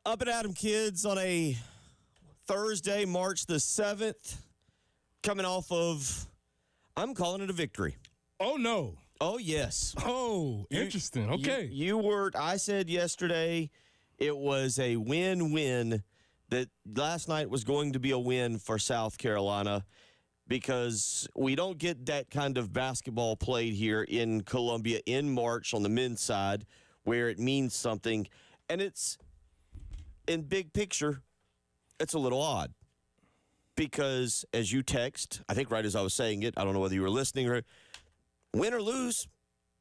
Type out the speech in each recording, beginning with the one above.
Up and Adam kids on a Thursday, March the 7th, coming off of, I'm calling it a victory. Oh, no. Oh, yes. Oh, interesting. Okay. I said yesterday it was a win-win, that last night was going to be a win for South Carolina because we don't get that kind of basketball played here in Columbia in March on the men's side where it means something. And it's, in big picture, it's a little odd because as you text, I think right as I was saying it, I don't know whether you were listening or win or lose,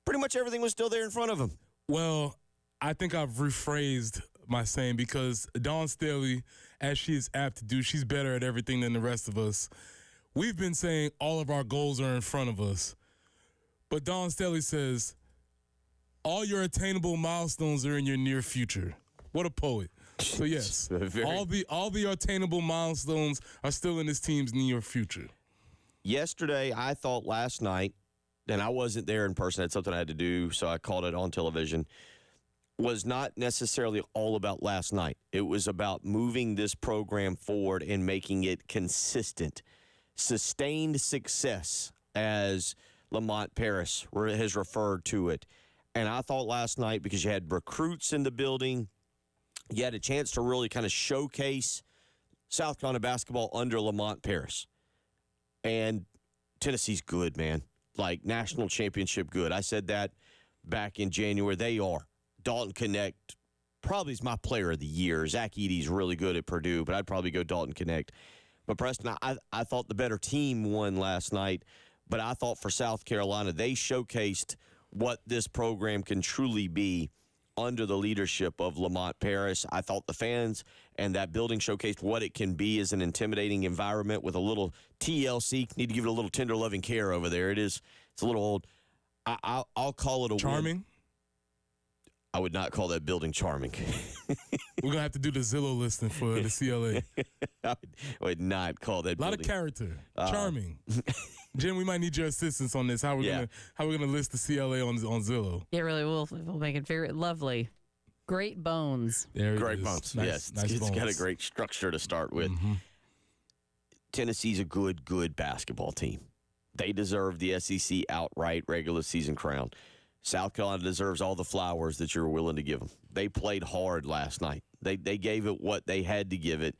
pretty much everything was still there in front of him. Well, I think I've rephrased my saying because Dawn Staley, as she is apt to do, she's better at everything than the rest of us. We've been saying all of our goals are in front of us. But Dawn Staley says, all your attainable milestones are in your near future. What a poet. So yes, all the attainable milestones are still in this team's near future. Yesterday, I thought last night, and I wasn't there in person, I had something I had to do, so I called it on television, was not necessarily all about last night. It was about moving this program forward and making it consistent. Sustained success, as Lamont Paris has referred to it. And I thought last night, because you had recruits in the building, you had a chance to really kind of showcase South Carolina basketball under Lamont Paris. And Tennessee's good, man. Like, national championship good. I said that back in January. They are. Dalton Connect probably is my player of the year. Zach Edey's really good at Purdue, but I'd probably go Dalton Connect. But, Preston, I thought the better team won last night, but I thought for South Carolina, they showcased what this program can truly be under the leadership of Lamont Paris. I thought the fans and that building showcased what it can be as an intimidating environment with a little TLC. Need to give it a little tender loving care over there. It's a little old. I'll call it a charming. Win. I would not call that building charming. We're going to have to do the Zillow listing for the CLA. I would not call that building. A lot of character. Charming. Jen, we might need your assistance on this. How we're gonna list the CLA on Zillow. It really will. We'll make it very lovely. Great bones. Great bones. Nice, yes. It's got a great structure to start with. Mm-hmm. Tennessee's a good basketball team. They deserve the SEC outright regular season crown. South Carolina deserves all the flowers that you're willing to give them. They played hard last night. They gave it what they had to give it.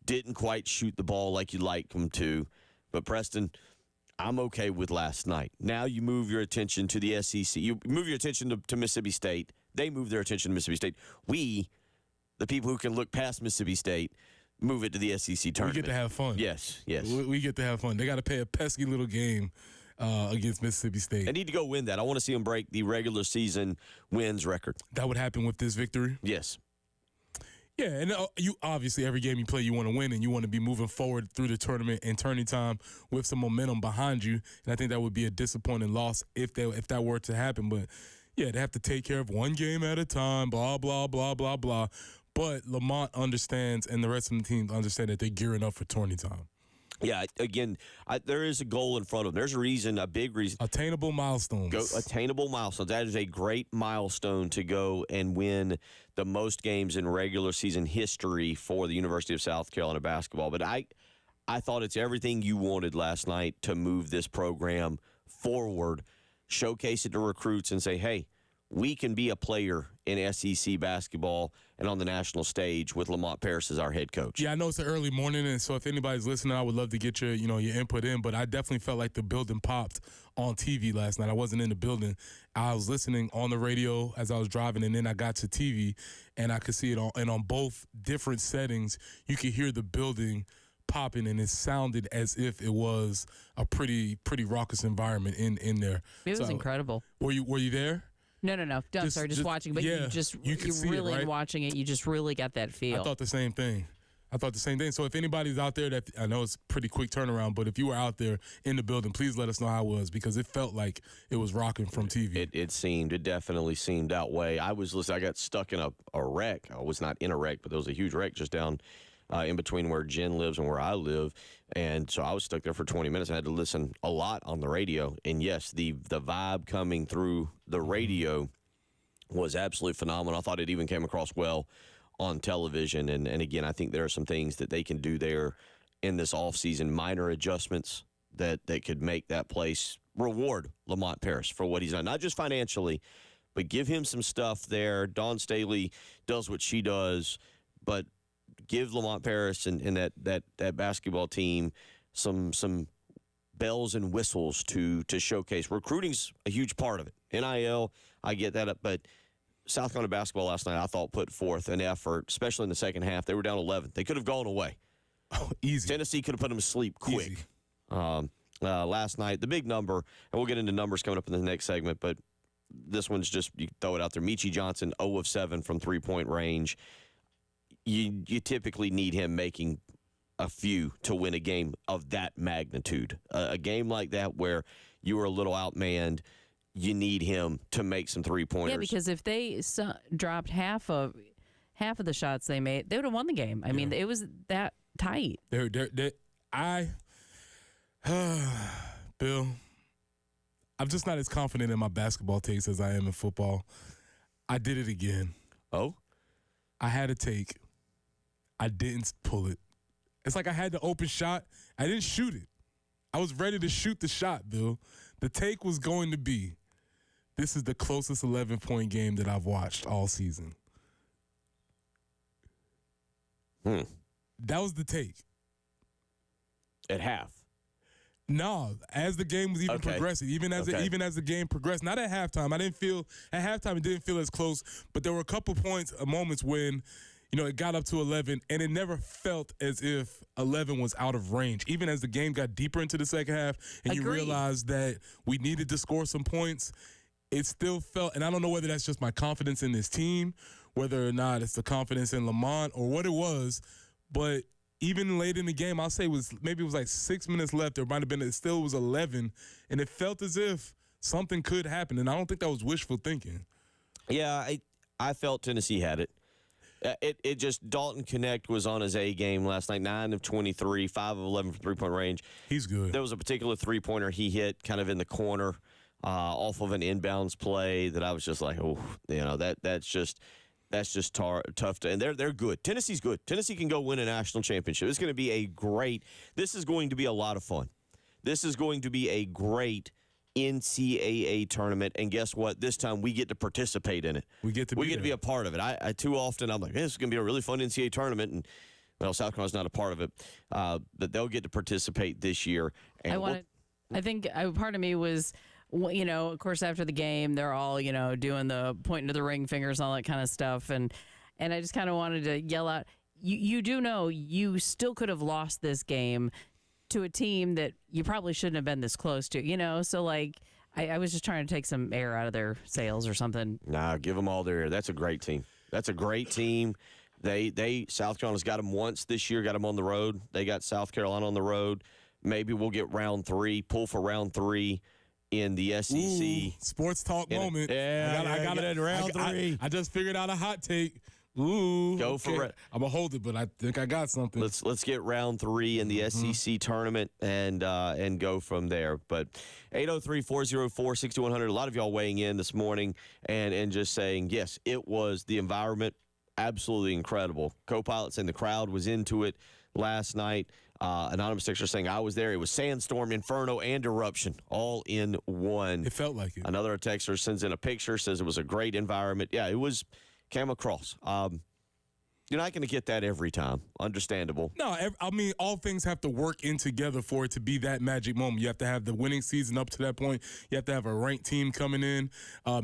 Didn't quite shoot the ball like you'd like them to. But, Preston, I'm okay with last night. Now you move your attention to the SEC. You move your attention to Mississippi State. They move their attention to Mississippi State. We, the people who can look past Mississippi State, move it to the SEC tournament. We get to have fun. Yes. We get to have fun. They got to play a pesky little game against Mississippi State. They need to go win that. I want to see them break the regular season wins record. That would happen with this victory? Yes. Yeah, and you obviously every game you play you want to win and you want to be moving forward through the tournament and turning time with some momentum behind you. And I think that would be a disappointing loss if that were to happen. But yeah, they have to take care of one game at a time, blah, blah, blah, blah, blah. But Lamont understands and the rest of the team understand that they're gearing up for tourney time. Yeah, again, there is a goal in front of them. There's a reason, a big reason. Attainable milestones. Attainable milestones. That is a great milestone to go and win the most games in regular season history for the University of South Carolina basketball. But I thought it's everything you wanted last night to move this program forward, showcase it to recruits and say, hey, we can be a player in SEC basketball and on the national stage with Lamont Paris as our head coach. Yeah, I know it's an early morning, and so if anybody's listening, I would love to get your input in, but I definitely felt like the building popped on TV last night. I wasn't in the building. I was listening on the radio as I was driving, and then I got to TV, and I could see it on both different settings. You could hear the building popping, and it sounded as if it was a pretty raucous environment in there. It was incredible. Were you there? No. Just watching. But yeah, you really right? watching it, you just really got that feel. I thought the same thing. So if anybody's out there that I know it's pretty quick turnaround, but if you were out there in the building, please let us know how it was because it felt like it was rocking from TV. It definitely seemed that way. I was listening. I got stuck in a wreck. I was not in a wreck, but there was a huge wreck just down in between where Jen lives and where I live. And so I was stuck there for 20 minutes. I had to listen a lot on the radio. And yes, the vibe coming through the radio was absolutely phenomenal. I thought it even came across well on television. And again, I think there are some things that they can do there in this offseason, minor adjustments that could make that place reward Lamont Paris for what he's done, not just financially, but give him some stuff there. Dawn Staley does what she does, but give Lamont Paris and that basketball team some bells and whistles to showcase. Recruiting's a huge part of it. NIL, I get that, but South Carolina basketball last night, I thought, put forth an effort, especially in the second half. They were down 11. They could have gone away. Oh, easy. Tennessee could have put them to sleep quick. Easy. Last night, the big number, and we'll get into numbers coming up in the next segment, but this one's just, you throw it out there. Michi Johnson, 0 of 7 from three-point range. You typically need him making a few to win a game of that magnitude. A game like that where you were a little outmanned, you need him to make some three-pointers. Yeah, because if they dropped half of the shots they made, they would have won the game. I mean, it was that tight. Bill, I'm just not as confident in my basketball takes as I am in football. I did it again. Oh? I had a take. I didn't pull it. It's like I had the open shot. I didn't shoot it. I was ready to shoot the shot, Bill. The take was going to be, this is the closest 11-point game that I've watched all season. That was the take. At half? No, as the game was even progressing, even as the game progressed, not at halftime. At halftime it didn't feel as close, but there were a couple moments when, it got up to 11, and it never felt as if 11 was out of range. Even as the game got deeper into the second half, and you realized that we needed to score some points, it still felt, and I don't know whether that's just my confidence in this team, whether or not it's the confidence in Lamont or what it was, but even late in the game, I'll say it was like 6 minutes left. There might have been, it still was 11, and it felt as if something could happen, and I don't think that was wishful thinking. Yeah, I felt Tennessee had it. It just, Dalton Connect was on his A game last night, 9 of 23, 5 of 11 from three-point range. He's good. There was a particular three-pointer he hit kind of in the corner off of an inbounds play that I was just like, that's just tough to, and they're good. Tennessee's good. Tennessee can go win a national championship. This is going to be a lot of fun. This is going to be a great NCAA tournament, and guess what? This time we get to participate in it. We get to be a part of it. I too often I'm like, this is going to be a really fun NCAA tournament, and South Carolina's not a part of it, but they'll get to participate this year. And I think part of me was, of course, after the game, they're all, doing the pointing to the ring fingers and all that kind of stuff. And I just kind of wanted to yell out, you do know you still could have lost this game to a team that you probably shouldn't have been this close to, So, I was just trying to take some air out of their sails or something. Nah, give them all their air. That's a great team. South Carolina's got them once this year, got them on the road. They got South Carolina on the road. Maybe we'll get pull for round 3 in the SEC. Ooh, sports talk moment. I got it in round 3. I just figured out a hot take. Ooh, go for it. I'm gonna hold it, but I think I got something. Let's get round 3 in the SEC tournament and go from there. But 803-404-6100. A lot of y'all weighing in this morning and just saying yes, it was the environment, absolutely incredible. Co-pilot saying the crowd was into it last night. Anonymous texter saying I was there. It was sandstorm, inferno, and eruption all in one. It felt like it. Another texter sends in a picture, says it was a great environment. Yeah, it was. Came across. You're not going to get that every time. Understandable. No, I mean, all things have to work in together for it to be that magic moment. You have to have the winning season up to that point. You have to have a ranked team coming in.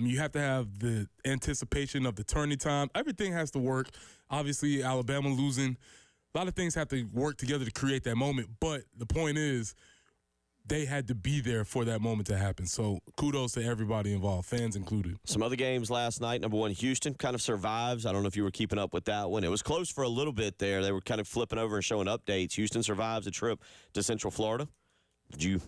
You have to have the anticipation of the tourney time. Everything has to work. Obviously, Alabama losing. A lot of things have to work together to create that moment. But the point is, they had to be there for that moment to happen. So kudos to everybody involved, fans included. Some other games last night. Number 1, Houston kind of survives. I don't know if you were keeping up with that one. It was close for a little bit there. They were kind of flipping over and showing updates. Houston survives a trip to Central Florida. Did you?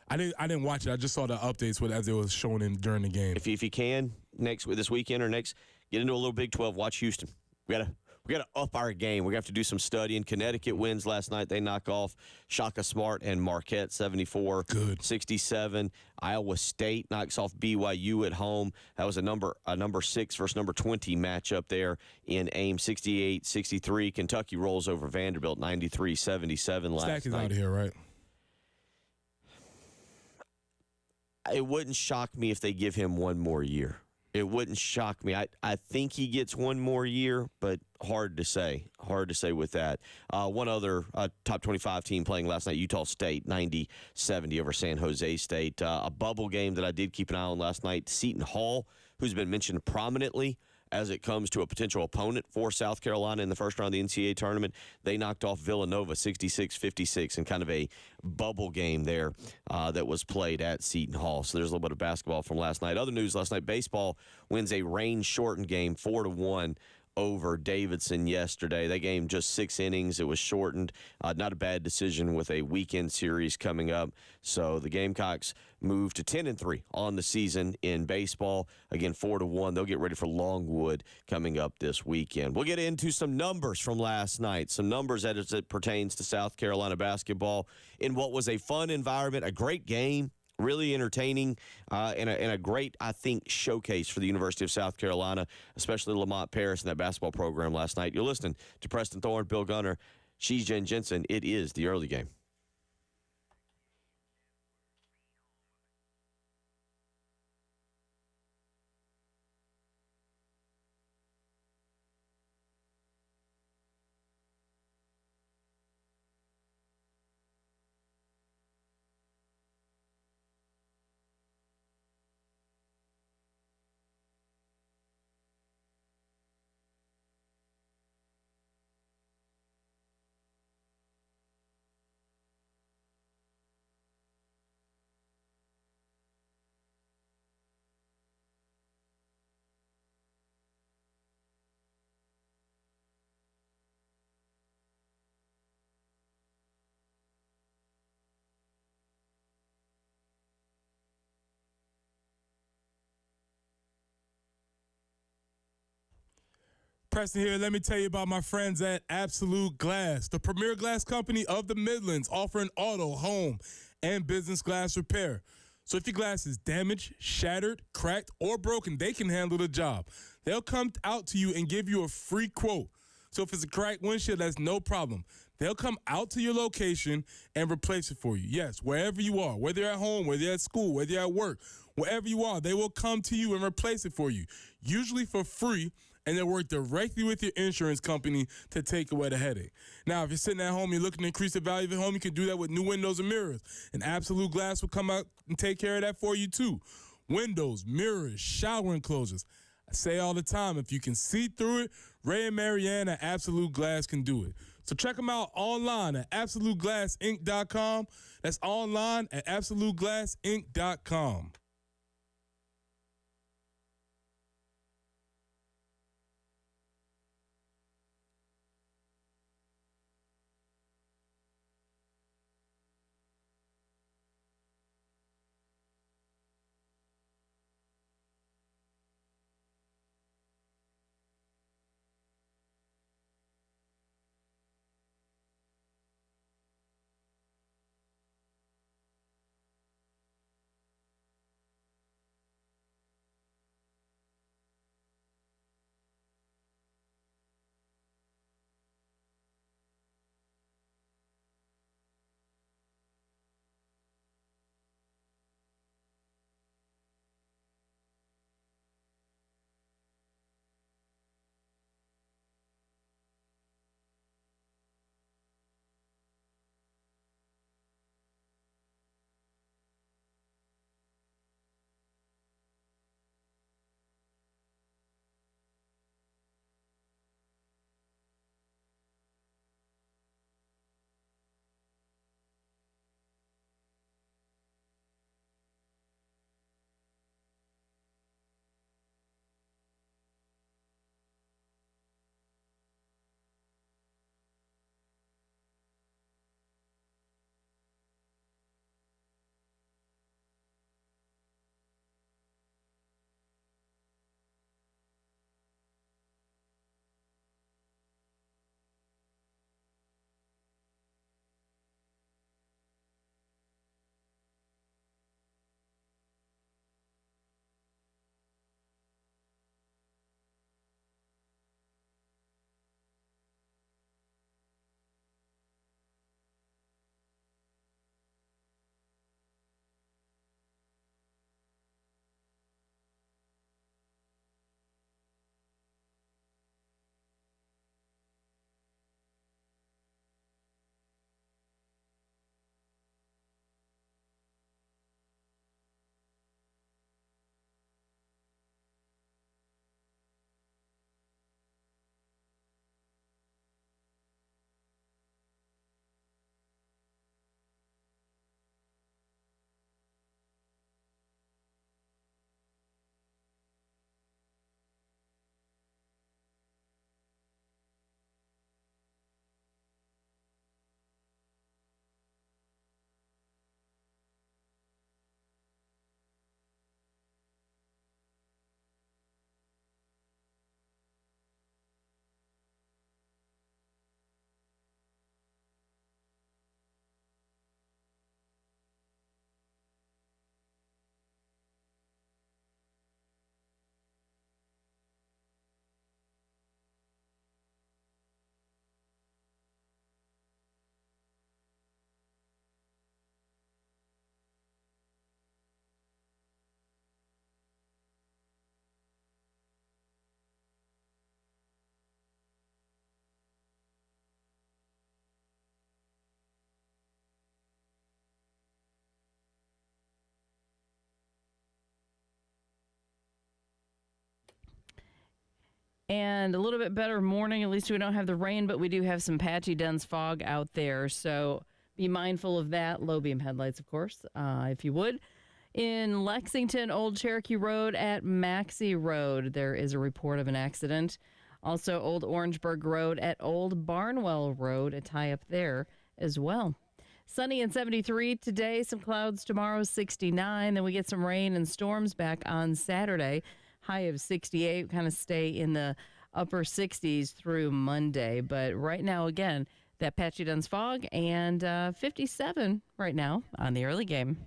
I didn't watch it. I just saw the updates as it was showing during the game. If you can, this weekend or next, get into a little Big 12. Watch Houston. We we got to up our game. We're going to have to do some studying. Connecticut wins last night. They knock off Shaka Smart and Marquette 74-67. Iowa State knocks off BYU at home. That was a number 6 versus number 20 matchup there in Ames 68-63. Kentucky rolls over Vanderbilt 93-77 last Stack is night. out of here, right? It wouldn't shock me if they give him one more year. It wouldn't shock me. I think he gets one more year, but hard to say. Hard to say with that. One other top 25 team playing last night, Utah State, 90-70 over San Jose State. A bubble game that I did keep an eye on last night, Seton Hall, who's been mentioned prominently as it comes to a potential opponent for South Carolina in the first round of the NCAA tournament. They knocked off Villanova 66-56 in kind of a bubble game there that was played at Seton Hall. So there's a little bit of basketball from last night. Other news last night, baseball wins a rain-shortened game 4-1 over Davidson yesterday. That game just 6 innings. It was shortened. Not a bad decision with a weekend series coming up. So the Gamecocks move to 10-3 on the season in baseball. Again, 4-1. They'll get ready for Longwood coming up this weekend. We'll get into some numbers from last night. Some numbers as it pertains to South Carolina basketball in what was a fun environment, a great game. Really entertaining and a great, I think, showcase for the University of South Carolina, especially Lamont Paris and that basketball program last night. You're listening to Preston Thorne, Bill Gunner, she's Jen Jensen. It is the early game. Preston here. Let me tell you about my friends at Absolute Glass, the premier glass company of the Midlands, offering auto, home, and business glass repair. So if your glass is damaged, shattered, cracked, or broken, they can handle the job. They'll come out to you and give you a free quote. So if it's a cracked windshield, that's no problem. They'll come out to your location and replace it for you. Yes, wherever you are, whether you're at home, whether you're at school, whether you're at work, wherever you are, they will come to you and replace it for you, usually for free, and they'll work directly with your insurance company to take away the headache. Now, if you're sitting at home, you're looking to increase the value of your home, you can do that with new windows and mirrors. And Absolute Glass will come out and take care of that for you, too. Windows, mirrors, shower enclosures. I say all the time, if you can see through it, Ray and Marianne at Absolute Glass can do it. So check them out online at AbsoluteGlassInc.com. That's online at AbsoluteGlassInc.com. And a little bit better morning. At least we don't have the rain, but we do have some patchy, dense fog out there. So be mindful of that. Low beam headlights, of course, if you would. In Lexington, Old Cherokee Road at Maxey Road, there is a report of an accident. Also, Old Orangeburg Road at Old Barnwell Road, a tie-up there as well. Sunny and 73 today, some clouds tomorrow, 69. Then we get some rain and storms back on Saturday. High of 68, kind of stay in the upper 60s through Monday. But right now, again, that patchy dense fog and 57 right now on the early game.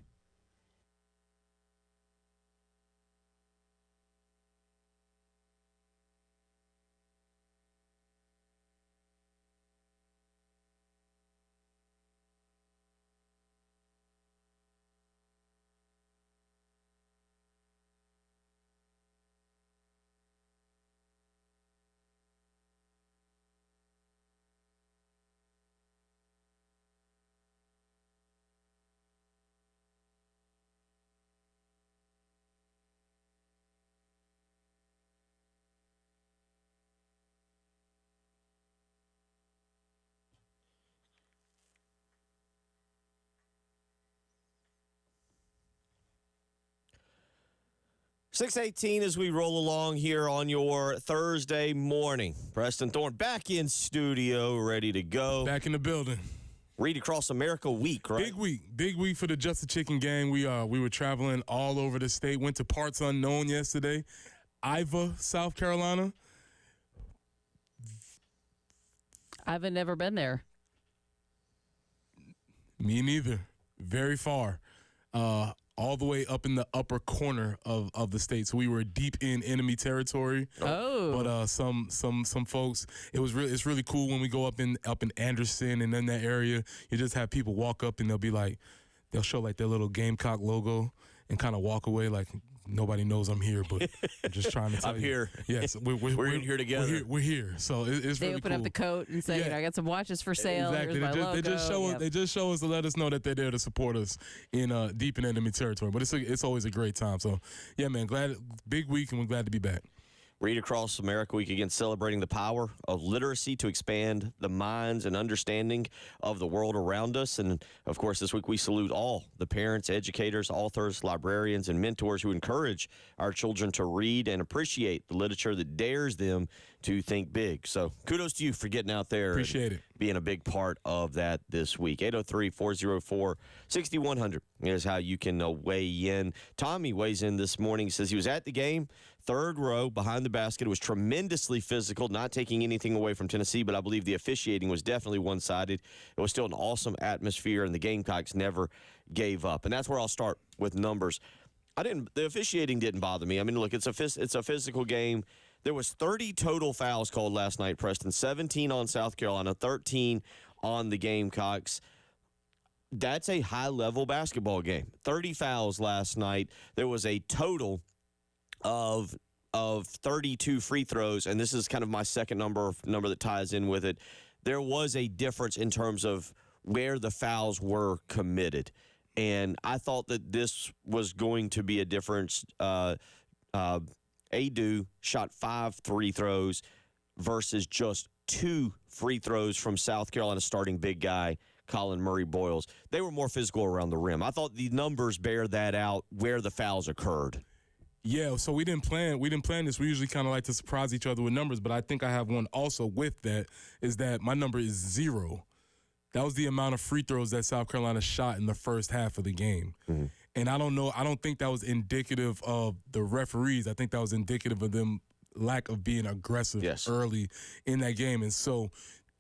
.618 as we roll along here on your Thursday morning. Preston Thorne back in studio, ready to go. Back in the building. Read Across America week, right? Big week for the Just a Chicken gang. We were traveling all over the state. Went to parts unknown yesterday. Iva, South Carolina. I've never been there. Me neither. Very far. All the way up in the upper corner of the state. So we were deep in enemy territory. Oh. But some folks, it's really cool when we go up in Anderson and in that area. You just have people walk up and they'll show like their little Gamecock logo and kind of walk away like nobody knows I'm here, but I'm just trying to tell I'm you. here. Yes, We're in here together. We're here. So it's they really open cool. up the coat and say, Yeah. I got some watches for sale. Exactly. Here's my logo. They just show us to let us know that they're there to support us in deep in enemy territory. But it's always a great time. So yeah, man, big week, and we're glad to be back. Read Across America Week, again, celebrating the power of literacy to expand the minds and understanding of the world around us. And, of course, this week we salute all the parents, educators, authors, librarians, and mentors who encourage our children to read and appreciate the literature that dares them to think big. So kudos to you for getting out there. Appreciate it. Being a big part of that this week. 803-404-6100 is how you can weigh in. Tommy weighs in this morning. He says he was at the game, third row behind the basket. It was tremendously physical, not taking anything away from Tennessee, but I believe the officiating was definitely one-sided. It was still an awesome atmosphere, and the Gamecocks never gave up. And that's where I'll start with numbers. The officiating didn't bother me. I mean, look, it's a physical game. There was 30 total fouls called last night, Preston. 17 on South Carolina, 13 on the Gamecocks. That's a high-level basketball game. 30 fouls last night. There was a total of 32 free throws, and this is kind of my second number that ties in with it. There was a difference in terms of where the fouls were committed, and I thought that this was going to be a difference. Adu shot 5 free throws versus just 2 free throws from South Carolina starting big guy Colin Murray Boyles. They were more physical around the rim. I thought the numbers bear that out where the fouls occurred. Yeah, so we didn't plan this. We usually kind of like to surprise each other with numbers, but I think I have one also with that, is that my number is 0. That was the amount of free throws that South Carolina shot in the first half of the game. Mm-hmm. And I don't think that was indicative of the referees. I think that was indicative of them lack of being aggressive early in that game. And so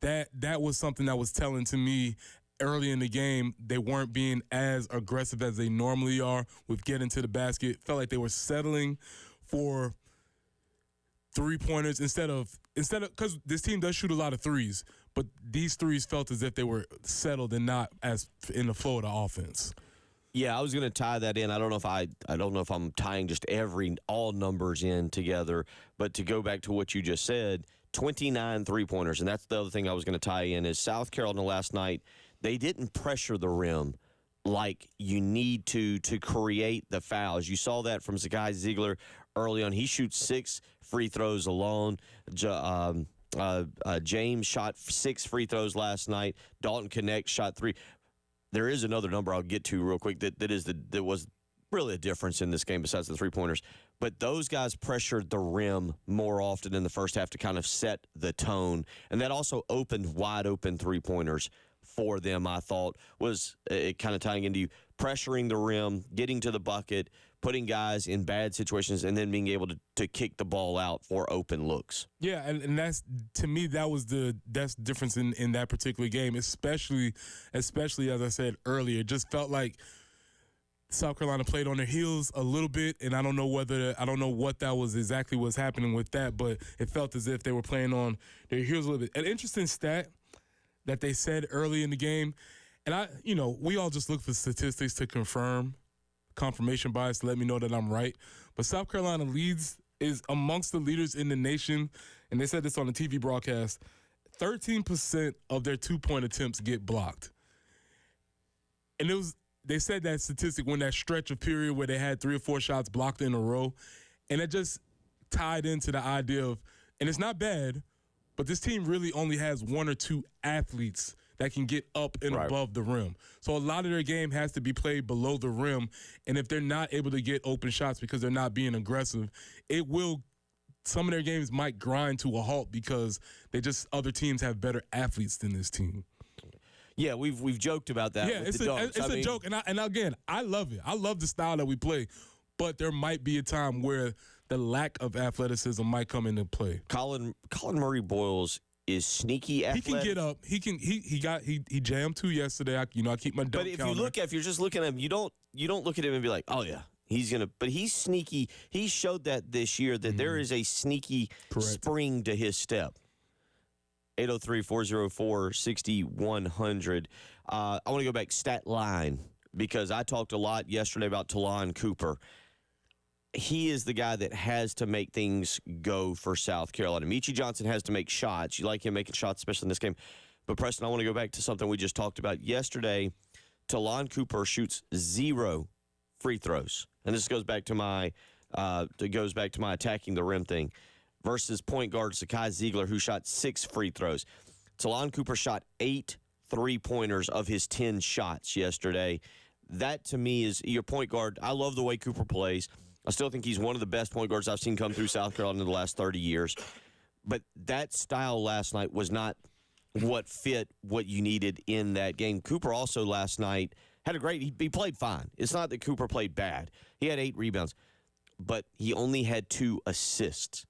that was something that was telling to me early in the game. They weren't being as aggressive as they normally are with getting to the basket. Felt like they were settling for three-pointers instead of because this team does shoot a lot of threes, but these threes felt as if they were settled and not as in the flow of the offense. Yeah, I was going to tie that in. I don't know if I'm tying just all numbers in together, but to go back to what you just said, 29 three-pointers, and that's the other thing I was going to tie in is South Carolina last night, they didn't pressure the rim like you need to create the fouls. You saw that from Zakai Ziegler early on. He shoots 6 free throws alone. James shot 6 free throws last night. Dalton Connect shot 3. There is another number I'll get to real quick that was really a difference in this game besides the three-pointers. But those guys pressured the rim more often in the first half to kind of set the tone. And that also opened wide-open three-pointers for them, I thought, was it kind of tying into you. Pressuring the rim, getting to the bucket, putting guys in bad situations, and then being able to kick the ball out for open looks. Yeah, and that's, to me, that's the difference in that particular game, especially as I said earlier. It just felt like South Carolina played on their heels a little bit, and I don't know what that was exactly what's happening with that, but it felt as if they were playing on their heels a little bit. An interesting stat that they said early in the game, and we all just look for statistics to confirmation bias to let me know that I'm right. But South Carolina is amongst the leaders in the nation, and they said this on the TV broadcast. 13% of their two-point attempts get blocked. And they said that statistic when that stretch of period where they had 3 or 4 shots blocked in a row. And it just tied into the idea of, and it's not bad, but this team really only has 1 or 2 athletes that can get up and above the rim. So a lot of their game has to be played below the rim. And if they're not able to get open shots because they're not being aggressive, some of their games might grind to a halt because other teams have better athletes than this team. Yeah, we've joked about that. Yeah, with it's the Dogs. a joke, and again, I love it. I love the style that we play, but there might be a time where the lack of athleticism might come into play. Colin Murray Boyles is sneaky athletic. He can get up. He jammed 2 yesterday. I keep my dunk But if you're just looking at him, you don't look at him and be like, oh yeah, he's gonna. But he's sneaky. He showed that this year that there is a sneaky spring to his step. 803-404-6100. I want to go back stat line because I talked a lot yesterday about Talon Cooper. He is the guy that has to make things go for South Carolina. Meechie Johnson has to make shots. You like him making shots, especially in this game. But, Preston, I want to go back to something we just talked about yesterday. Talon Cooper shoots 0 free throws. And this goes back to my attacking the rim thing. Versus point guard Zakai Ziegler, who shot 6 free throws. Talon Cooper shot 8 3-pointers of his 10 shots yesterday. That, to me, is your point guard. I love the way Cooper plays. I still think he's one of the best point guards I've seen come through South Carolina in the last 30 years. But that style last night was not what fit what you needed in that game. Cooper also last night had he played fine. It's not that Cooper played bad. He had 8 rebounds, but he only had 2 assists.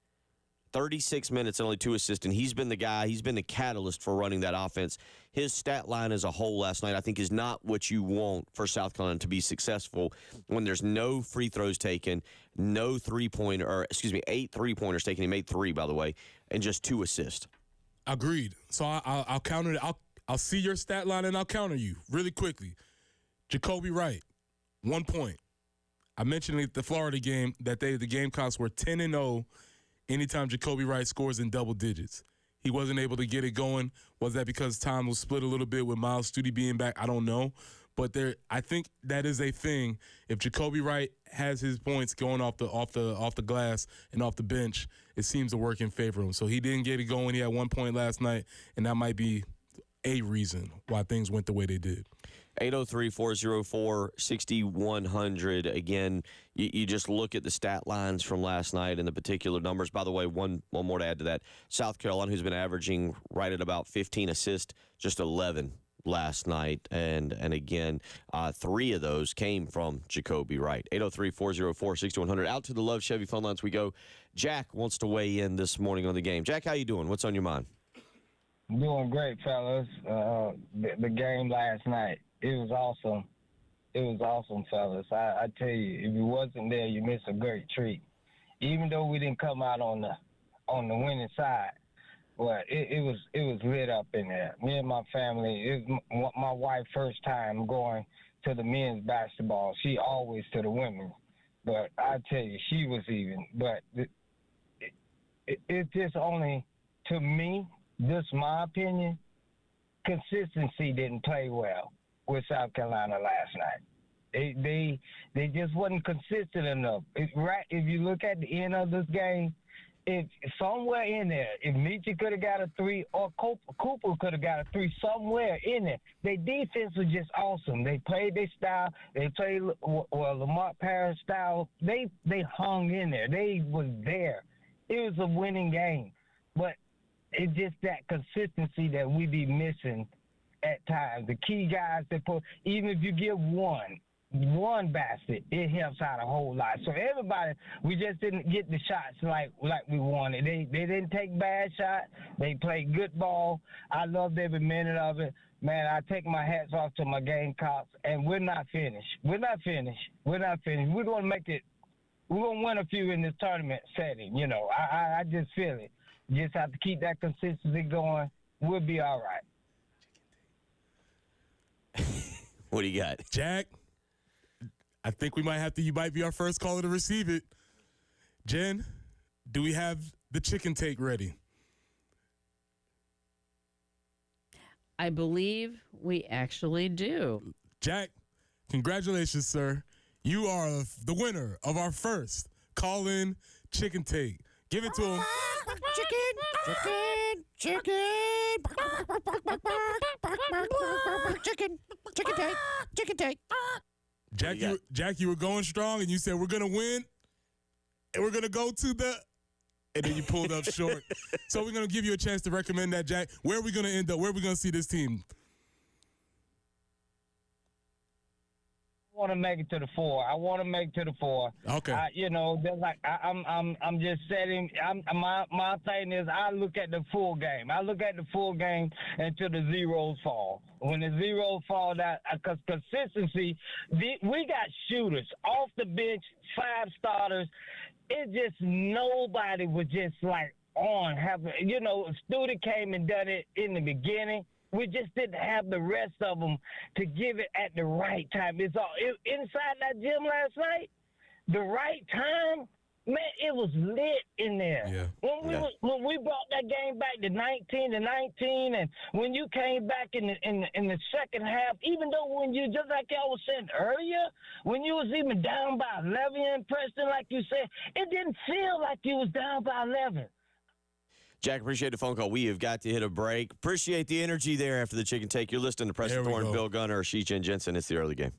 36 minutes and only 2 assists, and he's been the guy, he's been the catalyst for running that offense. His stat line as a whole last night, I think, is not what you want for South Carolina to be successful when there's no free throws taken, 8 3-pointers taken. He made 3, by the way, and just 2 assists. Agreed. So I'll counter it. I'll see your stat line, and I'll counter you really quickly. Jacoby Wright, 1 point. I mentioned at the Florida game that the Gamecocks were 10-0 anytime Jacoby Wright scores in double digits. He wasn't able to get it going. Was that because time was split a little bit with Miles Studi being back? I don't know. But I think that is a thing. If Jacoby Wright has his points going off the glass and off the bench, it seems to work in favor of him. So he didn't get it going. He had 1 point last night, and that might be a reason why things went the way they did. 803-404-6100. Again, you just look at the stat lines from last night and the particular numbers. By the way, one more to add to that. South Carolina, who's been averaging right at about 15 assists, just 11 last night. And again, 3 of those came from Jacoby Wright. 803-404-6100. Out to the Love Chevy phone lines we go. Jack wants to weigh in this morning on the game. Jack, how you doing? What's on your mind? Doing great, fellas. The game last night, it was awesome. It was awesome, fellas. I tell you, if you wasn't there, you missed a great treat. Even though we didn't come out on the winning side, but it was lit up in there. Me and my family. It was my wife's first time going to the men's basketball. She always to the women, but I tell you, she was even. But it just only, to me, this is my opinion, consistency didn't play well with South Carolina last night. They just wasn't consistent enough. If you look at the end of this game, if somewhere in there, if Mitchell could have got a 3 or Cooper could have got a 3 somewhere in there, their defense was just awesome. They played their style. They played Lamar Paris style. They hung in there. They was there. It was a winning game, but it's just that consistency that we be missing at times. The key guys that put, even if you give one basket, it helps out a whole lot. So everybody, we just didn't get the shots like we wanted. They didn't take bad shots. They played good ball. I loved every minute of it. Man, I take my hats off to my Gamecocks, and we're not finished. We're not finished. We're going to make it. We're going to win a few in this tournament setting. You know, I just feel it. Just have to keep that consistency going. We'll be all right. What do you got? Jack, I think you might be our first caller to receive it. Jen, do we have the chicken take ready? I believe we actually do. Jack, congratulations, sir. You are the winner of our first call-in chicken take. Give it to him. Chicken take. Jack, you were going strong, and you said we're gonna win, and we're gonna go to the, and then you pulled up short. So we're gonna give you a chance to recommend that, Jack. Where are we gonna end up? Where are we gonna see this team? I want to make it to the 4. Okay. I'm just setting. My thing is, I look at the full game. I look at the full game until the zeros fall. When the zeros fall, that because consistency, we got shooters off the bench, 5 starters. It just nobody was just like on having. Student came and done it in the beginning. We just didn't have the rest of them to give it at the right time. Inside that gym last night, the right time, man, it was lit in there. Yeah. When we brought that game back to 19, and when you came back in the second half, even though when you, just like I was saying earlier, when you was even down by 11 in Preston, like you said, it didn't feel like you was down by 11. Jack, appreciate the phone call. We have got to hit a break. Appreciate the energy there after the chicken take. You're listening to Preston There we Thorne, go. Bill Gunner, Sheech and Jensen. It's the early game.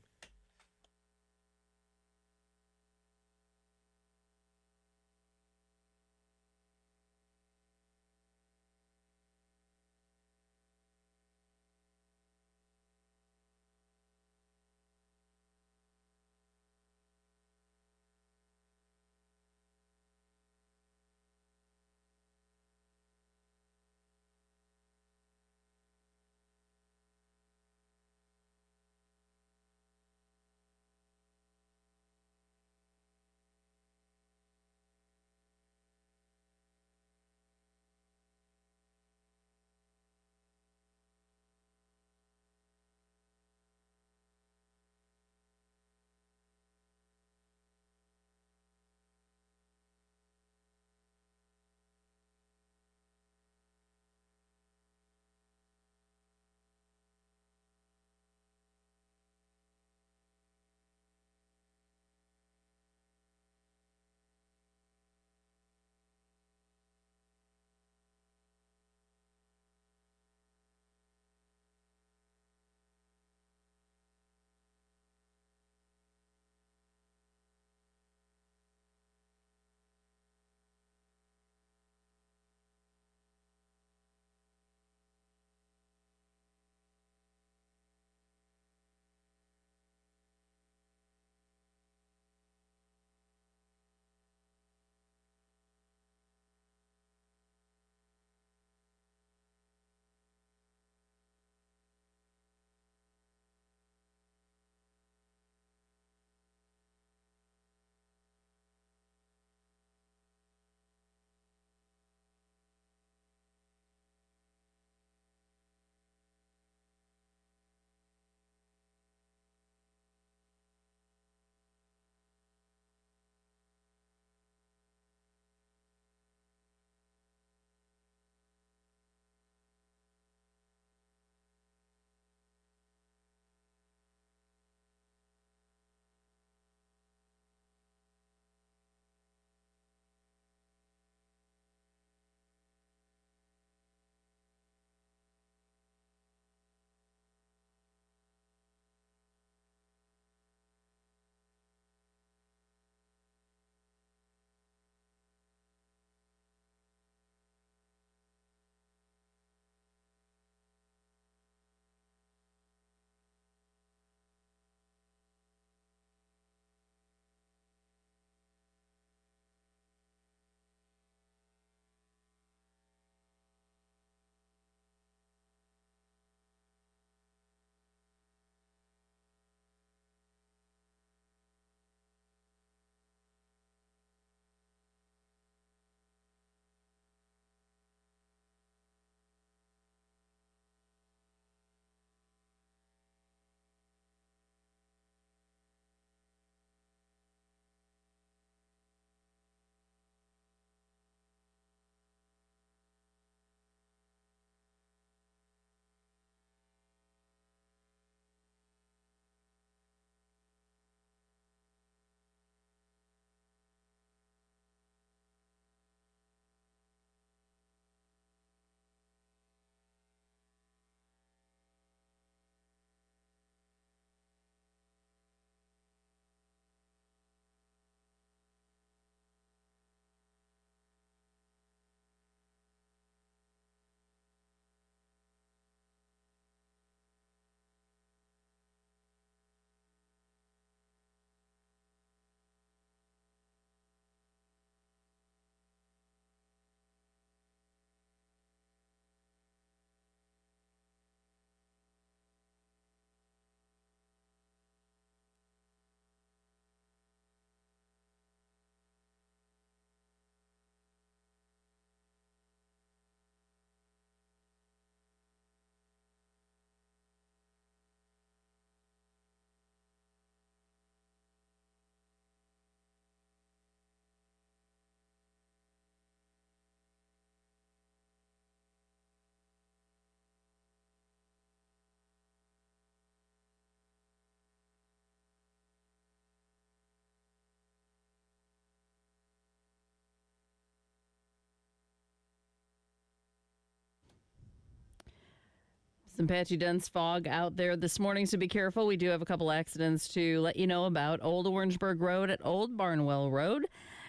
Some patchy dense fog out there this morning, so be careful. We do have a couple accidents to let you know about. Old Orangeburg Road at Old Barnwell Road,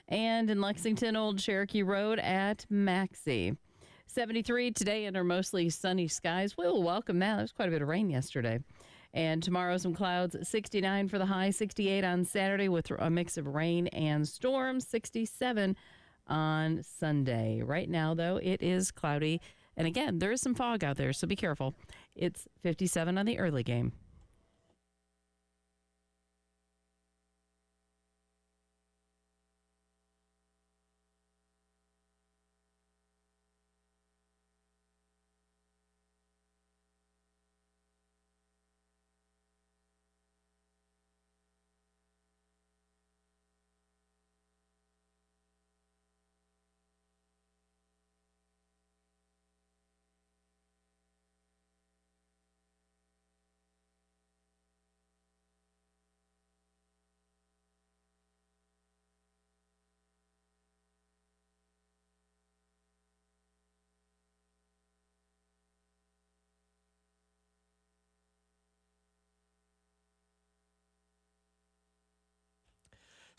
and in Lexington, Old Cherokee Road at Maxey. 73 today under mostly sunny skies. We will welcome that. There was quite a bit of rain yesterday. And tomorrow, some clouds, 69 for the high, 68 on Saturday with a mix of rain and storms, 67 on Sunday. Right now, though, it is cloudy. And again, there is some fog out there, so be careful. It's 57 on the early game.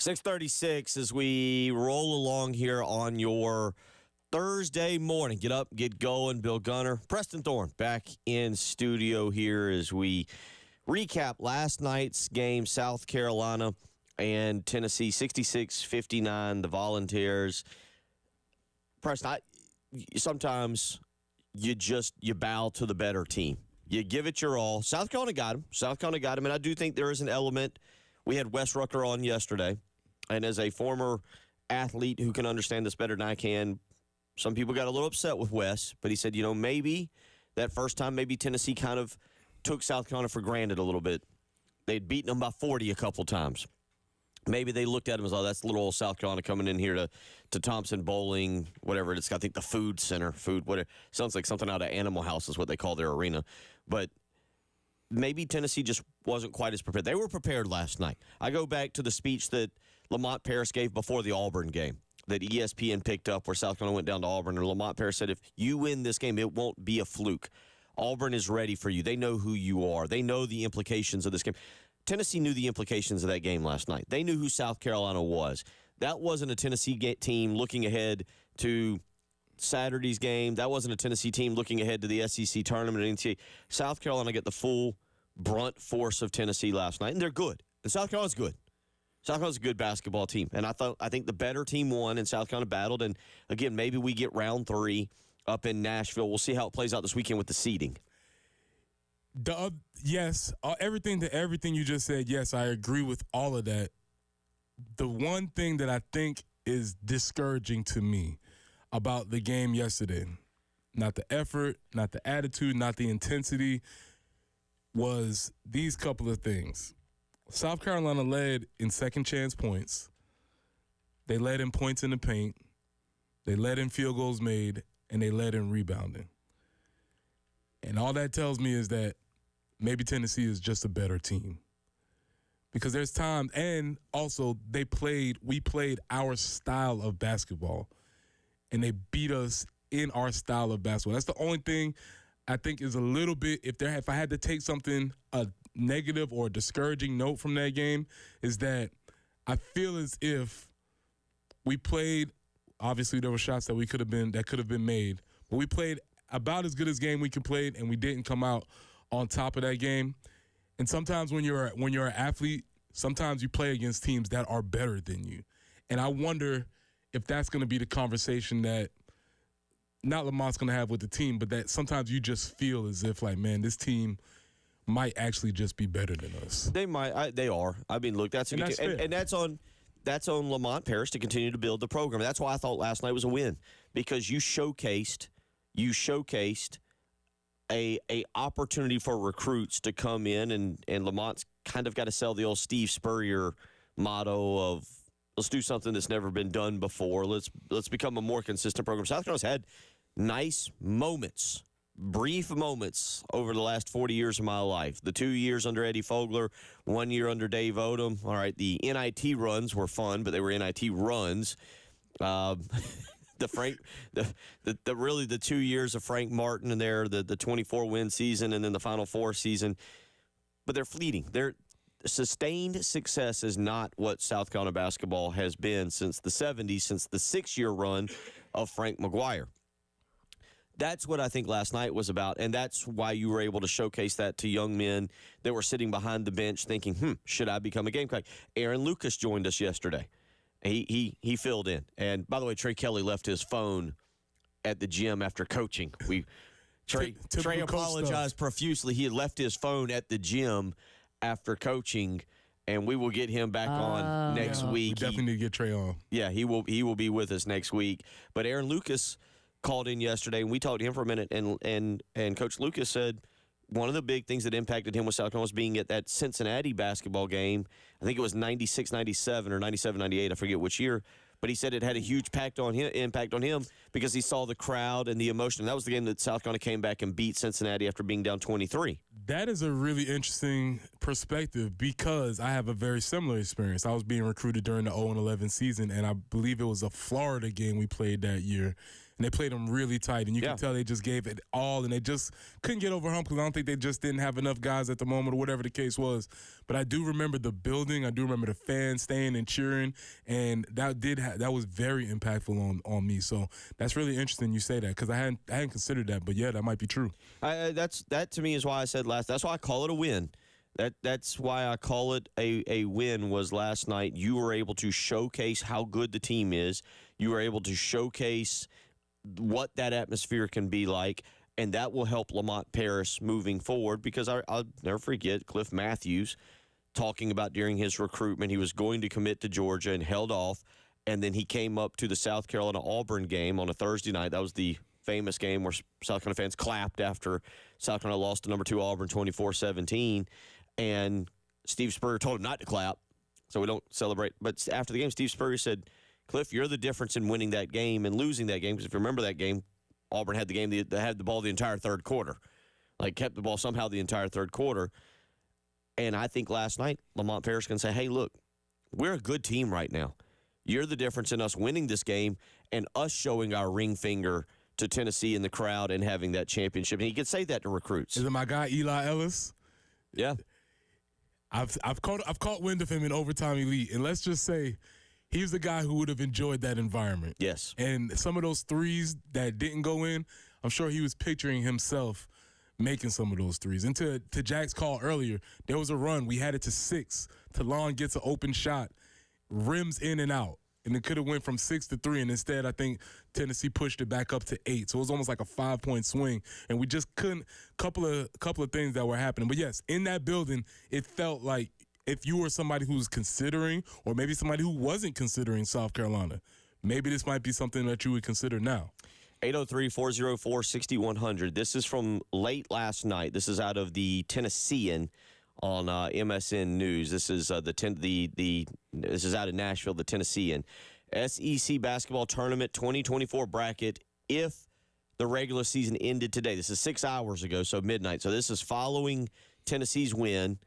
.36 as we roll along here on your Thursday morning. Get up, get going. Bill Gunner, Preston Thorne back in studio here as we recap last night's game, South Carolina and Tennessee, 66-59, the Volunteers. Preston, sometimes you bow to the better team. You give it your all. South Carolina got him. And I do think there is an element. We had Wes Rucker on yesterday, and as a former athlete who can understand this better than I can, some people got a little upset with Wes, but he said, maybe that first time, maybe Tennessee kind of took South Carolina for granted a little bit. They'd beaten them by 40 a couple times. Maybe they looked at him as, that's little old South Carolina coming in here to Thompson Bowling, whatever it is. I think the food center, whatever. Sounds like something out of Animal House is what they call their arena. But maybe Tennessee just wasn't quite as prepared. They were prepared last night. I go back to the speech that Lamont Paris gave before the Auburn game that ESPN picked up where South Carolina went down to Auburn. And Lamont Paris said, if you win this game, it won't be a fluke. Auburn is ready for you. They know who you are. They know the implications of this game. Tennessee knew the implications of that game last night. They knew who South Carolina was. That wasn't a Tennessee team looking ahead to Saturday's game. That wasn't a Tennessee team looking ahead to the SEC tournament. NCAA. South Carolina get the full brunt force of Tennessee last night, and they're good. And South Carolina's good. South Carolina's a good basketball team, and I think the better team won, and South Carolina battled. And again, maybe we get round 3 up in Nashville. We'll see how it plays out this weekend with the seeding. Yes, everything you just said. Yes, I agree with all of that. The one thing that I think is discouraging to me about the game yesterday, not the effort, not the attitude, not the intensity, was these couple of things. South Carolina led in second chance points. They led in points in the paint. They led in field goals made, and they led in rebounding. And all that tells me is that maybe Tennessee is just a better team. Because there's time, and also we played our style of basketball, and they beat us in our style of basketball. That's the only thing I think is a little bit, if I had to take something, a negative or discouraging note from that game, is that I feel as if we played, obviously there were shots that could have been made, but we played about as good as game we could play, and we didn't come out on top of that game. And sometimes when you're an athlete, sometimes you play against teams that are better than you. And I wonder if that's going to be the conversation that not Lamont's going to have with the team, but that sometimes you just feel as if, like, man, this team might actually just be better than us. They might. They are. I mean, look, that's a good team. And that's on Lamont Paris to continue to build the program. That's why I thought last night was a win, because you showcased a opportunity for recruits to come in, and Lamont's kind of got to sell the old Steve Spurrier motto of let's do something that's never been done before. Let's become a more consistent program. South Carolina's had nice moments, brief moments over the last 40 years of my life. The 2 years under Eddie Fogler, 1 year under Dave Odom. All right, the NIT runs were fun, but they were NIT runs. The the really the 2 years of Frank Martin and the 24-win season and then the Final Four season, but they're fleeting. Their sustained success is not what South Carolina basketball has been since the 70s, since the 6-year run of Frank McGuire. That's what I think last night was about, and that's why you were able to showcase that to young men that were sitting behind the bench thinking, should I become a Gamecock? Aaron Lucas joined us yesterday. He filled in. And by the way, Trey Kelly left his phone at the gym after coaching. Trey apologized profusely. He had left his phone at the gym after coaching, and we will get him back on next week. We definitely need to get Trey on. Yeah, he will be with us next week. But Aaron Lucas called in yesterday, and we talked to him for a minute, and Coach Lucas said one of the big things that impacted him with South Carolina was being at that Cincinnati basketball game. I think it was 96-97 or 97-98, I forget which year. But he said it had a huge impact on him because he saw the crowd and the emotion. And that was the game that South Carolina came back and beat Cincinnati after being down 23. That is a really interesting perspective because I have a very similar experience. I was being recruited during the 0-11 season, and I believe it was a Florida game we played that year. And they played them really tight, and you can tell they just gave it all, and they just couldn't get over hump because I don't think they just didn't have enough guys at the moment or whatever the case was. But I do remember the building. I do remember the fans staying and cheering, and that was very impactful on me. So that's really interesting you say that because I hadn't considered that, but yeah, that might be true. That to me is why I said that's why I call it a win. That's why I call it a win was last night. You were able to showcase how good the team is. You were able to showcase what that atmosphere can be like, and that will help Lamont Paris moving forward because I'll never forget Cliff Matthews talking about during his recruitment he was going to commit to Georgia and held off, and then he came up to the South Carolina-Auburn game on a Thursday night. That was the famous game where South Carolina fans clapped after South Carolina lost to number 2 Auburn 24-17, and Steve Spurrier told him not to clap, so we don't celebrate. But after the game, Steve Spurrier said, Cliff, you're the difference in winning that game and losing that game. Because if you remember that game, Auburn had they had the ball the entire third quarter. Like, kept the ball somehow the entire third quarter. And I think last night, Lamont Paris can say, hey, look, we're a good team right now. You're the difference in us winning this game and us showing our ring finger to Tennessee in the crowd and having that championship. And he could say that to recruits. Is it my guy, Eli Ellis? Yeah. I've caught wind of him in Overtime Elite. And let's just say, he was the guy who would have enjoyed that environment. Yes. And some of those threes that didn't go in, I'm sure he was picturing himself making some of those threes. And to Jack's call earlier, there was a run. We had it to 6. Talon gets an open shot, rims in and out. And it could have went from 6 to 3. And instead, I think Tennessee pushed it back up to 8. So it was almost like a 5-point swing. And we just couldn't, couple of things that were happening. But yes, in that building, it felt like if you were somebody who's considering, or maybe somebody who wasn't considering South Carolina, maybe this might be something that you would consider now. 803-404-6100. This is from late last night. This is out of the Tennessean on MSN News. This is this is out of Nashville, the Tennessean. SEC basketball tournament 2024 bracket. If the regular season ended today, this is 6 hours ago, so midnight. So this is following Tennessee's win.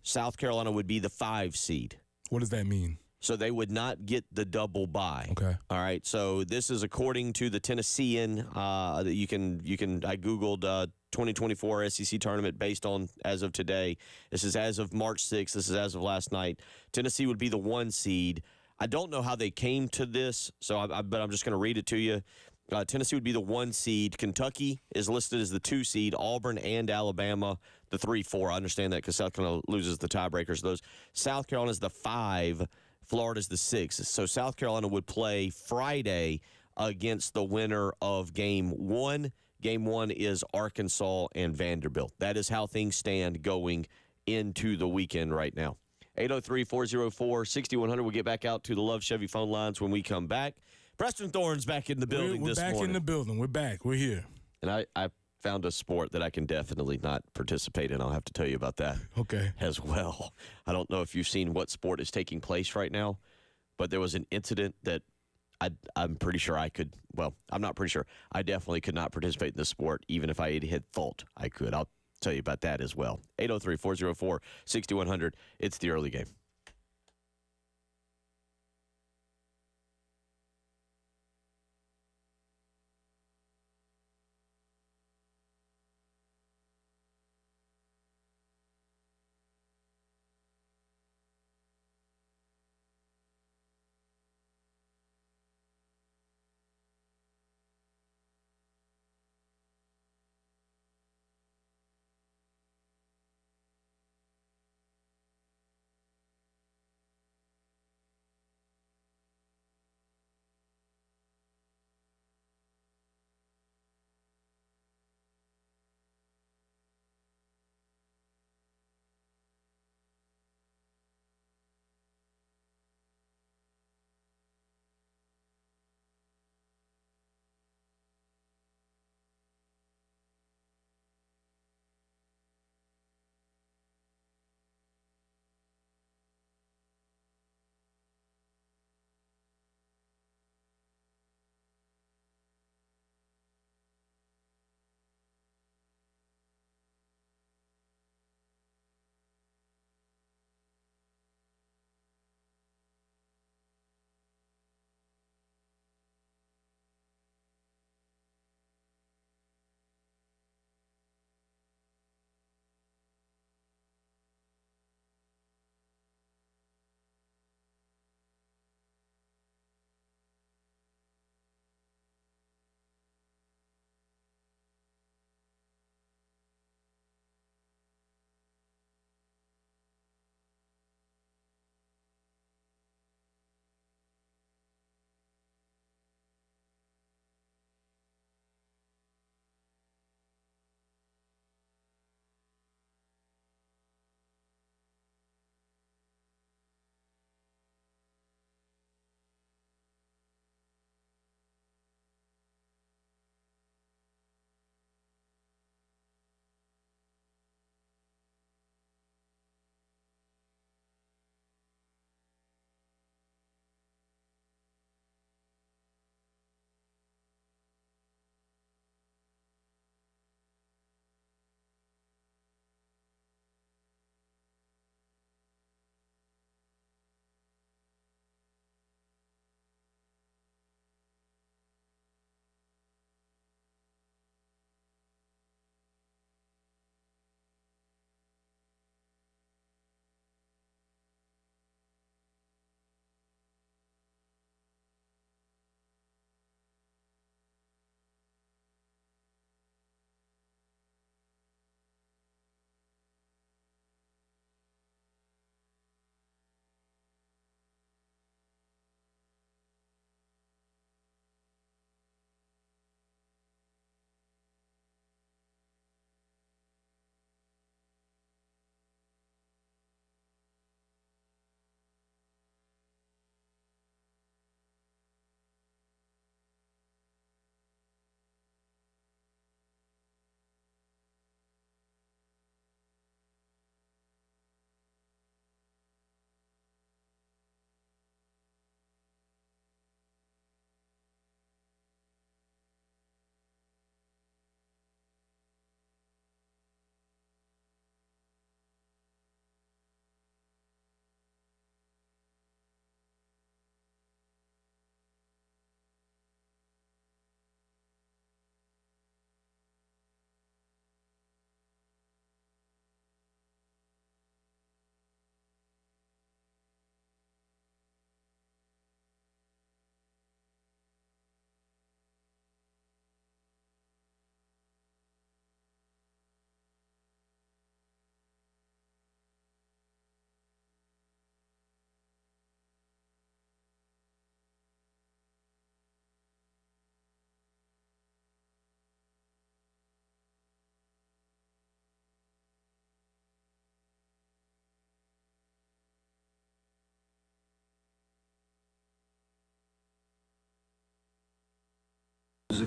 South Carolina would be the 5 seed. What does that mean? So they would not get the double bye. Okay. All right. So this is according to the Tennessean. I Googled 2024 SEC tournament based on as of today. This is as of March 6th. This is as of last night. Tennessee would be the 1 seed. I don't know how they came to this, but I'm just going to read it to you. Tennessee would be the 1 seed. Kentucky is listed as the 2 seed. Auburn and Alabama, the 3-4. I understand that because South Carolina loses the tiebreakers. Those South Carolina is the 5. Florida's the 6. So South Carolina would play Friday against the winner of Game 1. Game 1 is Arkansas and Vanderbilt. That is how things stand going into the weekend right now. 803-404-6100. We'll get back out to the Love Chevy phone lines when we come back. Preston Thorne's back in the building this morning. We're back in the building. We're back. We're here. And I found a sport that I can definitely not participate in. I'll have to tell you about that as well. I don't know if you've seen what sport is taking place right now, but there was an incident that I'm pretty sure I could. Well, I'm not pretty sure. I definitely could not participate in this sport, even if I had thought I could. I'll tell you about that as well. 803-404-6100. It's the early game.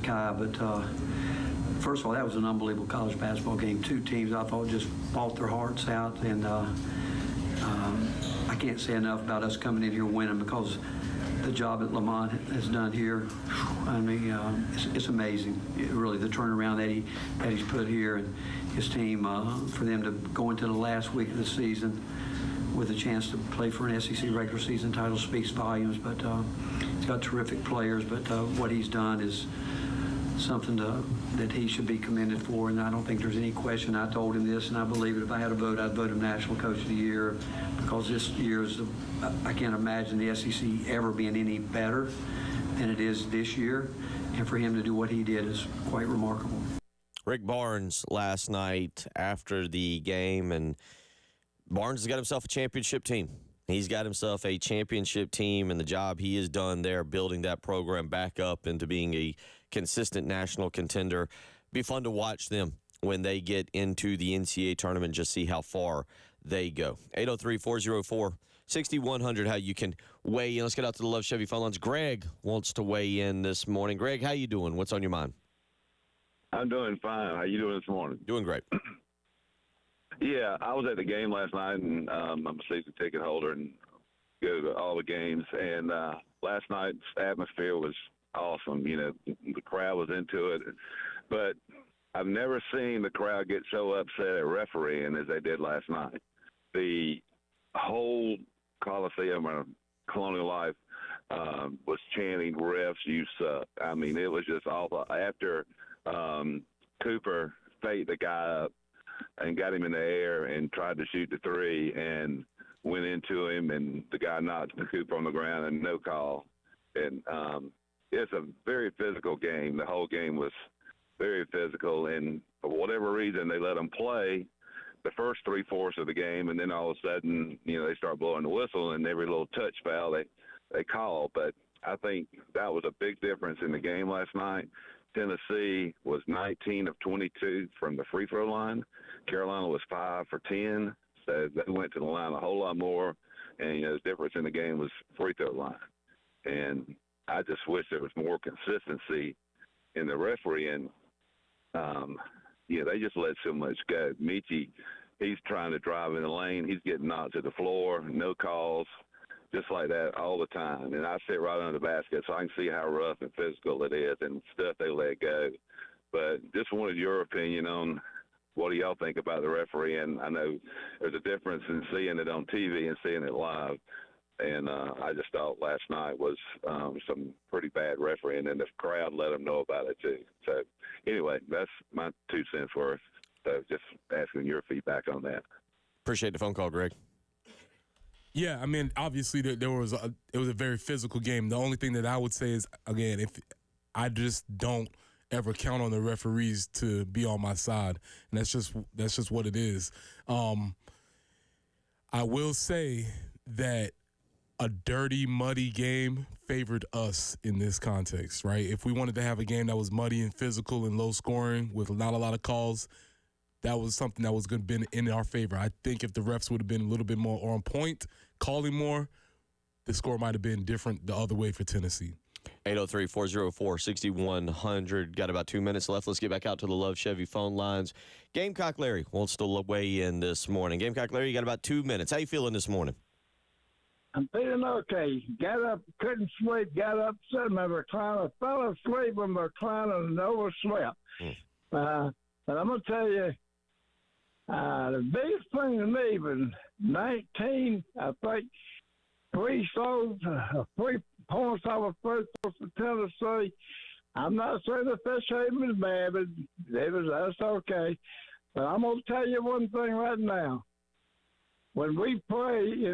Sakai. But first of all, that was an unbelievable college basketball game. Two teams I thought just fought their hearts out, and I can't say enough about us coming in here winning, because the job that Lamont has done here, I mean, it's amazing. Really, the turnaround that he's put here, and his team, for them to go into the last week of the season with a chance to play for an SEC regular season title speaks volumes. But he's got terrific players, but what he's done is something that he should be commended for, and I don't think there's any question. I told him this, and I believe it. If I had a vote, I'd vote him National Coach of the Year, because this year is, I can't imagine the SEC ever being any better than it is this year, and for him to do what he did is quite remarkable. Rick Barnes last night after the game, and Barnes has got himself a championship team. He's got himself a championship team, and the job he has done there building that program back up into being a consistent national contender. Be fun to watch them when they get into the NCAA tournament, just see how far they go. 803-404-6100, how you can weigh in. Let's get out to the Love Chevy phone lines. Greg wants to weigh in this morning. Greg, how you doing? What's on your mind? I'm doing fine. How you doing this morning? Doing great. Yeah, I was at the game last night, and I'm a season ticket holder and go to all the games. And last night's atmosphere was awesome. You know, the crowd was into it. But I've never seen the crowd get so upset at refereeing as they did last night. The whole Coliseum or Colonial Life was chanting, "Refs, you suck." I mean, it was just awful. After Cooper faked the guy up and got him in the air and tried to shoot the three and went into him, and the guy knocked the Cooper on the ground and no call. And it's a very physical game. The whole game was very physical, and for whatever reason, they let them play the first 3/4 of the game, and then all of a sudden, you know, they start blowing the whistle, and every little touch foul they call. But I think that was a big difference in the game last night. Tennessee was 19 of 22 from the free throw line. Carolina was 5 for 10, so they went to the line a whole lot more. And, you know, the difference in the game was free throw line. And I just wish there was more consistency in the refereeing. Yeah, they just let so much go. Michi, he's trying to drive in the lane. He's getting knocked to the floor, no calls, just like that all the time. And I sit right under the basket, so I can see how rough and physical it is and stuff they let go. But just wanted your opinion on what do y'all think about the referee. And I know there's a difference in seeing it on TV and seeing it live. And I just thought last night was some pretty bad refereeing, and the crowd let them know about it too. So anyway, that's my 2 cents worth. So just asking your feedback on that. Appreciate the phone call, Greg. Yeah, I mean, obviously it was a very physical game. The only thing that I would say is, again, if I just don't ever count on the referees to be on my side, and that's just what it is. I will say that a dirty, muddy game favored us in this context, right? If we wanted to have a game that was muddy and physical and low scoring with not a lot of calls, that was something that was going to be in our favor. I think if the refs would have been a little bit more on point, calling more, the score might have been different the other way for Tennessee. 803-404-6100. Got about 2 minutes left. Let's get back out to the Love Chevy phone lines. Gamecock Larry wants to weigh in this morning. Gamecock Larry, you got about 2 minutes. How you feeling this morning? I'm feeling okay. Got up, couldn't sleep, got up, sat in my recliner, fell asleep in my recliner and overslept. But I'm going to tell you, the biggest thing to me was 19, I think, 3 points off the first for Tennessee. I'm not saying the officiating was bad, but that's okay. But I'm going to tell you one thing right now. When we play,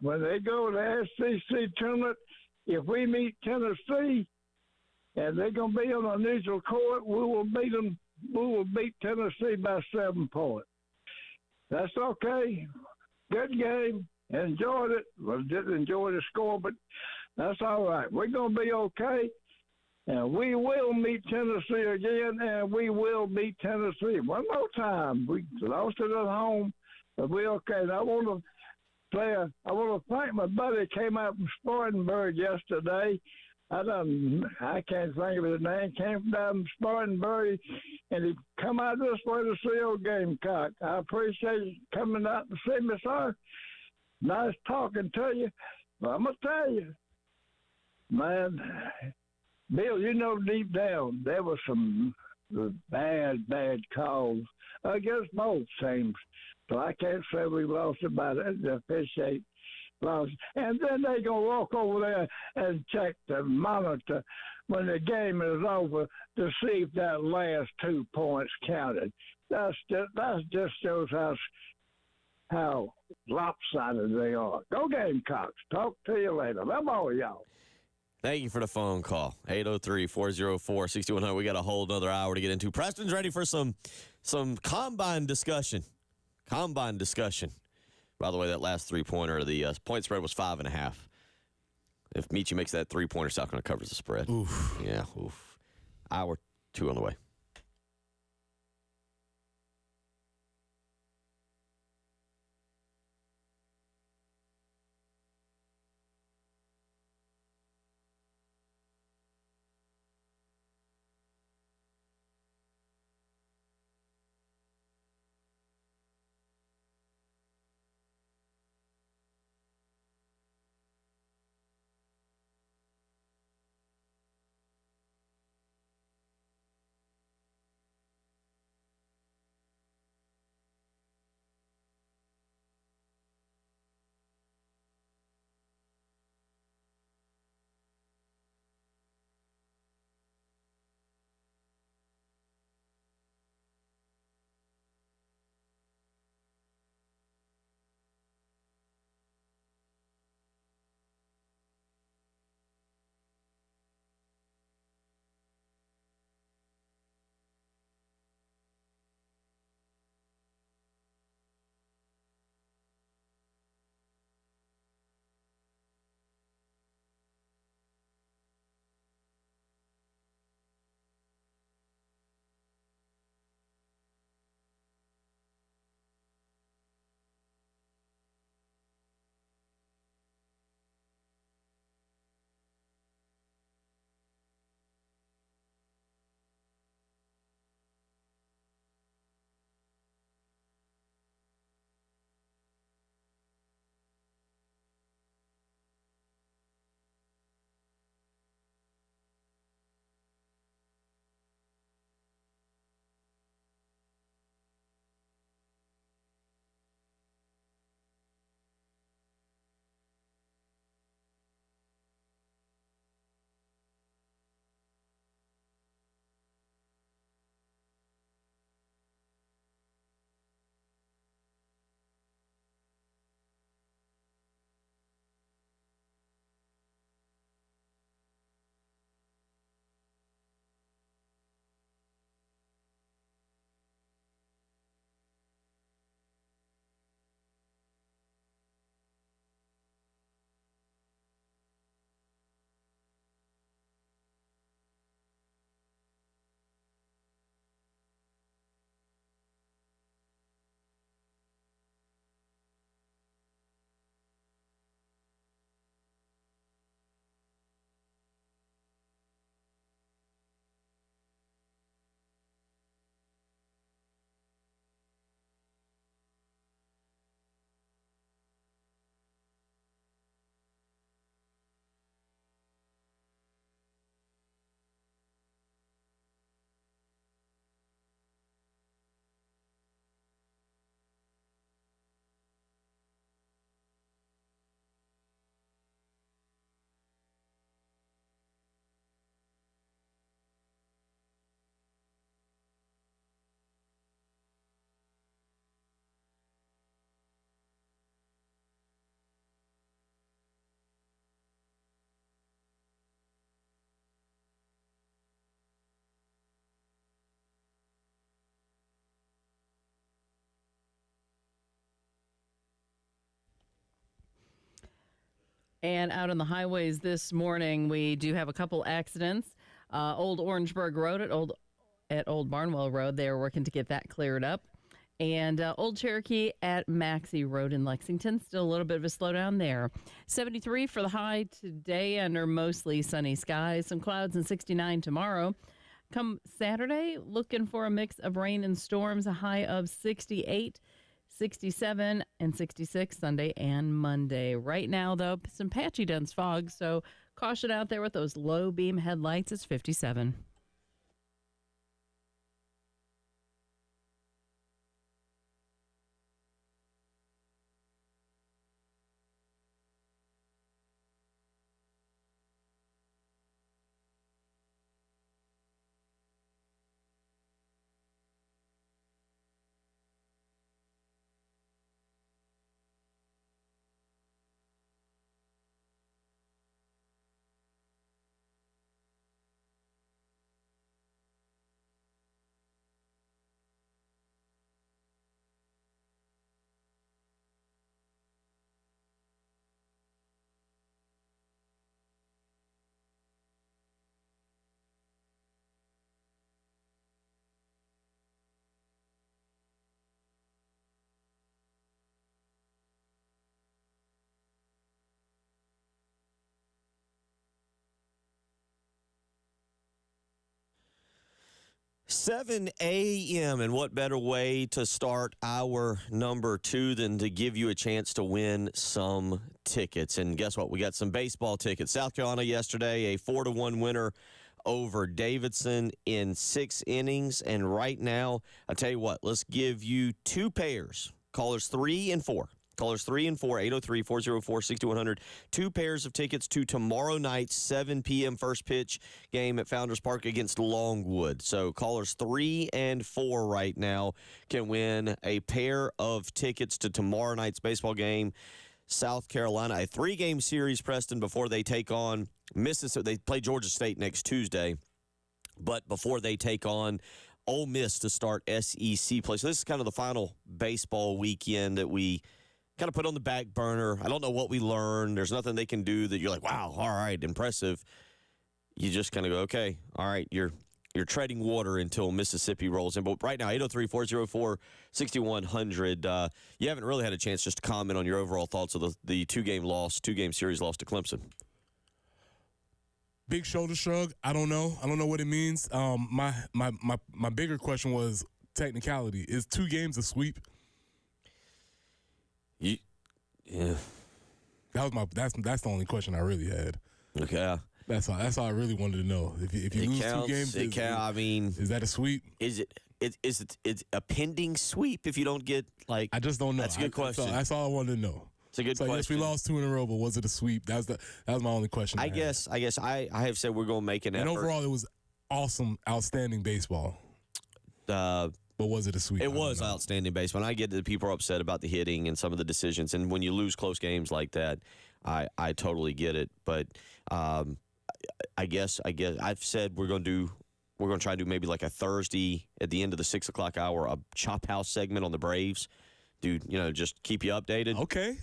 when they go to the SEC tournament, if we meet Tennessee and they're going to be on a neutral court, we will beat them. We will beat Tennessee by 7 points. That's okay. Good game. Enjoyed it. Well, didn't enjoy the score, but that's all right. We're going to be okay. And we will meet Tennessee again, and we will beat Tennessee one more time. We lost it at home. But we okay. And I want to thank my buddy that came out from Spartanburg yesterday. I can't think of his name. Came from down Spartanburg, and he come out this way to see old Gamecock. I appreciate you coming out to see me, sir. Nice talking to you. But I'm gonna tell you, man, Bill, you know deep down there was some bad calls against both teams. So I can't say we lost it by the officiate lost. And then they gonna walk over there and check the monitor when the game is over to see if that last 2 points counted. That just shows how lopsided they are. Go Gamecocks. Talk to you later. Love all y'all. Thank you for the phone call. 803-404-6100. We got a whole other hour to get into. Preston's ready for some combine discussion. By the way, that last three-pointer, the point spread was 5.5. If Michi makes that three-pointer, it's not going to cover the spread. Oof. Yeah, oof. Hour 2 on the way. And out on the highways this morning, we do have a couple accidents. Old Orangeburg Road at Old Barnwell Road, they are working to get that cleared up. And Old Cherokee at Maxey Road in Lexington. Still a little bit of a slowdown there. 73 for the high today under mostly sunny skies. Some clouds and 69 tomorrow. Come Saturday, looking for a mix of rain and storms. A high of 68, 67, and 66 Sunday and Monday. Right now, though, some patchy dense fog. So caution out there with those low beam headlights. It's 57. Seven a.m. And what better way to start our number 2 than to give you a chance to win some tickets? And guess what? We got some baseball tickets. South Carolina yesterday, a 4-1 winner over Davidson in 6 innings. And right now, I'll tell you what, let's give you 2 pairs. Callers 3 and 4. Callers 3 and 4, 803-404-6100. 2 pairs of tickets to tomorrow night's 7 p.m. first pitch game at Founders Park against Longwood. So callers 3 and 4 right now can win a pair of tickets to tomorrow night's baseball game. South Carolina, a 3-game series, Preston, before they take on Mississippi. They play Georgia State next Tuesday, but before they take on Ole Miss to start SEC play. So this is kind of the final baseball weekend that we kind of put on the back burner. I don't know what we learned. There's nothing they can do that you're like, wow, all right, impressive. You just kind of go, okay, all right, you're treading water until Mississippi rolls in. But right now, 803-404-6100. You haven't really had a chance just to comment on your overall thoughts of the 2-game series loss to Clemson. Big shoulder shrug. I don't know. I don't know what it means. My bigger question was technicality. Is 2 games a sweep? Yeah. That's the only question I really had. Okay. That's all I really wanted to know. If you lose counts, 2 games, is that a sweep? Is it a pending sweep if you don't get like? I just don't know. That's a good question. That's all I wanted to know. It's a good question. Yes, we lost 2 in a row, but was it a sweep? That was my only question. I guess I have said we're going to make an effort. And overall, it was awesome, outstanding baseball. But was it a sweep? It was outstanding baseball. And I get that people are upset about the hitting and some of the decisions. And when you lose close games like that, I totally get it. But I guess I've said we're going to try to do maybe like a Thursday at the end of the 6 o'clock hour, a Chop House segment on the Braves. Dude, just keep you updated. Okay.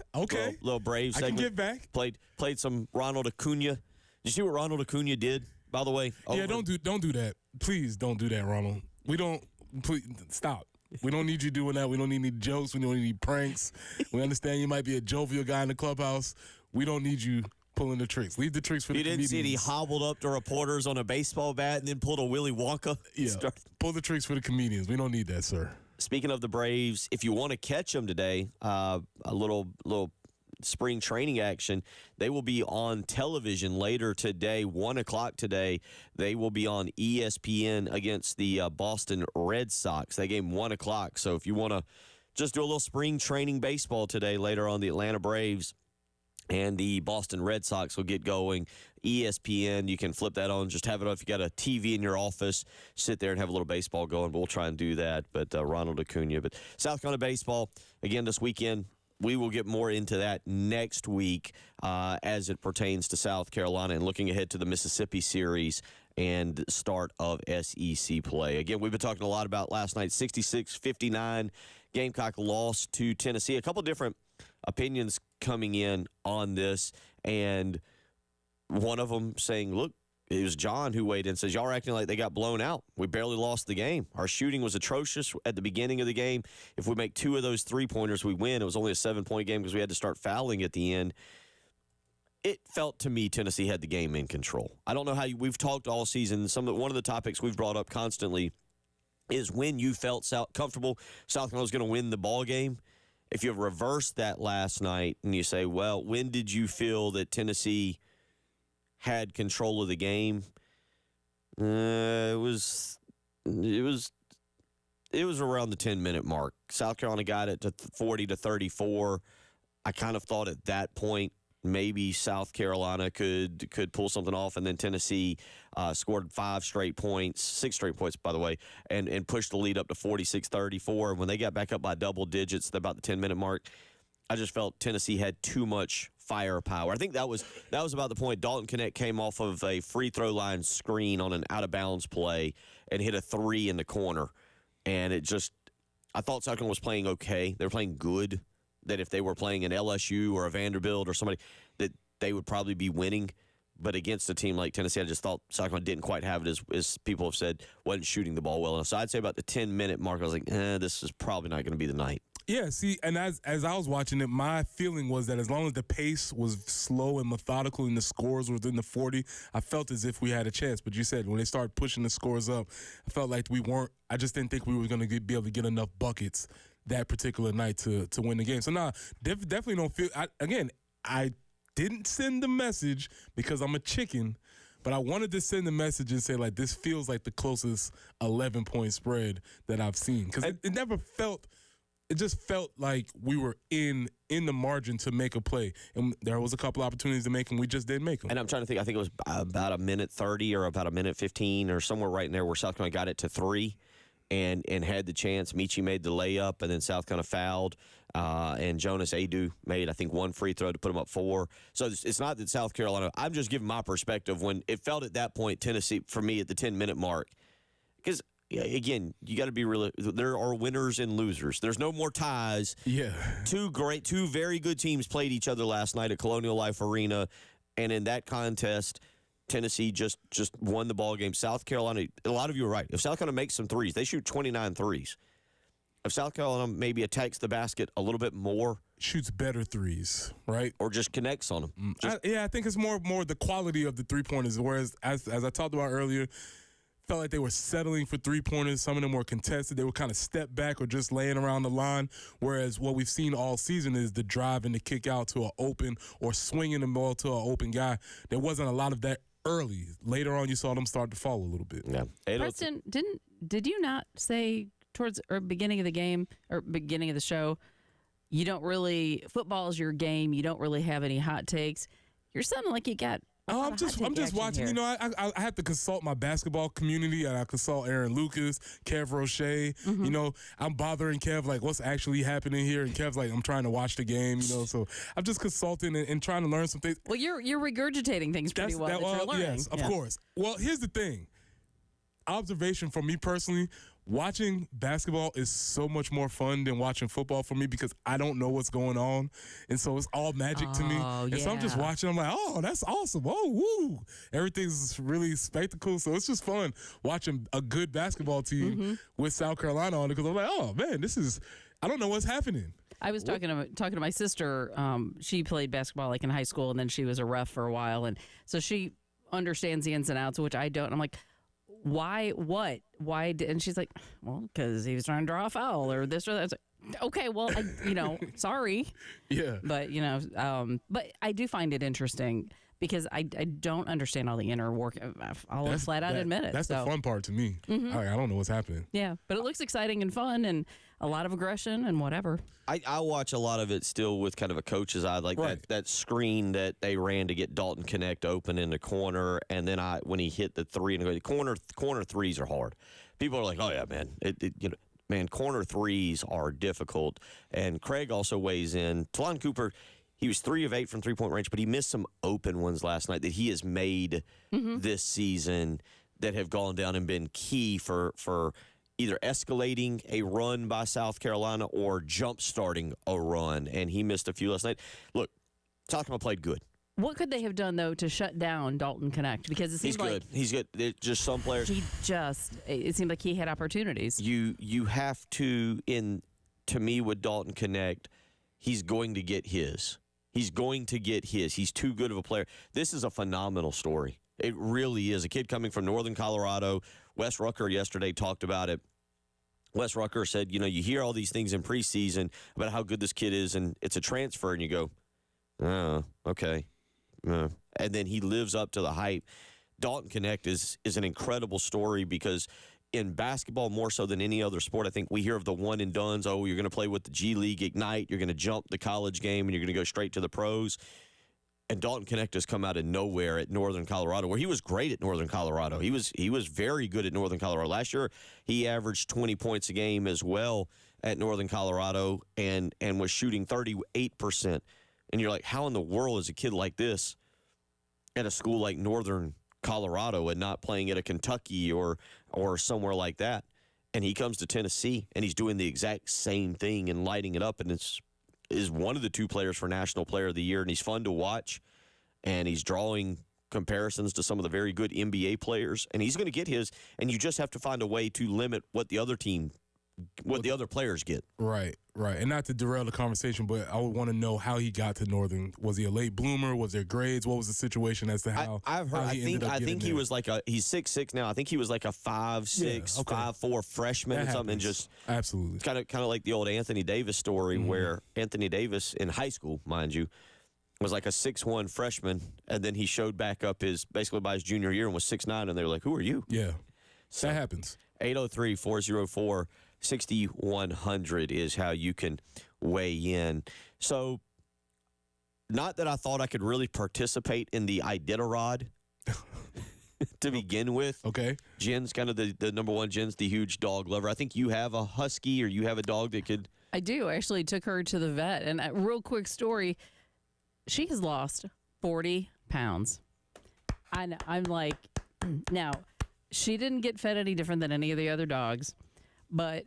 Little Braves segment. I can get back. Played some Ronald Acuna. Did you see what Ronald Acuna did, by the way? Yeah, don't do that. Please don't do that, Ronald. Please stop. We don't need you doing that. We don't need any jokes. We don't need any pranks. We understand you might be a jovial guy in the clubhouse. We don't need you pulling the tricks. Leave the tricks for the comedians. You didn't see he hobbled up to reporters on a baseball bat and then pulled a Willy Wonka? Yeah, pull the tricks for the comedians. We don't need that, sir. Speaking of the Braves, if you want to catch them today, a little spring training action, they will be on television later today, 1 o'clock today. They will be on ESPN against the Boston Red Sox. They game 1 o'clock. So if you want to just do a little spring training baseball today, later on the Atlanta Braves and the Boston Red Sox will get going. ESPN, you can flip that on. Just have it on. If you got a TV in your office, sit there and have a little baseball going. But we'll try and do that. But Ronald Acuna. But South Carolina baseball, again, this weekend. We will get more into that next week as it pertains to South Carolina and looking ahead to the Mississippi series and start of SEC play. Again, we've been talking a lot about last night, 66-59 Gamecock loss to Tennessee. A couple different opinions coming in on this, and one of them saying, look, it was John who weighed in and says, y'all are acting like they got blown out. We barely lost the game. Our shooting was atrocious at the beginning of the game. If we make 2 of those 3-pointers, we win. It was only a 7-point game because we had to start fouling at the end. It felt to me Tennessee had the game in control. I don't know how we've talked all season. One of the topics we've brought up constantly is when you felt comfortable South Carolina was going to win the ball game. If you have reversed that last night and you say, well, when did you feel that Tennessee had control of the game? It was around the 10-minute mark. South Carolina got it to 40-34. I kind of thought at that point maybe South Carolina could pull something off, and then Tennessee scored 6 straight points, by the way, and pushed the lead up to 46-34. And when they got back up by double digits at about the 10-minute mark, I just felt Tennessee had too much firepower. I think that was about the point. Dalton Knecht came off of a free throw line screen on an out-of-bounds play and hit a 3 in the corner. And I thought South Carolina was playing okay. They were playing good. That if they were playing an LSU or a Vanderbilt or somebody, that they would probably be winning. But against a team like Tennessee, I just thought South Carolina didn't quite have it, as people have said, wasn't shooting the ball well enough. So I'd say about the 10-minute mark, I was like, this is probably not going to be the night. Yeah, see, and as I was watching it, my feeling was that as long as the pace was slow and methodical and the scores were within the 40, I felt as if we had a chance. But you said when they started pushing the scores up, I felt like I just didn't think we were going to be able to get enough buckets that particular night to win the game. So, definitely don't feel – I didn't send the message because I'm a chicken, but I wanted to send the message and say, like, this feels like the closest 11-point spread that I've seen. Because it never felt – it just felt like we were in the margin to make a play. And there was a couple opportunities to make them. We just didn't make them. And I'm trying to think. I think it was about a minute 30 or about a minute 15 or somewhere right in there where South Carolina got it to 3 and had the chance. Michi made the layup, and then South Carolina fouled. And Jonas Adu made, I think, 1 free throw to put him up 4. So it's not that South Carolina – I'm just giving my perspective when it felt at that point, Tennessee, for me, at the 10-minute mark. Because – again, you got to be real. There are winners and losers. There's no more ties. Yeah. Two very good teams played each other last night at Colonial Life Arena, and in that contest, Tennessee just won the ball game. South Carolina, a lot of you are right. If South Carolina makes some threes, they shoot 29 threes. If South Carolina maybe attacks the basket a little bit more, shoots better threes, right? Or just connects on them. I think it's more the quality of the three-pointers, whereas as I talked about earlier, felt like they were settling for three-pointers. Some of them were contested. They were kind of step back or just laying around the line, whereas what we've seen all season is the drive and the kick out to an open or swinging the ball to an open guy. There wasn't a lot of that early. Later on, you saw them start to fall a little bit. Yeah. Preston, did you not say towards or beginning of the game or beginning of the show, you don't really – football is your game. You don't really have any hot takes. You're sounding like you got – I'm just watching. Here. You know, I have to consult my basketball community, and I consult Aaron Lucas, Kev Roche. You know, I'm bothering Kev like, what's actually happening here? And Kev's like, I'm trying to watch the game. You know, so I'm just consulting and trying to learn some things. Well, you're regurgitating things pretty well. You're learning. Yes, of course. Well, here's the thing. Observation from me personally. Watching basketball is so much more fun than watching football for me because I don't know what's going on. And so it's all magic to me. And so I'm just watching. I'm like, oh, that's awesome. Oh, woo. Everything's really spectacle. So it's just fun watching a good basketball team with South Carolina on it because I'm like, oh, man, I don't know what's happening. I was talking to my sister. She played basketball like in high school, and then she was a ref for a while. And so she understands the ins and outs, which I don't. I'm like, why, what, why? And she's like, well, because he was trying to draw a foul or this or that. I was like, okay, well, sorry. Yeah. But, but I do find it interesting because I don't understand all the inner work. I'll flat out admit it. That's the fun part to me. I don't know what's happening. Yeah, but it looks exciting and fun and a lot of aggression and whatever. I watch a lot of it still with kind of a coach's eye, like that screen that they ran to get Dalton Knecht open in the corner, and then when he hit the 3 and corner threes are hard. People are like, oh yeah, man, man, corner threes are difficult. And Craig also weighs in. Talon Cooper, he was 3 of 8 from 3-point range, but he missed some open ones last night that he has made this season that have gone down and been key for either escalating a run by South Carolina or jump-starting a run, and he missed a few last night. Look, South Carolina played good. What could they have done though to shut down Dalton Connect? Because it He's seemed like good. He's good. There's just some players. it seemed like he had opportunities. You have to, to me, with Dalton Connect, he's going to get his. He's going to get his. He's too good of a player. This is a phenomenal story. It really is. A kid coming from Northern Colorado. Wes Rucker yesterday talked about it. Wes Rucker said, you hear all these things in preseason about how good this kid is, and it's a transfer, and you go, oh, okay. And then he lives up to the hype. Dalton Connect is an incredible story because in basketball, more so than any other sport, I think we hear of the one and dones. Oh, you're going to play with the G League Ignite. You're going to jump the college game, and you're going to go straight to the pros. And Dalton Connect has come out of nowhere at Northern Colorado, where he was great at Northern Colorado. He was very good at Northern Colorado. Last year, he averaged 20 points a game as well at Northern Colorado and was shooting 38%. And you're like, how in the world is a kid like this at a school like Northern Colorado and not playing at a Kentucky or somewhere like that? And he comes to Tennessee, and he's doing the exact same thing and lighting it up, and is one of the two players for National Player of the Year, and he's fun to watch, and he's drawing comparisons to some of the very good NBA players, and he's going to get his, and you just have to find a way to limit what the other players get. Right. And not to derail the conversation, but I would want to know how he got to Northern. Was he a late bloomer? Was there grades? What was the situation as to how I've heard? I think he was like he's 6'6" now. I think he was like a 5'6", 5'4" freshman or something. And just absolutely kind of like the old Anthony Davis story, where Anthony Davis in high school, mind you, was like a 6'1" freshman, and then he showed back up basically by his junior year and was 6'9", and they were like, "Who are you?" Yeah, so, that happens. 803-404-6100 is how you can weigh in. So, not that I thought I could really participate in the Iditarod to begin with. Okay. Jen's kind of the number one. Jen's the huge dog lover. I think you have a husky, or you have a dog that could. I do. I actually took her to the vet. And a real quick story, she has lost 40 pounds. I'm like, now, she didn't get fed any different than any of the other dogs, but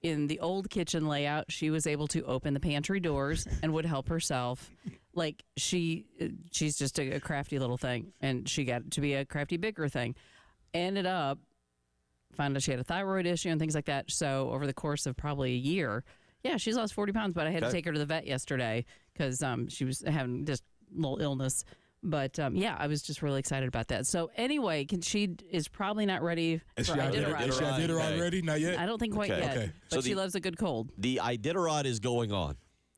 in the old kitchen layout, she was able to open the pantry doors and would help herself. Like she's just a crafty little thing, and she got to be a crafty bigger thing. Ended up found out she had a thyroid issue and things like that. So over the course of probably a year, yeah, she's lost 40 pounds. But I had to take her to the vet yesterday because she was having just a little illness. But, yeah, I was just really excited about that. So, anyway, she is probably not ready for Iditarod. Is she Iditarod ready? Not yet? I don't think quite yet. Okay. But she loves a good cold. The Iditarod is going on.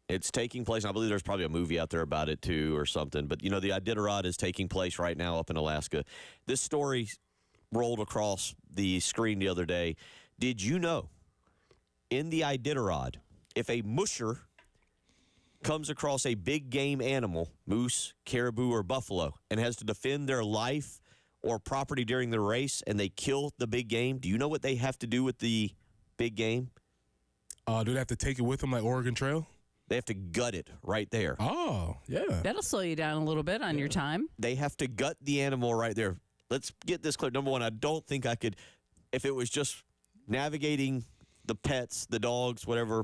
It's taking place. I believe there's probably a movie out there about it, too, or something. But, the Iditarod is taking place right now up in Alaska. This story rolled across the screen the other day. Did you know, in the Iditarod, if a musher comes across a big game animal, moose, caribou, or buffalo, and has to defend their life or property during the race, and they kill the big game, do you know what they have to do with the big game? Do they have to take it with them like Oregon Trail? They have to gut it right there. Oh, yeah. That'll slow you down a little bit on your time. They have to gut the animal right there. Let's get this clear. Number one, I don't think I could, if it was just navigating the pets, the dogs, whatever,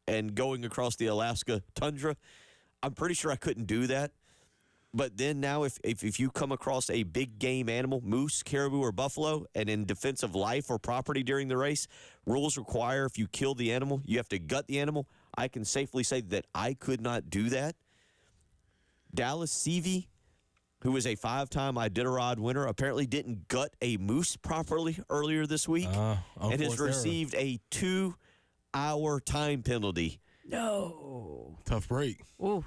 and going across the Alaska tundra, I'm pretty sure I couldn't do that. But then now if you come across a big game animal, moose, caribou, or buffalo, and in defense of life or property during the race, rules require if you kill the animal, you have to gut the animal. I can safely say that I could not do that. Dallas Seavey, who is a 5-time Iditarod winner, apparently didn't gut a moose properly earlier this week and has received a 2-hour time penalty. No. Tough break. Ooh.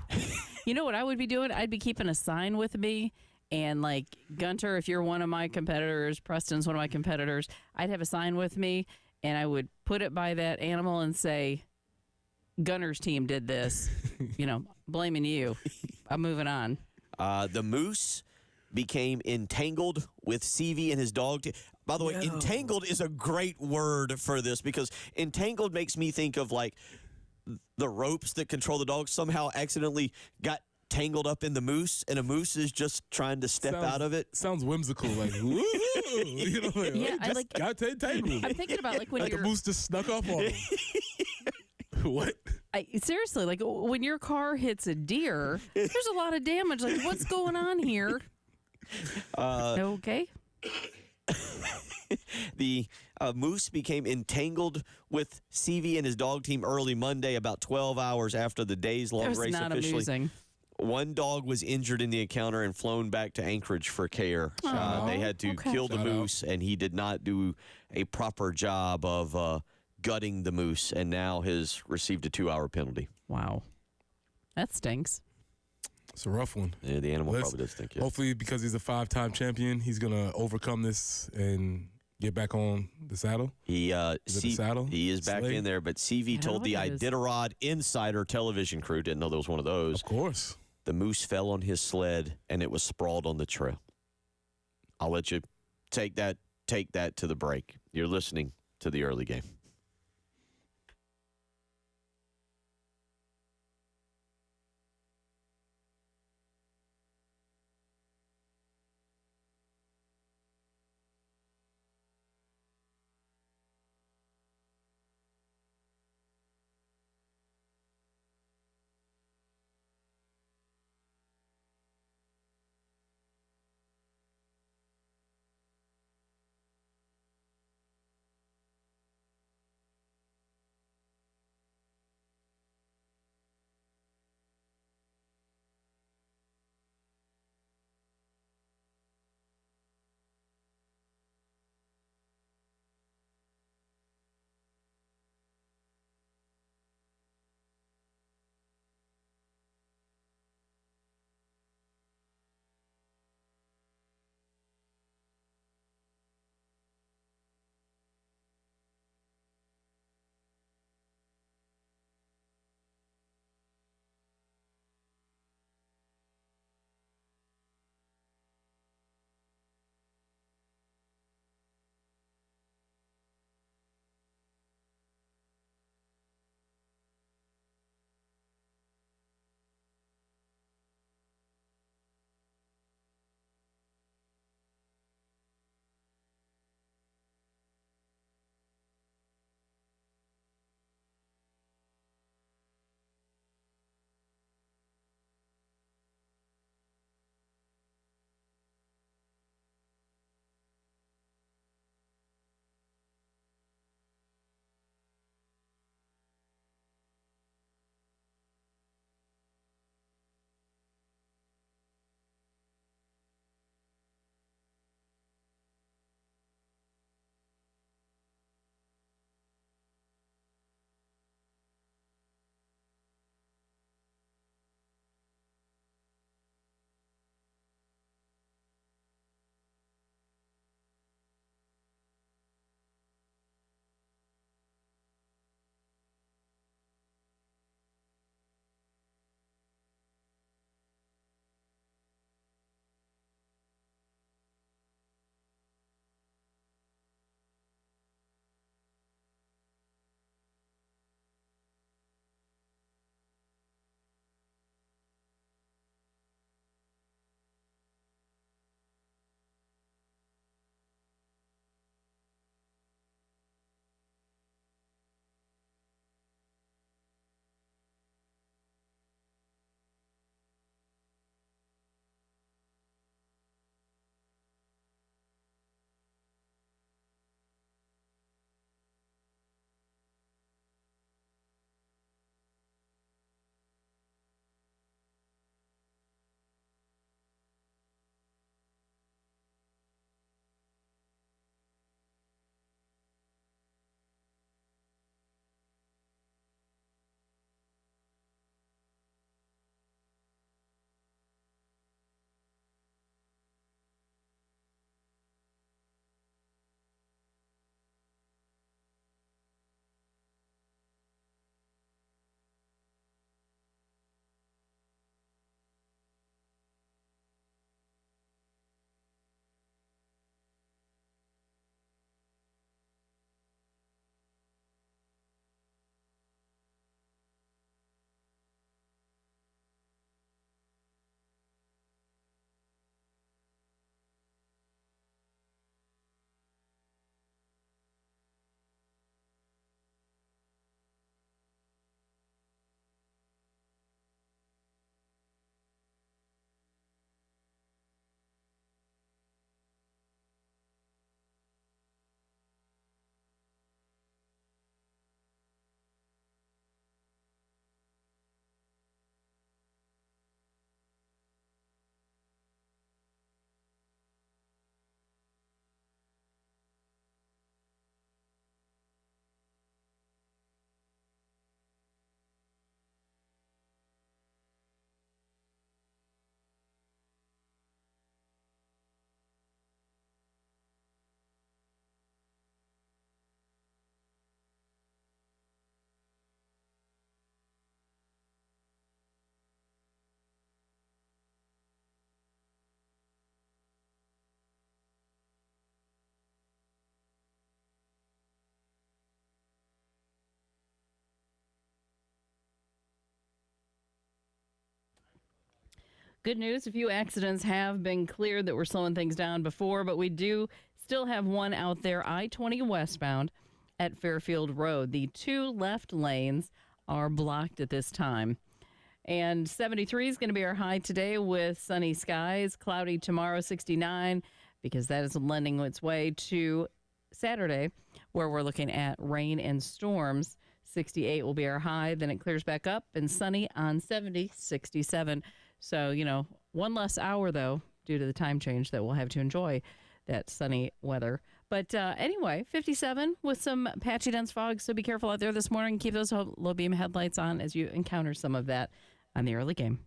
You know what I would be doing? I'd be keeping a sign with me. And like Gunter, if you're one of my competitors, Preston's one of my competitors, I'd have a sign with me and I would put it by that animal and say, Gunner's team did this. Blaming you. I'm moving on. The moose became entangled with Seavey and his dog. By the way, entangled is a great word for this because entangled makes me think of like the ropes that control the dog somehow accidentally got tangled up in the moose, and a moose is just trying to step out of it. Sounds whimsical, like woo, I got entangled. I'm thinking about like when like a moose just snuck up on him. What? Seriously, like when your car hits a deer, there's a lot of damage. Like, what's going on here? Okay. The moose became entangled with CV and his dog team early Monday, about 12 hours after the days-long That was race not officially. amusing. One dog was injured in the encounter and flown back to Anchorage for care. They had to okay. kill the Shout out. moose, and he did not do a proper job of gutting the moose, and now has received a 2-hour penalty. Wow. That stinks. It's a rough one. Yeah, the animal Let's- probably does think it. Hopefully, because he's a 5-time champion, he's going to overcome this and get back on the saddle. He Is it the saddle? He is back Sleigh? in there, but CV I don't told know the what it is. Iditarod Insider television crew, didn't know there was one of those, Of course. the moose fell on his sled and it was sprawled on the trail. I'll let you take that to the break. You're listening to the early game. Good news, a few accidents have been cleared that were slowing things down before, but we do still have one out there, I-20 westbound at Fairfield Road. The 2 left lanes are blocked at this time. And 73 is going to be our high today with sunny skies, cloudy tomorrow, 69, because that is lending its way to Saturday, where we're looking at rain and storms. 68 will be our high. Then it clears back up and sunny on 70, 67. So, one less hour, though, due to the time change that we'll have to enjoy that sunny weather. But anyway, 57 with some patchy dense fog. So be careful out there this morning. Keep those low beam headlights on as you encounter some of that on the early game.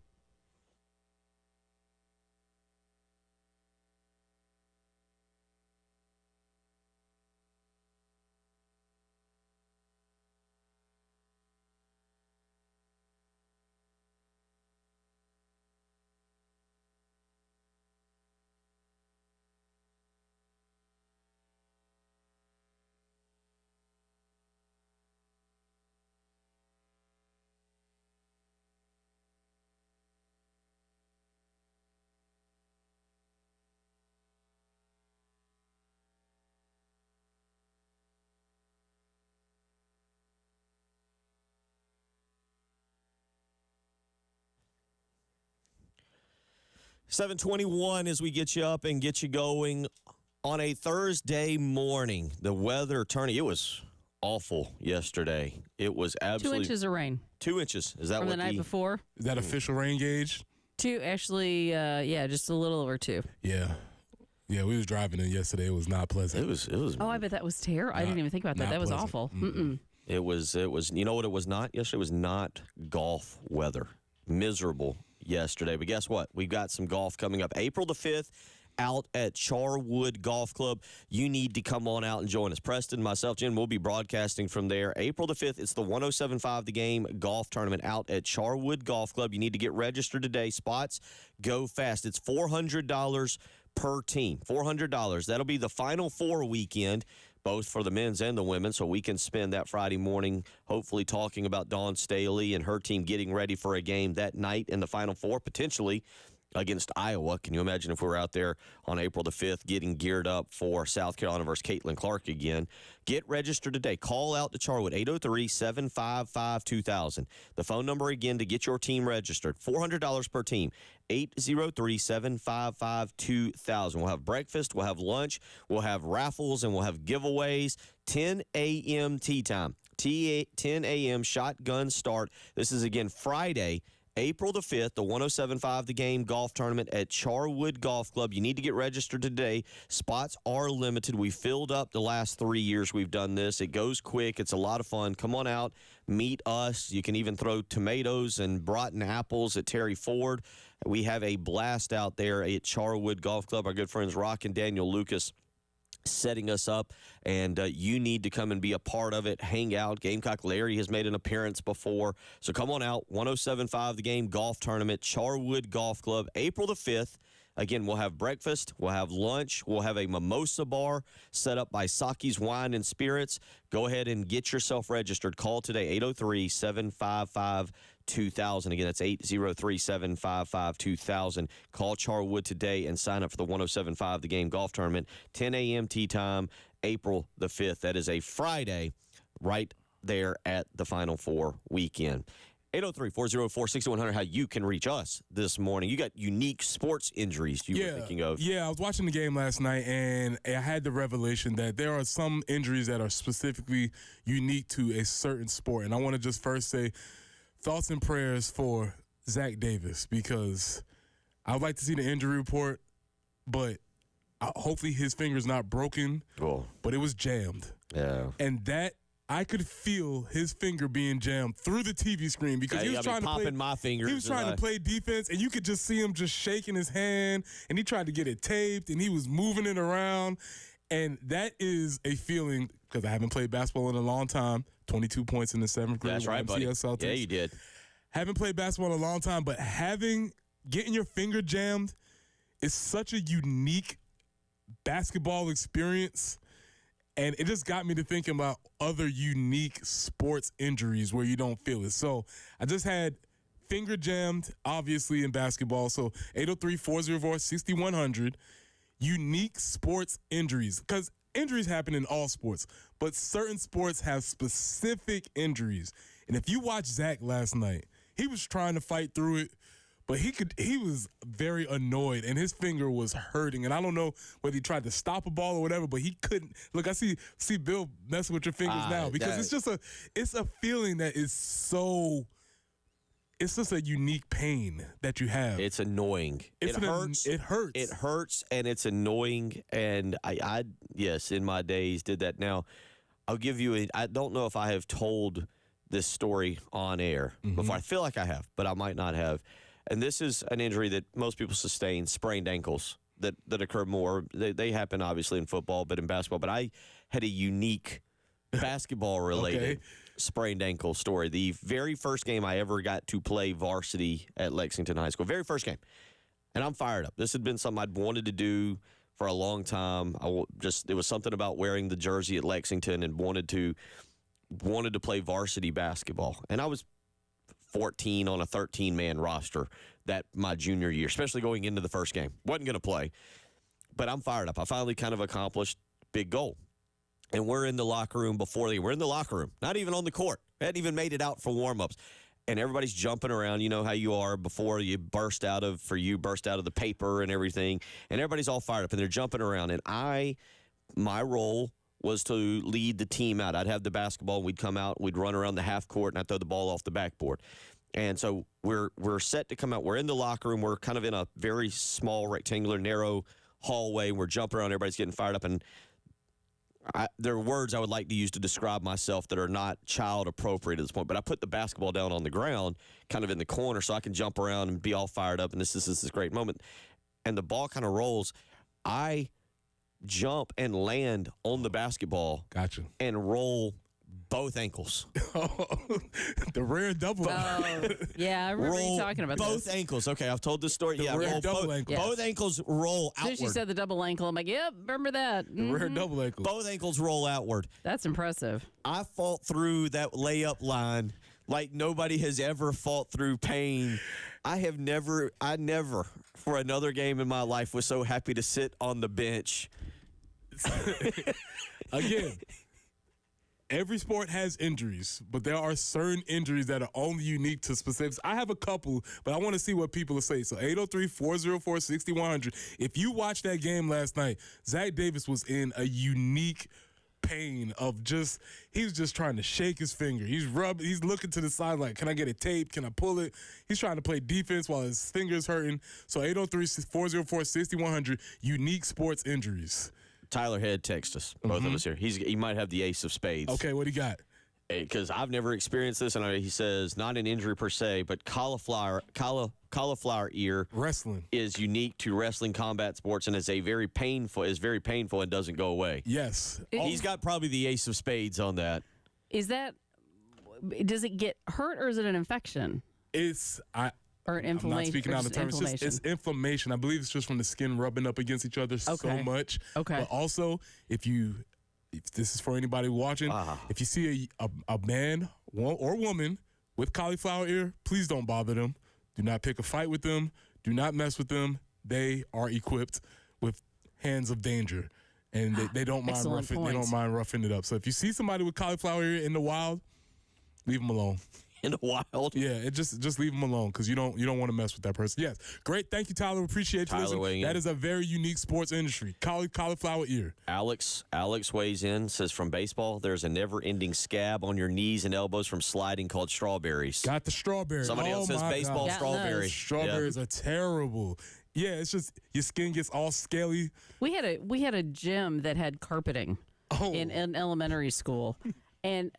$7:21 as we get you up and get you going on a Thursday morning. The weather turning, it was awful yesterday. It was 2 absolutely inches of rain 2 inches. Is that from what the night before. Is that official rain gauge? 2, actually, just a little over 2. Yeah. Yeah, we was driving in yesterday. It was not pleasant. It was. Oh, I bet that was terrible. I didn't even think about that. not That was pleasant. awful. Mm-mm. It was. You know what it was not yesterday? It was not golf weather. Miserable yesterday. But guess what? We've got some golf coming up. April the 5th out at Charwood Golf Club. You need to come on out and join us. Preston, myself, Jen, we'll be broadcasting from there. April the 5th, it's the 107.5 The Game golf tournament out at Charwood Golf Club. You need to get registered today. Spots go fast. It's $400 per team. $400. That'll be the Final Four weekend, both for the men's and the women, so we can spend that Friday morning hopefully talking about Dawn Staley and her team getting ready for a game that night in the Final Four, potentially against Iowa. Can you imagine if we were out there on April the 5th getting geared up for South Carolina versus Caitlin Clark again? Get registered today. Call out to Charwood, 803-755-2000. The phone number again to get your team registered, $400 per team, 803-755-2000. We'll have breakfast, we'll have lunch, we'll have raffles, and we'll have giveaways. 10 a.m. tee time. 10 a.m. shotgun start. This is, again, Friday, April the 5th, the 107.5 The Game golf tournament at Charwood Golf Club. You need to get registered today. Spots are limited. We filled up the last 3 years we've done this. It goes quick. It's a lot of fun. Come on out. Meet us. You can even throw tomatoes and Broughton apples at Terry Ford. We have a blast out there at Charwood Golf Club. Our good friends Rock and Daniel Lucas setting us up, and you need to come and be a part of it. Hang out. Gamecock Larry has made an appearance before. So come on out. 107.5 The Game golf tournament, Charwood Golf Club, April the 5th. Again, we'll have breakfast, we'll have lunch, we'll have a mimosa bar set up by Saki's Wine and Spirits. Go ahead and get yourself registered. Call today, 803-755-2000. Again, that's 803-755-2000. Call Charwood today and sign up for the 107.5 The Game golf tournament. 10 a.m. tee time, April the 5th. That is a Friday right there at the Final Four weekend. 803-404-6100, how you can reach us this morning. You got unique sports injuries you were thinking of. Yeah, I was watching the game last night, and I had the revelation that there are some injuries that are specifically unique to a certain sport. And I want to just first say thoughts and prayers for Zach Davis, because I would like to see the injury report, but hopefully his finger's not broken, but it was jammed. Yeah. And that, I could feel his finger being jammed through the TV screen because he was trying to play. My fingers. He was trying to play defense, and you could just see him just shaking his hand, and he tried to get it taped, and he was moving it around. And that is a feeling, because I haven't played basketball in a long time. 22 points in the 7th grade. That's right, buddy. Celtics. Yeah, you did. Haven't played basketball in a long time, but getting your finger jammed is such a unique basketball experience. And it just got me to thinking about other unique sports injuries where you don't feel it. So I just had finger jammed, obviously, in basketball. So 803-404-6100. Unique sports injuries. Because injuries happen in all sports, but certain sports have specific injuries. And if you watch Zach last night, he was trying to fight through it, but he was very annoyed, and his finger was hurting. And I don't know whether he tried to stop a ball or whatever, but he couldn't. Look, I see Bill messing with your fingers now because it's a feeling that is so. It's just a unique pain that you have. It's annoying. It hurts. It hurts. It hurts, and it's annoying. And I yes, in my days did that. Now, I'll give you I don't know if I have told this story on air before. I feel like I have, but I might not have. And this is an injury that most people sustain, sprained ankles that occur more. They happen, obviously, in football, but in basketball. But I had a unique basketball-related sprained ankle story. The very first game I ever got to play varsity at Lexington High School, very first game. And I'm fired up. This had been something I'd wanted to do for a long time. It was something about wearing the jersey at Lexington and wanted to play varsity basketball. And I was 14 on a 13-man roster that my junior year, especially going into the first game. Wasn't going to play, but I'm fired up. I finally kind of accomplished big goal. And we're in the locker room we're in the locker room, not even on the court. Hadn't even made it out for warm-ups. And everybody's jumping around. You know how you are before you burst out of the paper and everything. And everybody's all fired up, and they're jumping around. And my role was to lead the team out. I'd have the basketball, and we'd come out, we'd run around the half court, and I'd throw the ball off the backboard. And so we're set to come out. We're in the locker room. We're kind of in a very small, rectangular, narrow hallway. We're jumping around. Everybody's getting fired up. And there are words I would like to use to describe myself that are not child appropriate at this point. But I put the basketball down on the ground, kind of in the corner, so I can jump around and be all fired up. And this is this great moment. And the ball kind of rolls. I jump and land on the basketball. Gotcha. And roll both ankles. The rare double. Oh, yeah, I remember you talking about both this. ankles. Okay, I've told this story. The rare double ankle. Both ankles roll As soon as you outward. said the double ankle, I'm like, yep, remember that. The rare double ankle. Both ankles roll outward. That's impressive. I fought through that layup line like nobody has ever fought through pain. I never, for another game in my life, was so happy to sit on the bench. Again, every sport has injuries, but there are certain injuries that are only unique to specifics. I have a couple, but I want to see what people will say. So 803-404-6100. If you watched that game last night, Zach Davis was in a unique pain of he was just trying to shake his finger. He's looking to the side like, can I get it taped? Can I pull it? He's trying to play defense while his finger's hurting. So 803-404-6100, unique sports injuries. Tyler Head texted us, both of us here. He might have the ace of spades. Okay, what do you got? Because I've never experienced this, and he says not an injury per se, but cauliflower ear Wrestling is unique to wrestling combat sports and is very painful and doesn't go away. Yes. He's got probably the ace of spades on that. Does it get hurt or is it an infection? Or an inflammation? I'm not speaking out of terms. It's inflammation. I believe it's just from the skin rubbing up against each other so much. Okay. But also, if this is for anybody watching, if you see a man or woman with cauliflower ear, please don't bother them. Do not pick a fight with them. Do not mess with them. They are equipped with hands of danger, and they don't mind roughing. They don't mind roughing it up. So if you see somebody with cauliflower ear in the wild, leave them alone. In the wild? Yeah, just leave them alone because you don't want to mess with that person. Yes, great. Thank you, Tyler. Appreciate you. Tyler weighing in. That is a very unique sports industry. Cauliflower ear. Alex weighs in, says from baseball, there's a never-ending scab on your knees and elbows from sliding called strawberries. Got the strawberry. Somebody else says baseball God. strawberry. Strawberries are terrible. Yeah, it's just your skin gets all scaly. We had a gym that had carpeting in elementary school. And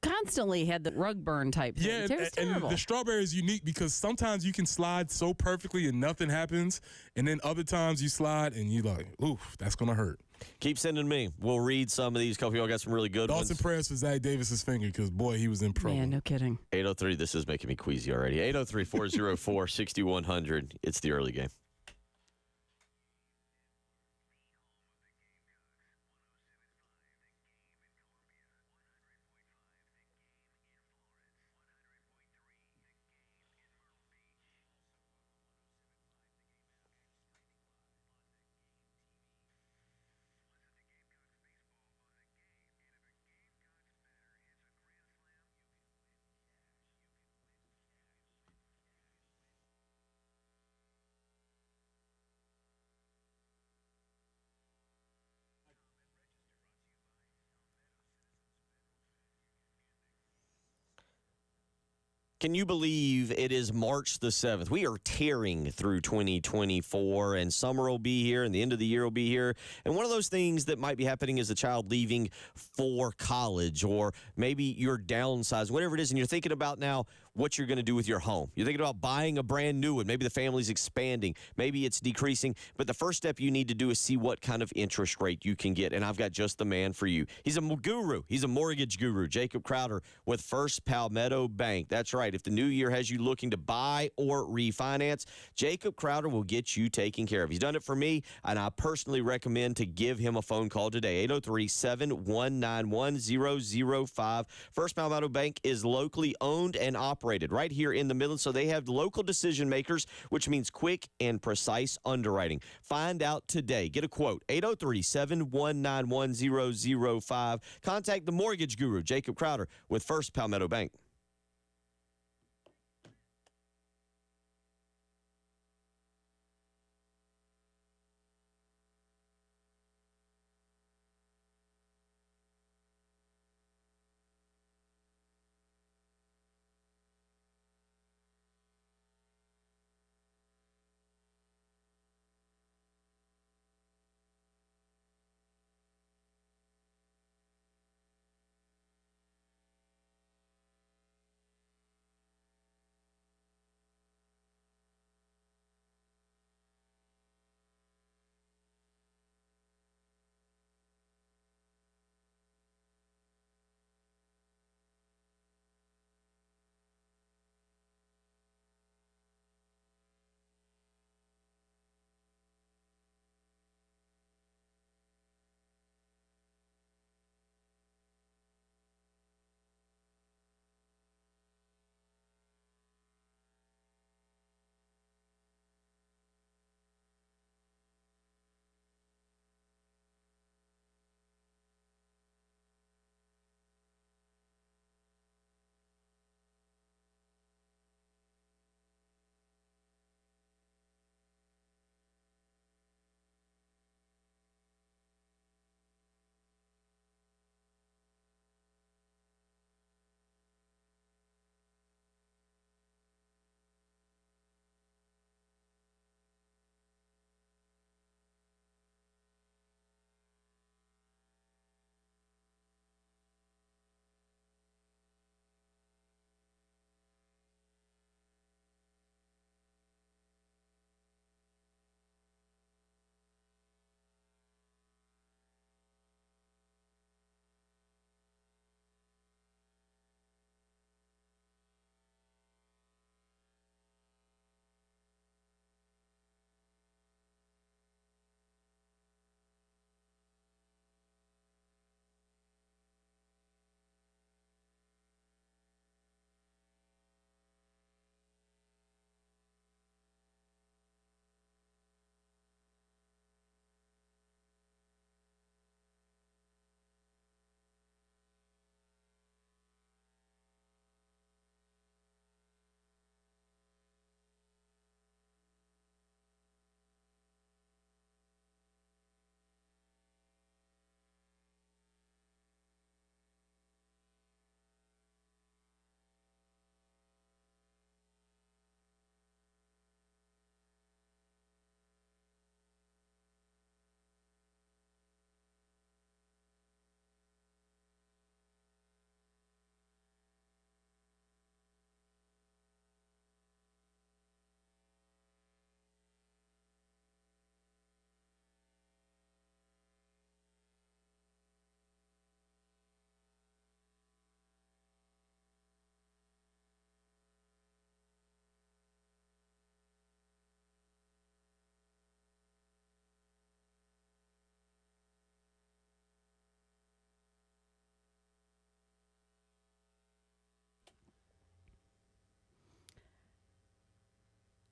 constantly had the rug burn type thing. Yeah, It was and terrible. the strawberry is unique because sometimes you can slide so perfectly and nothing happens, and then other times you slide and you're like, oof, that's going to hurt. Keep sending me. We'll read some of these. Couple y'all got some really good Thoughts and ones. prayers for Zach Davis's finger because, boy, he was in trouble. Man, no kidding. 803, this is making me queasy already. 803-404-6100. It's the early game. Can you believe it is March the 7th? We are tearing through 2024, and summer will be here, and the end of the year will be here. And one of those things that might be happening is a child leaving for college, or maybe you're downsized, whatever it is, and you're thinking about now what you're going to do with your home. You're thinking about buying a brand new one. Maybe the family's expanding. Maybe it's decreasing. But the first step you need to do is see what kind of interest rate you can get. And I've got just the man for you. He's a guru. He's a mortgage guru. Jacob Crowder with First Palmetto Bank. That's right. If the new year has you looking to buy or refinance, Jacob Crowder will get you taken care of. He's done it for me, and I personally recommend to give him a phone call today. 803-719-1005. First Palmetto Bank is locally owned and operated right here in the Midlands, so they have local decision makers, which means quick and precise underwriting. Find out today. Get a quote. 803-719-1005. Contact the mortgage guru, Jacob Crowder, with First Palmetto Bank.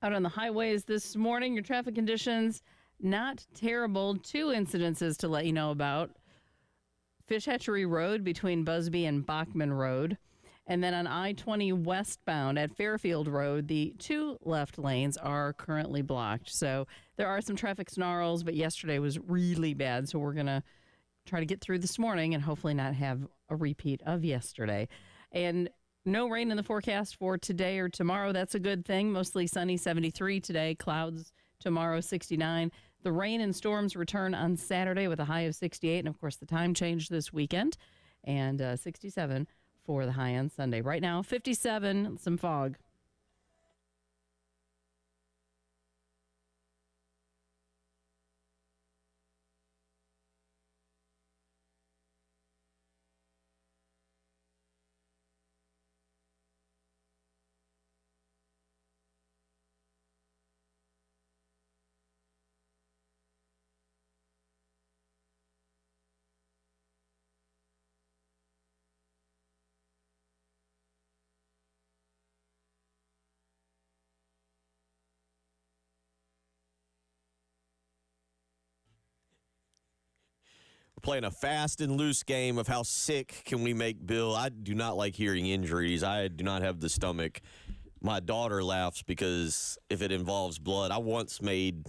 Out on the highways this morning, your traffic conditions not terrible. 2 incidences to let you know about. Fish Hatchery Road between Busby and Bachman Road. And then on I-20 westbound at Fairfield Road, the 2 left lanes are currently blocked. So there are some traffic snarls, but yesterday was really bad. So we're going to try to get through this morning and hopefully not have a repeat of yesterday. And No rain in the forecast for today or tomorrow. That's a good thing. Mostly sunny, 73 today. Clouds tomorrow, 69. The rain and storms return on Saturday with a high of 68. And, of course, the time changed this weekend. And 67 for the high on Sunday. Right now, 57, some fog. Playing a fast and loose game of how sick can we make Bill. I do not like hearing injuries. I do not have the stomach. My daughter laughs because if it involves blood, I once made,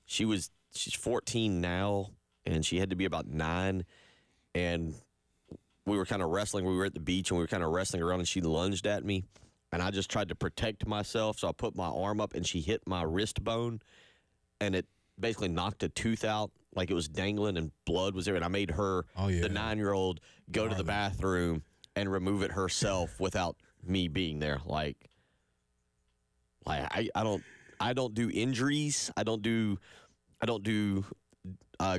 she's 14 now, and she had to be about 9, and we were kind of wrestling. We were at the beach, and we were kind of wrestling around, and she lunged at me, and I just tried to protect myself, so I put my arm up, and she hit my wrist bone, and it basically knocked a tooth out. Like it was dangling and blood was there. And I made her, the 9-year-old, go to the bathroom and remove it herself without me being there. I don't do injuries. I don't do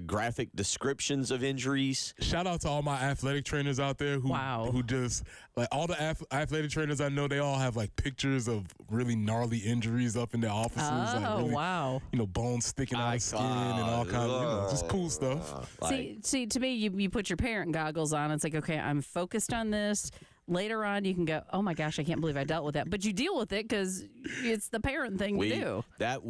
graphic descriptions of injuries. Shout out to all my athletic trainers out there who just, like, all the athletic trainers I know, they all have like pictures of really gnarly injuries up in their offices. Oh, like really, wow. Bones sticking out of skin and all kinds of, just cool stuff. See, to me, you put your parent goggles on. It's like, okay, I'm focused on this. Later on, you can go, oh my gosh, I can't believe I dealt with that. But you deal with it because it's the parent thing to do. That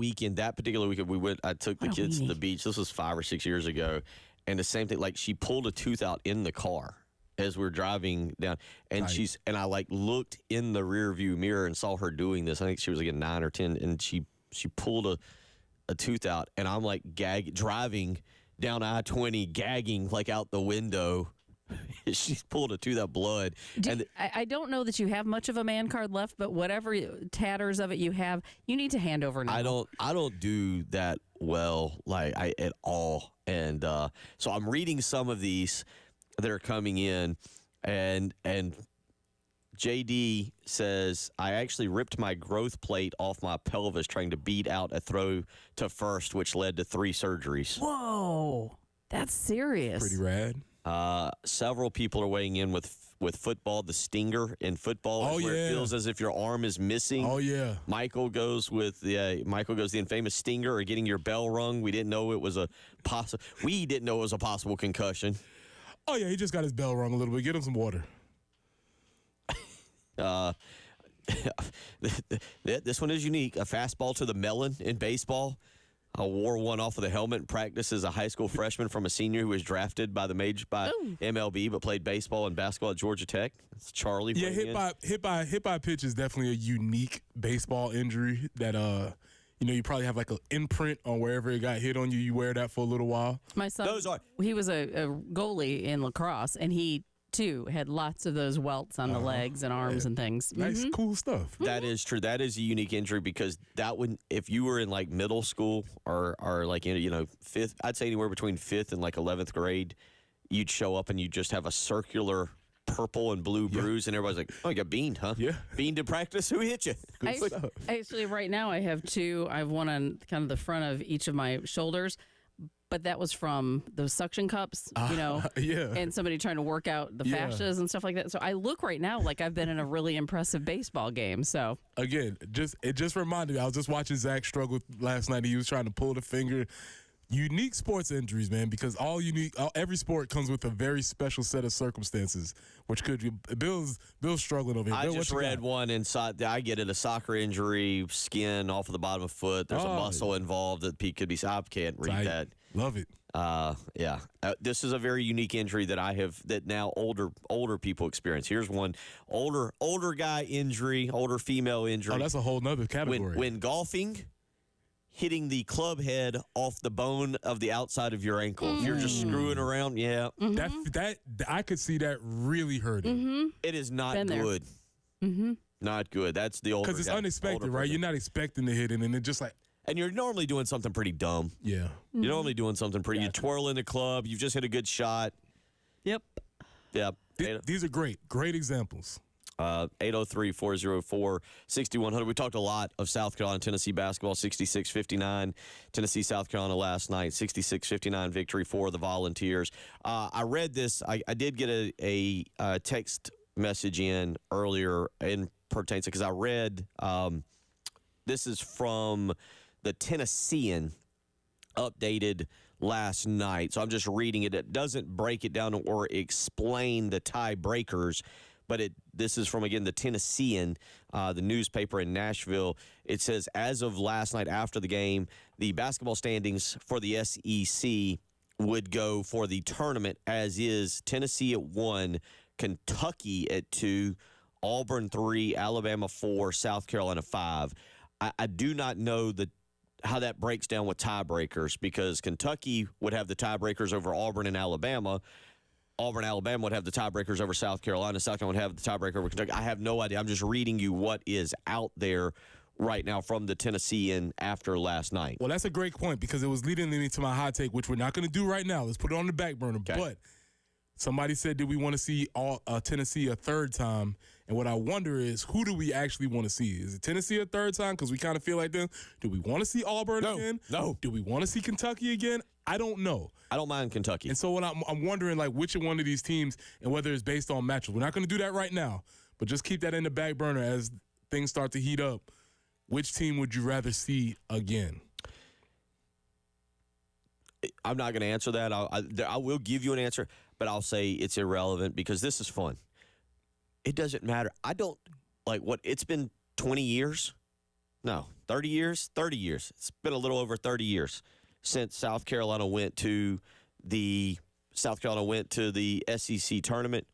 particular weekend, I took the kids to the beach. This was 5 or 6 years ago. And the same thing, like she pulled a tooth out in the car as we're driving down. And I like looked in the rear view mirror and saw her doing this. I think she was like 9 or 10. And she pulled a tooth out. And I'm like driving down I-20, gagging like out the window. She's pulled a tooth out, blood. I don't know that you have much of a man card left, but whatever tatters of it you have, you need to hand over now. I don't do that well, at all. And so I'm reading some of these that are coming in, and JD says, I actually ripped my growth plate off my pelvis trying to beat out a throw to first, which led to 3 surgeries. Whoa, that's serious. Pretty rad. Several people are weighing in with football. The stinger in football is where it feels as if your arm is missing. Oh, yeah. Michael goes the infamous stinger or getting your bell rung. We didn't know it was a possible concussion. Oh, yeah, he just got his bell rung a little bit. Get him some water. This one is unique. A fastball to the melon in baseball. I wore one off of the helmet in practice as a high school freshman from a senior who was drafted by MLB but played baseball and basketball at Georgia Tech. It's Charlie. Yeah, hit by pitch is definitely a unique baseball injury that you probably have like an imprint on wherever it got hit on you. You wear that for a little while. My son, he was a goalie in lacrosse, and he too had lots of those welts on the legs and arms and things. Nice, cool stuff. That is true. That is a unique injury because that would, if you were in like middle school or like fifth, I'd say anywhere between 5th and like 11th grade, you'd show up and you'd just have a circular purple and blue bruise, and everybody's like, "Oh, you got beaned, huh? Yeah, beaned in practice. Who hit you?" Actually, right now I have 2. I have one on kind of the front of each of my shoulders. But that was from those suction cups, and somebody trying to work out the fascias and stuff like that. So I look right now like I've been in a really impressive baseball game. So again, it just reminded me. I was just watching Zach struggle last night. He was trying to pull the finger. Unique sports injuries, man, because every sport comes with a very special set of circumstances, which could be Bill's struggling over here. I just read one inside. I get it, a soccer injury, skin off of the bottom of the foot. There's a muscle involved that could be. I can't read that. Love it. Yeah. This is a very unique injury that now older people experience. Here's one older guy injury, older female injury. Oh, that's a whole nother category. When golfing, hitting the club head off the bone of the outside of your ankle. If you're just screwing around, that I could see that really hurting. It is not Been good. Mm-hmm. Not good. That's the older Because it's guy, unexpected, older right? person. You're not expecting to hit it, and it's just like, And you're normally doing something pretty dumb. yeah. You're normally doing something pretty. You're twirling the club. You've just hit a good shot. Yep. Yeah. These are great examples. 803-404-6100. We talked a lot of South Carolina, Tennessee basketball, 66-59. Tennessee, South Carolina last night, 66-59 victory for the Volunteers. I read this. I did get a text message in earlier in pertains because I read this is from the Tennessean updated last night. So I'm just reading it. It doesn't break it down or explain the tiebreakers, but this is from, again, the Tennessean, the newspaper in Nashville. It says, as of last night after the game, the basketball standings for the SEC would go for the tournament as is: Tennessee at 1, Kentucky at 2, Auburn 3, Alabama 4, South Carolina 5. I do not know how that breaks down with tiebreakers, because Kentucky would have the tiebreakers over Auburn and Alabama. Auburn, Alabama would have the tiebreakers over South Carolina. South Carolina would have the tiebreaker over Kentucky. I have no idea. I'm just reading you what is out there right now from the Tennessean after last night. Well, that's a great point, because it was leading me to my hot take, which we're not going to do right now. Let's put it on the back burner. Okay. But somebody said, do we want to see Tennessee a third time? And what I wonder is, who do we actually want to see? Is it Tennessee a third time because we kind of feel like them? Do we want to see Auburn again? No. Do we want to see Kentucky again? I don't know. I don't mind Kentucky. And so what I'm wondering, like, which one of these teams and whether it's based on matchups. We're not going to do that right now, but just keep that in the back burner as things start to heat up. Which team would you rather see again? I'm not going to answer that. I will give you an answer, but I'll say it's irrelevant because this is fun. It doesn't matter. I don't like what it's been 20 years. No, 30 years. 30 years. It's been a little over 30 years since South Carolina went to the SEC tournament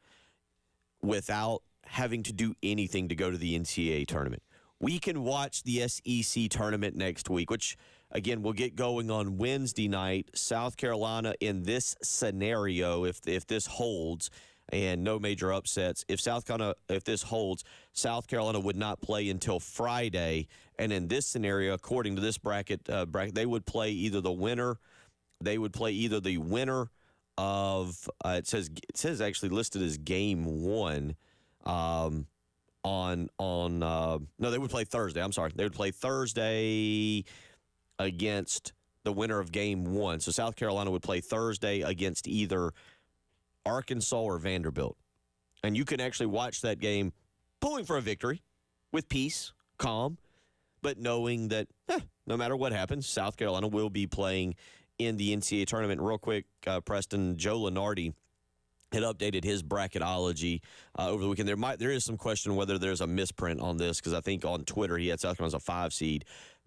without having to do anything to go to the NCAA tournament. We can watch the SEC tournament next week, which, again, we'll get going on Wednesday night. South Carolina, in this scenario, if this holds and no major upsets, if this holds, South Carolina would not play until Friday. And in this scenario, according to this bracket, they would play either the winner. They would play either the winner of it says actually listed as game 1. No, they would play Thursday. I'm sorry. They would play Thursday against the winner of game 1. So South Carolina would play Thursday against either Arkansas or Vanderbilt. And you can actually watch that game pulling for a victory with peace, calm, but knowing that no matter what happens, South Carolina will be playing in the NCAA tournament. Real quick, Preston, Joe Lenardi had updated his bracketology over the weekend. There is some question whether there's a misprint on this, because I think on Twitter he had South Carolina as a 5 seed,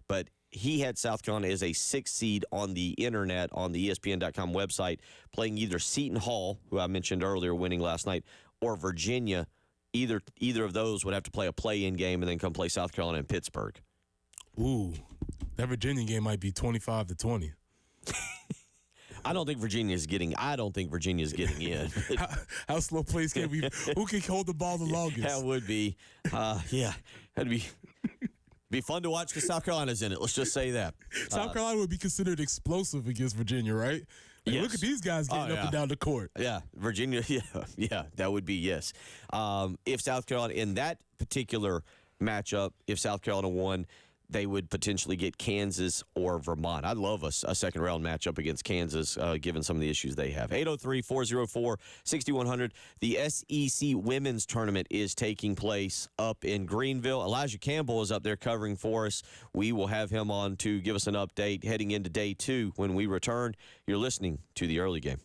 but he had South Carolina as a 6 seed on the internet, on the ESPN.com website, playing either Seton Hall, who I mentioned earlier, winning last night, or Virginia. Either of those would have to play a play-in game and then come play South Carolina in Pittsburgh. Ooh, that Virginia game might be 25-20. I don't think Virginia's getting in. How slow plays can we? Who can hold the ball the longest? That would be, that'd be fun to watch because South Carolina's in it. Let's just say that. South Carolina would be considered explosive against Virginia, right? Like, yes. Look at these guys getting up and down the court. Yeah, Virginia, yeah, that would be yes. If South Carolina, in that particular matchup, if South Carolina won, they would potentially get Kansas or Vermont. I'd love a second-round matchup against Kansas, given some of the issues they have. 803-404-6100. The SEC Women's Tournament is taking place up in Greenville. Elijah Campbell is up there covering for us. We will have him on to give us an update heading into day 2 when we return. You're listening to The Early Game.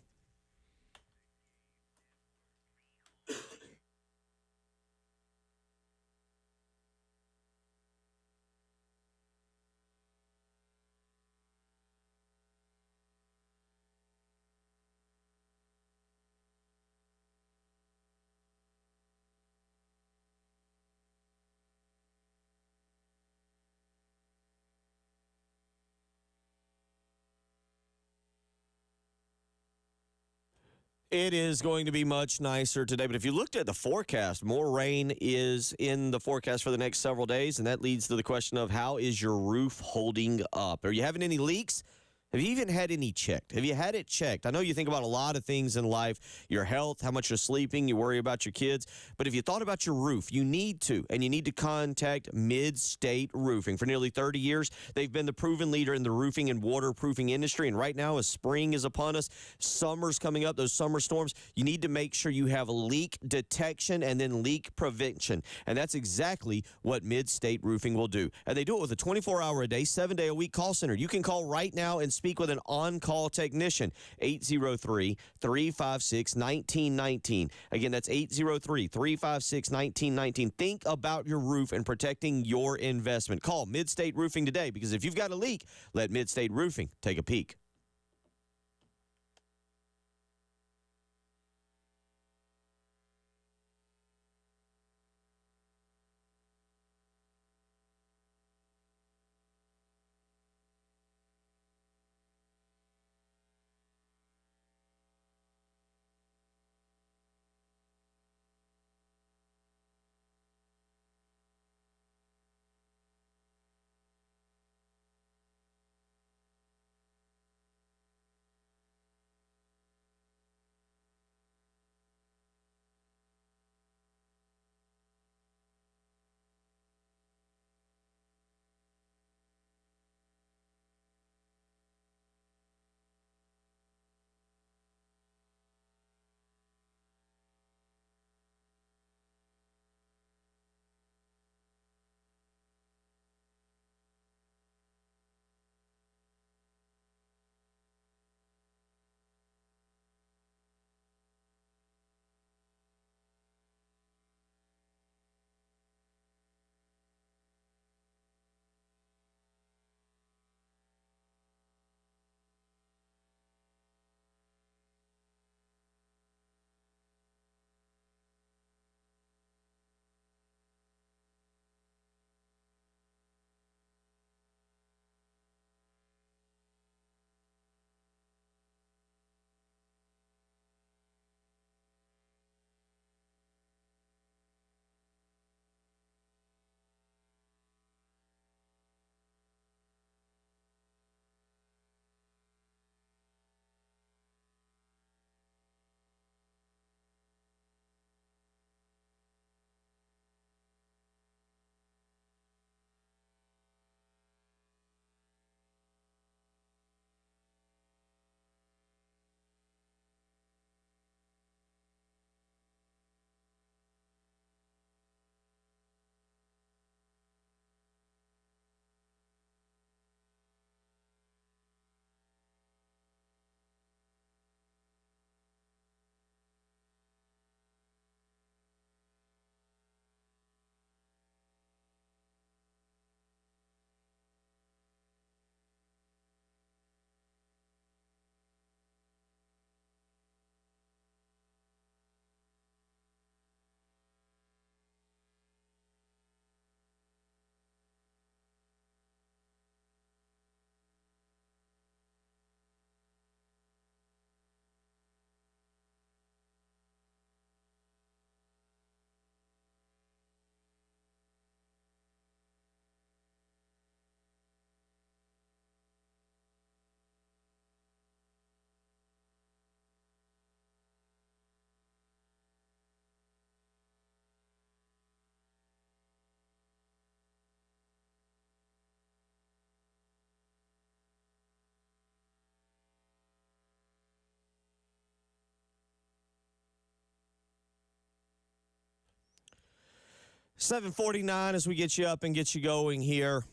It is going to be much nicer today, but if you looked at the forecast, more rain is in the forecast for the next several days, and that leads to the question of how is your roof holding up? Are you having any leaks? Have you even had any checked? Have you had it checked? I know you think about a lot of things in life, your health, how much you're sleeping, you worry about your kids. But if you thought about your roof, you need to, and you need to contact Mid-State Roofing. For nearly 30 years, they've been the proven leader in the roofing and waterproofing industry. And right now, as spring is upon us, summer's coming up, those summer storms, you need to make sure you have leak detection and then leak prevention. And that's exactly what Mid-State Roofing will do. And they do it with a 24-hour-a-day, 7-day-a-week call center. You can call right now and speak with an on-call technician, 803-356-1919. Again, that's 803-356-1919. Think about your roof and protecting your investment. Call Mid-State Roofing today, because if you've got a leak, let Mid-State Roofing take a peek. $7:49 as we get you up and get you going here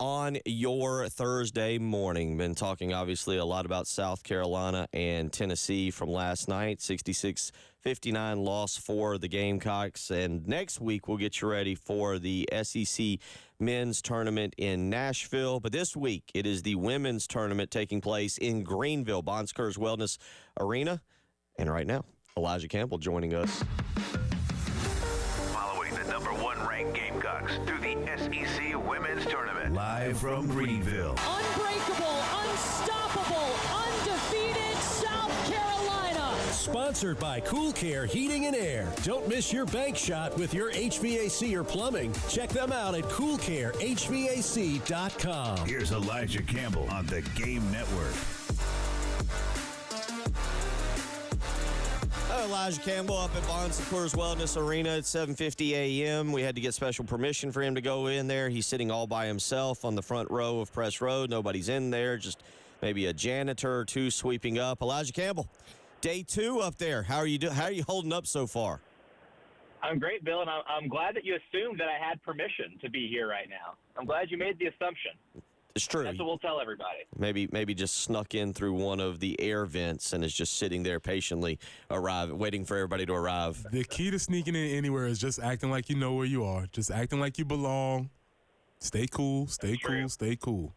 on your Thursday morning. Been talking, obviously, a lot about South Carolina and Tennessee from last night. 66-59 loss for the Gamecocks. And next week, we'll get you ready for the SEC men's tournament in Nashville. But this week, it is the women's tournament taking place in Greenville, Bon Secours Wellness Arena. And right now, Elijah Campbell joining us. Gamecocks through the SEC Women's Tournament. Live from Greenville. Unbreakable, unstoppable, undefeated South Carolina. Sponsored by Cool Care Heating and Air. Don't miss your bank shot with your HVAC or plumbing. Check them out at coolcarehvac.com. Here's Elijah Campbell on the Game Network. Elijah Campbell up at Bon Secours Wellness Arena at 7:50 a.m. We had to get special permission for him to go in there. He's sitting all by himself on the front row of Press Road. Nobody's in there, just maybe a janitor or two sweeping up. Elijah Campbell, day 2 up there. How are you doing? How are you holding up so far? I'm great, Bill, and I'm glad that you assumed that I had permission to be here right now. I'm glad you made the assumption. It's true. That's what we'll tell everybody. Maybe just snuck in through one of the air vents and is just sitting there patiently waiting for everybody to arrive. The key to sneaking in anywhere is just acting like you know where you are. Just acting like you belong. Stay cool, stay cool, stay cool.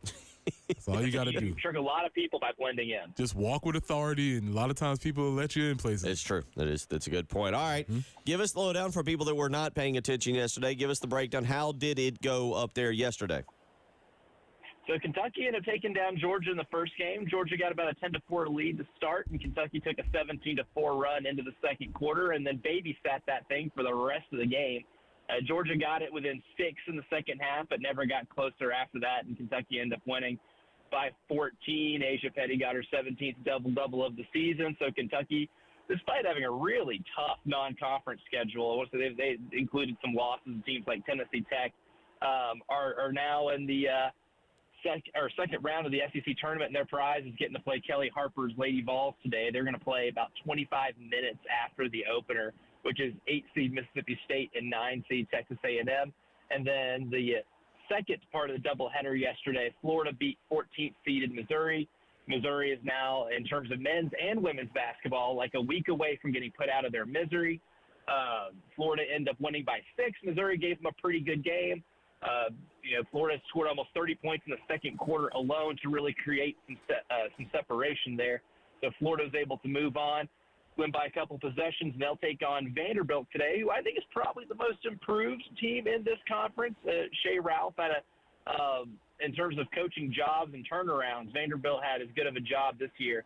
That's all you got to do. You trick a lot of people by blending in. Just walk with authority, and a lot of times people will let you in places. It's true. That's a good point. All right. Give us the lowdown for people that were not paying attention yesterday. Give us the breakdown. How did it go up there yesterday? So Kentucky ended up taking down Georgia in the first game. Georgia got about a 10-4 lead to start, and Kentucky took a 17-4 run into the second quarter and then babysat that thing for the rest of the game. Georgia got it within 6 in the second half, but never got closer after that, and Kentucky ended up winning by 14. Asia Petty got her 17th double-double of the season. So Kentucky, despite having a really tough non-conference schedule, they included some losses to teams like Tennessee Tech, are now in the second round of the SEC tournament, and their prize is getting to play Kelly Harper's Lady Vols today. They're going to play about 25 minutes after the opener, which is 8-seed Mississippi State and 9-seed Texas A&M. And then the second part of the doubleheader yesterday, Florida beat 14th-seeded Missouri. Missouri is now, in terms of men's and women's basketball, like a week away from getting put out of their misery. Florida ended up winning by 6. Missouri gave them a pretty good game. Florida scored almost 30 points in the second quarter alone to really create some separation there. So Florida was able to move on, win by a couple possessions, and they'll take on Vanderbilt today, who I think is probably the most improved team in this conference. Shea Ralph had in terms of coaching jobs and turnarounds, Vanderbilt had as good of a job this year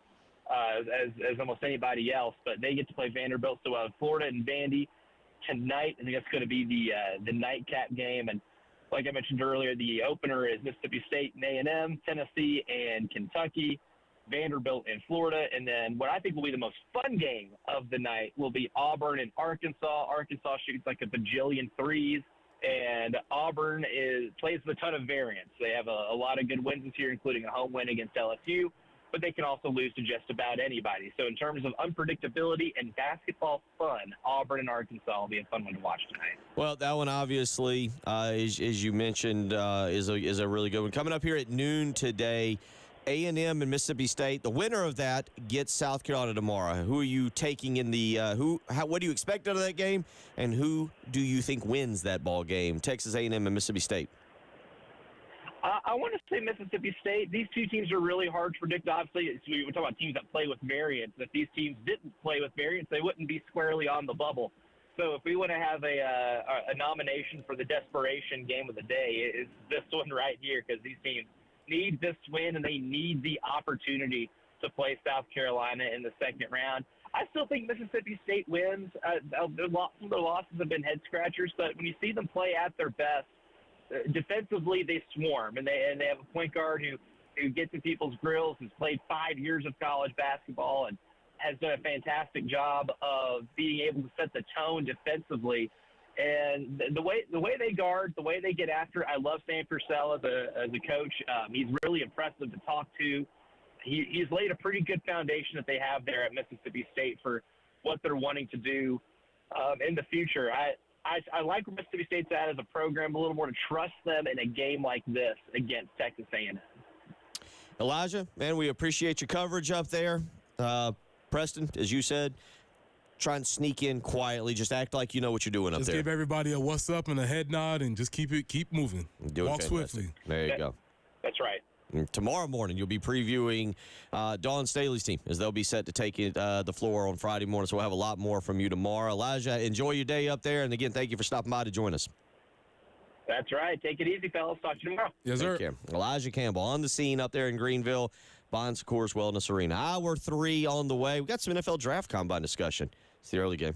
as almost anybody else. But they get to play Vanderbilt, so Florida and Vandy tonight. I think that's going to be the nightcap game. And like I mentioned earlier, the opener is Mississippi State and A&M, Tennessee and Kentucky, Vanderbilt and Florida. And then what I think will be the most fun game of the night will be Auburn and Arkansas. Arkansas shoots like a bajillion threes, and Auburn plays with a ton of variance. They have a lot of good wins this year, including a home win against LSU, but they can also lose to just about anybody. So in terms of unpredictability and basketball fun, Auburn and Arkansas will be a fun one to watch tonight. Well, that one obviously, as you mentioned, is a really good one. Coming up here at noon today, A&M and Mississippi State. The winner of that gets South Carolina tomorrow. Who are you taking in the what do you expect out of that game, and who do you think wins that ball game? Texas A&M and Mississippi State. I want to say Mississippi State. These two teams are really hard to predict. Obviously, we're talking about teams that play with variance. If these teams didn't play with variance, they wouldn't be squarely on the bubble. So if we want to have a nomination for the desperation game of the day, it's this one right here, because these teams need this win and they need the opportunity to play South Carolina in the second round. I still think Mississippi State wins. Some of their losses have been head scratchers, but when you see them play at their best, defensively they swarm, and they have a point guard who gets in people's grills, who's played 5 years of college basketball and has done a fantastic job of being able to set the tone defensively. And the way they guard, the way they get after, I love Sam Purcell as a coach. He's really impressive to talk to. He's laid a pretty good foundation that they have there at Mississippi State for what they're wanting to do in the future. I like where Mississippi State's at as a program a little more, to trust them in a game like this against Texas A&M. Elijah, man, we appreciate your coverage up there. Preston, as you said, try and sneak in quietly. Just act like you know what you're doing up there. Just give everybody a what's up and a head nod, and just keep moving. Walk swiftly. There you go. That's right. And tomorrow morning, you'll be previewing Dawn Staley's team, as they'll be set to take the floor on Friday morning. So we'll have a lot more from you tomorrow. Elijah, enjoy your day up there. And again, thank you for stopping by to join us. That's right. Take it easy, fellas. Talk to you tomorrow. Yes, sir. Take care. Elijah Campbell on the scene up there in Greenville. Bon Secours Wellness Arena. Hour 3 on the way. We got some NFL Draft Combine discussion. It's the early game.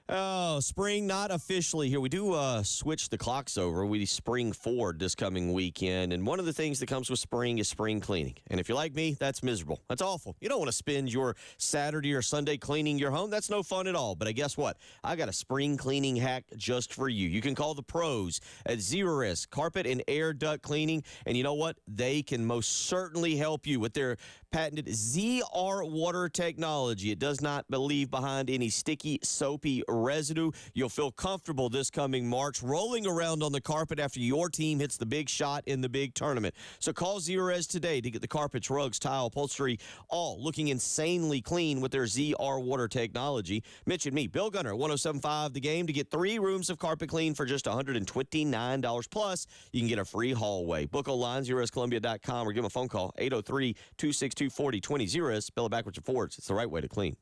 Oh, spring not officially here. We do switch the clocks over. We spring forward this coming weekend. And one of the things that comes with spring is spring cleaning. And if you're like me, that's miserable. That's awful. You don't want to spend your Saturday or Sunday cleaning your home. That's no fun at all. But guess what? I got a spring cleaning hack just for you. You can call the pros at Zero Risk Carpet and Air Duct Cleaning. And you know what? They can most certainly help you with their patented ZR water technology. It does not leave behind any sticky, soapy residue. You'll feel comfortable this coming March rolling around on the carpet after your team hits the big shot in the big tournament. So call Zerorez today to get the carpets, rugs, tile, upholstery, all looking insanely clean with their ZR water technology. Mention me, Bill Gunner, 107.5 The Game, to get 3 rooms of carpet clean for just $129. Plus, you can get a free hallway. Book online, ZerorezColumbia.com, or give them a phone call, 803-262-4020. Zerorez, spell it backwards and forwards. It's the right way to clean.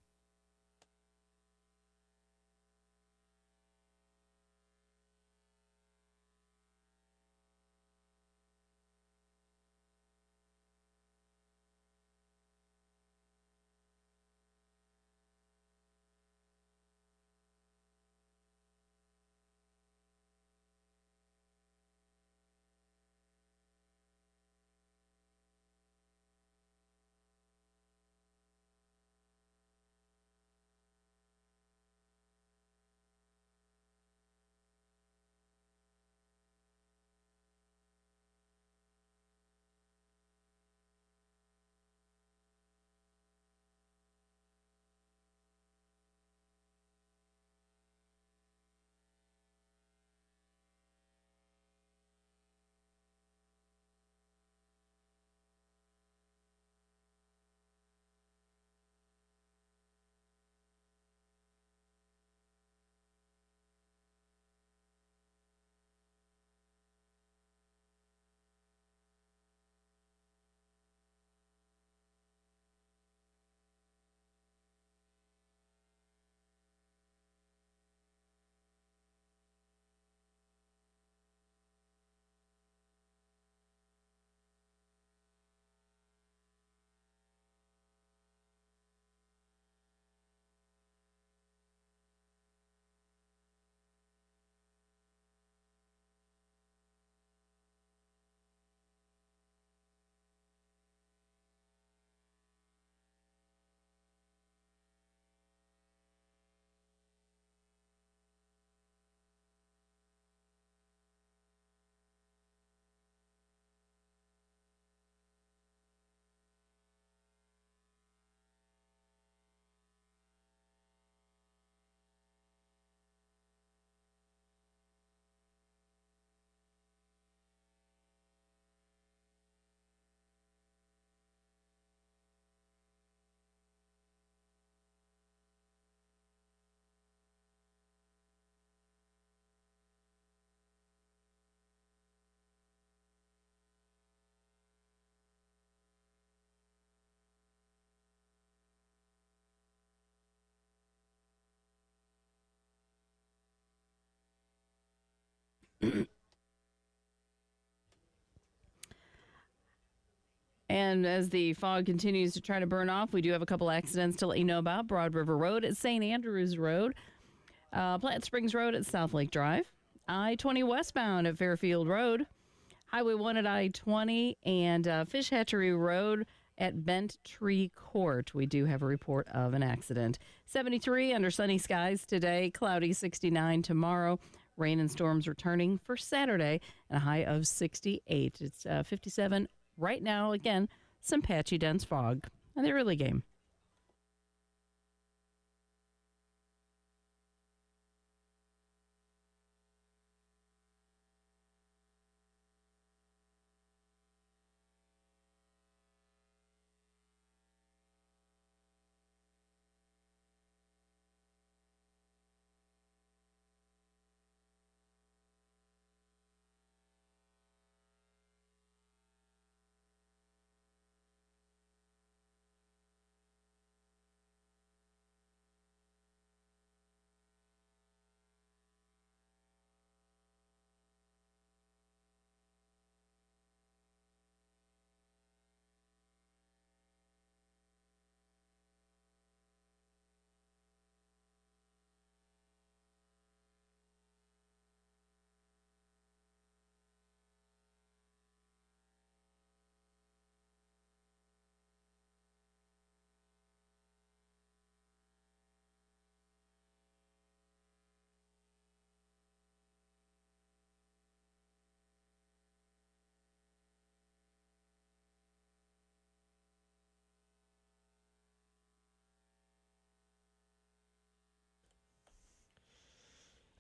And as the fog continues to try to burn off, we do have a couple accidents to let you know about. Broad River Road at St. Andrews Road, Plant Springs Road at South Lake Drive, I-20 westbound at Fairfield Road, Highway 1 at I-20, and Fish Hatchery Road at Bent Tree Court. We do have a report of an accident. 73 under sunny skies today, cloudy 69 tomorrow. Rain and storms returning for Saturday, and a high of 68. It's 57 right now. Again, some patchy, dense fog. And the early game.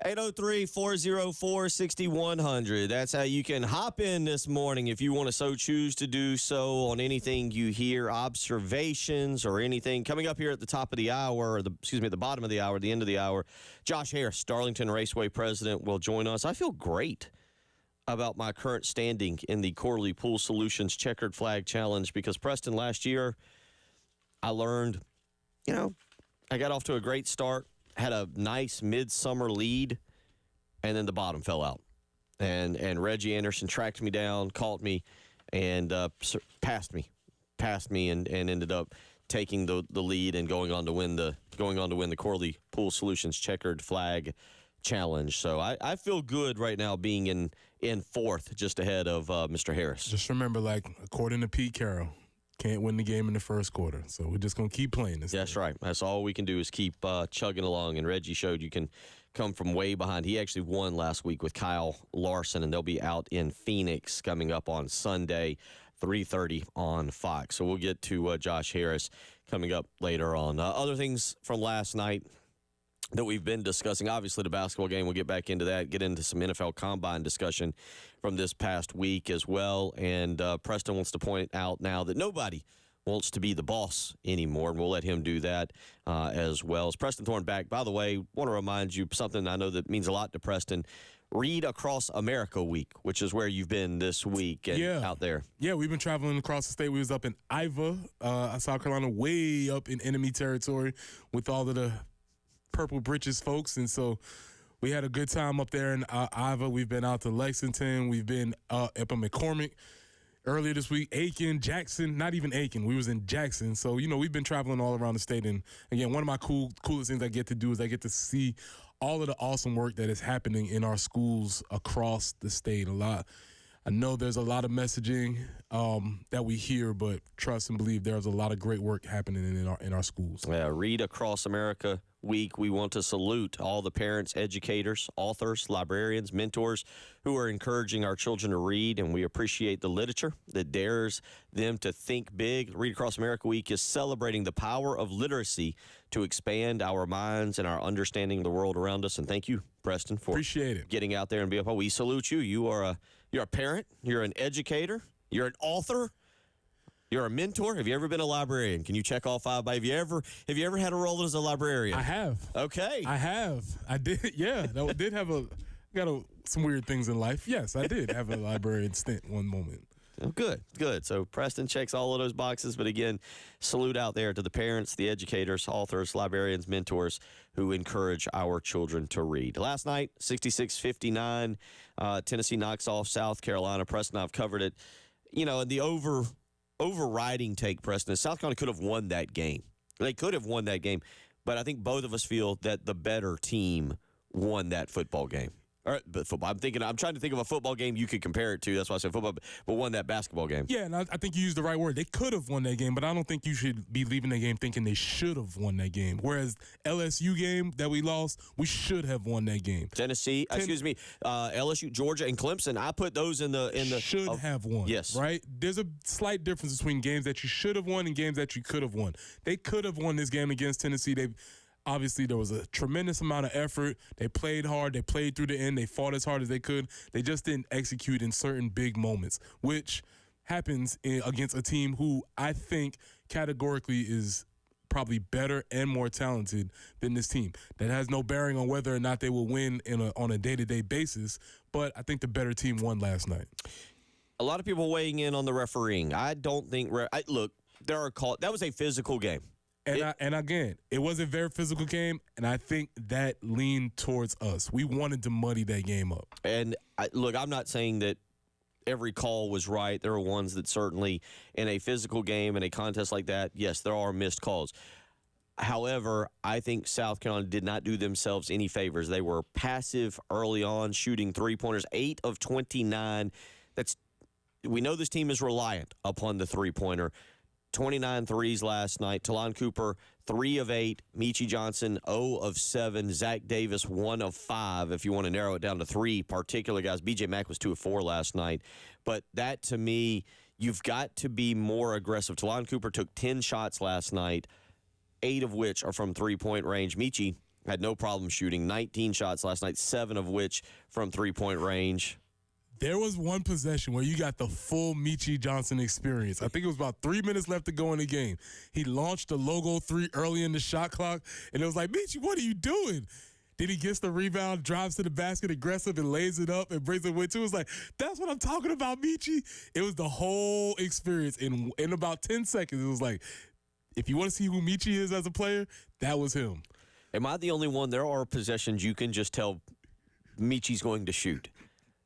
803-404-6100. That's how you can hop in this morning if you want to so choose to do so on anything you hear, observations or anything. Coming up here at the top of the hour, at the bottom of the hour, the end of the hour, Josh Harris, Darlington Raceway president, will join us. I feel great about my current standing in the Corley Pool Solutions Checkered Flag Challenge because, Preston, last year I learned, I got off to a great start. Had a nice midsummer lead, and then the bottom fell out. And Reggie Anderson tracked me down, caught me, and passed me, and ended up taking the lead and going on to win the Corley Pool Solutions Checkered Flag Challenge. So I feel good right now being in fourth, just ahead of Mr. Harris. Just remember, according to Pete Carroll, can't win the game in the first quarter. So we're just going to keep playing this. That's right. That's all we can do is keep chugging along. And Reggie showed you can come from way behind. He actually won last week with Kyle Larson, and they'll be out in Phoenix coming up on Sunday, 3:30 on Fox. So we'll get to Josh Harris coming up later on. Other things from last night that we've been discussing, obviously the basketball game, we'll get back into that, get into some NFL Combine discussion from this past week as well. And Preston wants to point out now that nobody wants to be the boss anymore, and we'll let him do that as well. As Preston Thorne back, by the way, want to remind you something I know that means a lot to Preston. Read Across America Week, which is where you've been this week and out there. Yeah, we've been traveling across the state. We was up in Iva, South Carolina, way up in enemy territory with all of the Purple Britches folks, and so we had a good time up there in Iva. We've been out to Lexington. We've been up in McCormick earlier this week. Aiken, Jackson, not even Aiken. We was in Jackson. So, we've been traveling all around the state. And, again, one of my coolest things I get to do is I get to see all of the awesome work that is happening in our schools across the state. I know there's a lot of messaging that we hear, but trust and believe there's a lot of great work happening in our schools. Yeah, Read Across America Week. We want to salute all the parents, educators, authors, librarians, mentors who are encouraging our children to read, and we appreciate the literature that dares them to think big. Read Across America Week is celebrating the power of literacy to expand our minds and our understanding of the world around us. And thank you, Preston, for getting out there and be a part. We salute you. You're a parent. You're an educator. You're an author. You're a mentor. Have you ever been a librarian? Can you check all five? Have you ever had a role as a librarian? I have. Okay. I have. I did. Yeah. I did have some weird things in life. Yes, I did have a librarian stint one moment. Oh, good. So Preston checks all of those boxes. But again, salute out there to the parents, the educators, authors, librarians, mentors who encourage our children to read. Last night, 66-59, Tennessee knocks off South Carolina. Preston, I've covered it. The overriding take, Preston, is South Carolina could have won that game. They could have won that game. But I think both of us feel that the better team won that football game. All right, but football. I'm trying to think of a football game you could compare it to. That's why I said football, but won that basketball game. Yeah, and I think you used the right word. They could have won that game, but I don't think you should be leaving the game thinking they should have won that game. Whereas LSU game that we lost, we should have won that game. Tennessee, LSU, Georgia, and Clemson. I put those in the should have won. Yes, right. There's a slight difference between games that you should have won and games that you could have won. They could have won this game against Tennessee. Obviously, there was a tremendous amount of effort. They played hard. They played through the end. They fought as hard as they could. They just didn't execute in certain big moments, which happens against a team who I think categorically is probably better and more talented than this team. That has no bearing on whether or not they will win on a day-to-day basis, but I think the better team won last night. A lot of people weighing in on the refereeing. I don't think look, that was a physical game. And again, it was a very physical game, and I think that leaned towards us. We wanted to muddy that game up. And look, I'm not saying that every call was right. There are ones that certainly, in a physical game, in a contest like that, yes, there are missed calls. However, I think South Carolina did not do themselves any favors. They were passive early on, shooting three-pointers, 8 of 29. We know this team is reliant upon the three-pointer. 29 threes last night. Talon Cooper, 3 of 8. Michi Johnson, 0 of 7. Zach Davis, 1 of 5, if you want to narrow it down to 3 particular guys. B.J. Mack was 2 of 4 last night. But that, to me, you've got to be more aggressive. Talon Cooper took 10 shots last night, 8 of which are from three-point range. Michi, had no problem shooting. 19 shots last night, 7 of which from three-point range. There was one possession where you got the full Michi Johnson experience. I think it was about 3 minutes left to go in the game. He launched the logo 3 early in the shot clock, and it was like, Michi, what are you doing? Then he gets the rebound, drives to the basket aggressive, and lays it up and brings it with 2. It was like, that's what I'm talking about, Michi. It was the whole experience. In about 10 seconds, it was like, if you want to see who Michi is as a player, that was him. Am I the only one? There are possessions you can just tell Michi's going to shoot.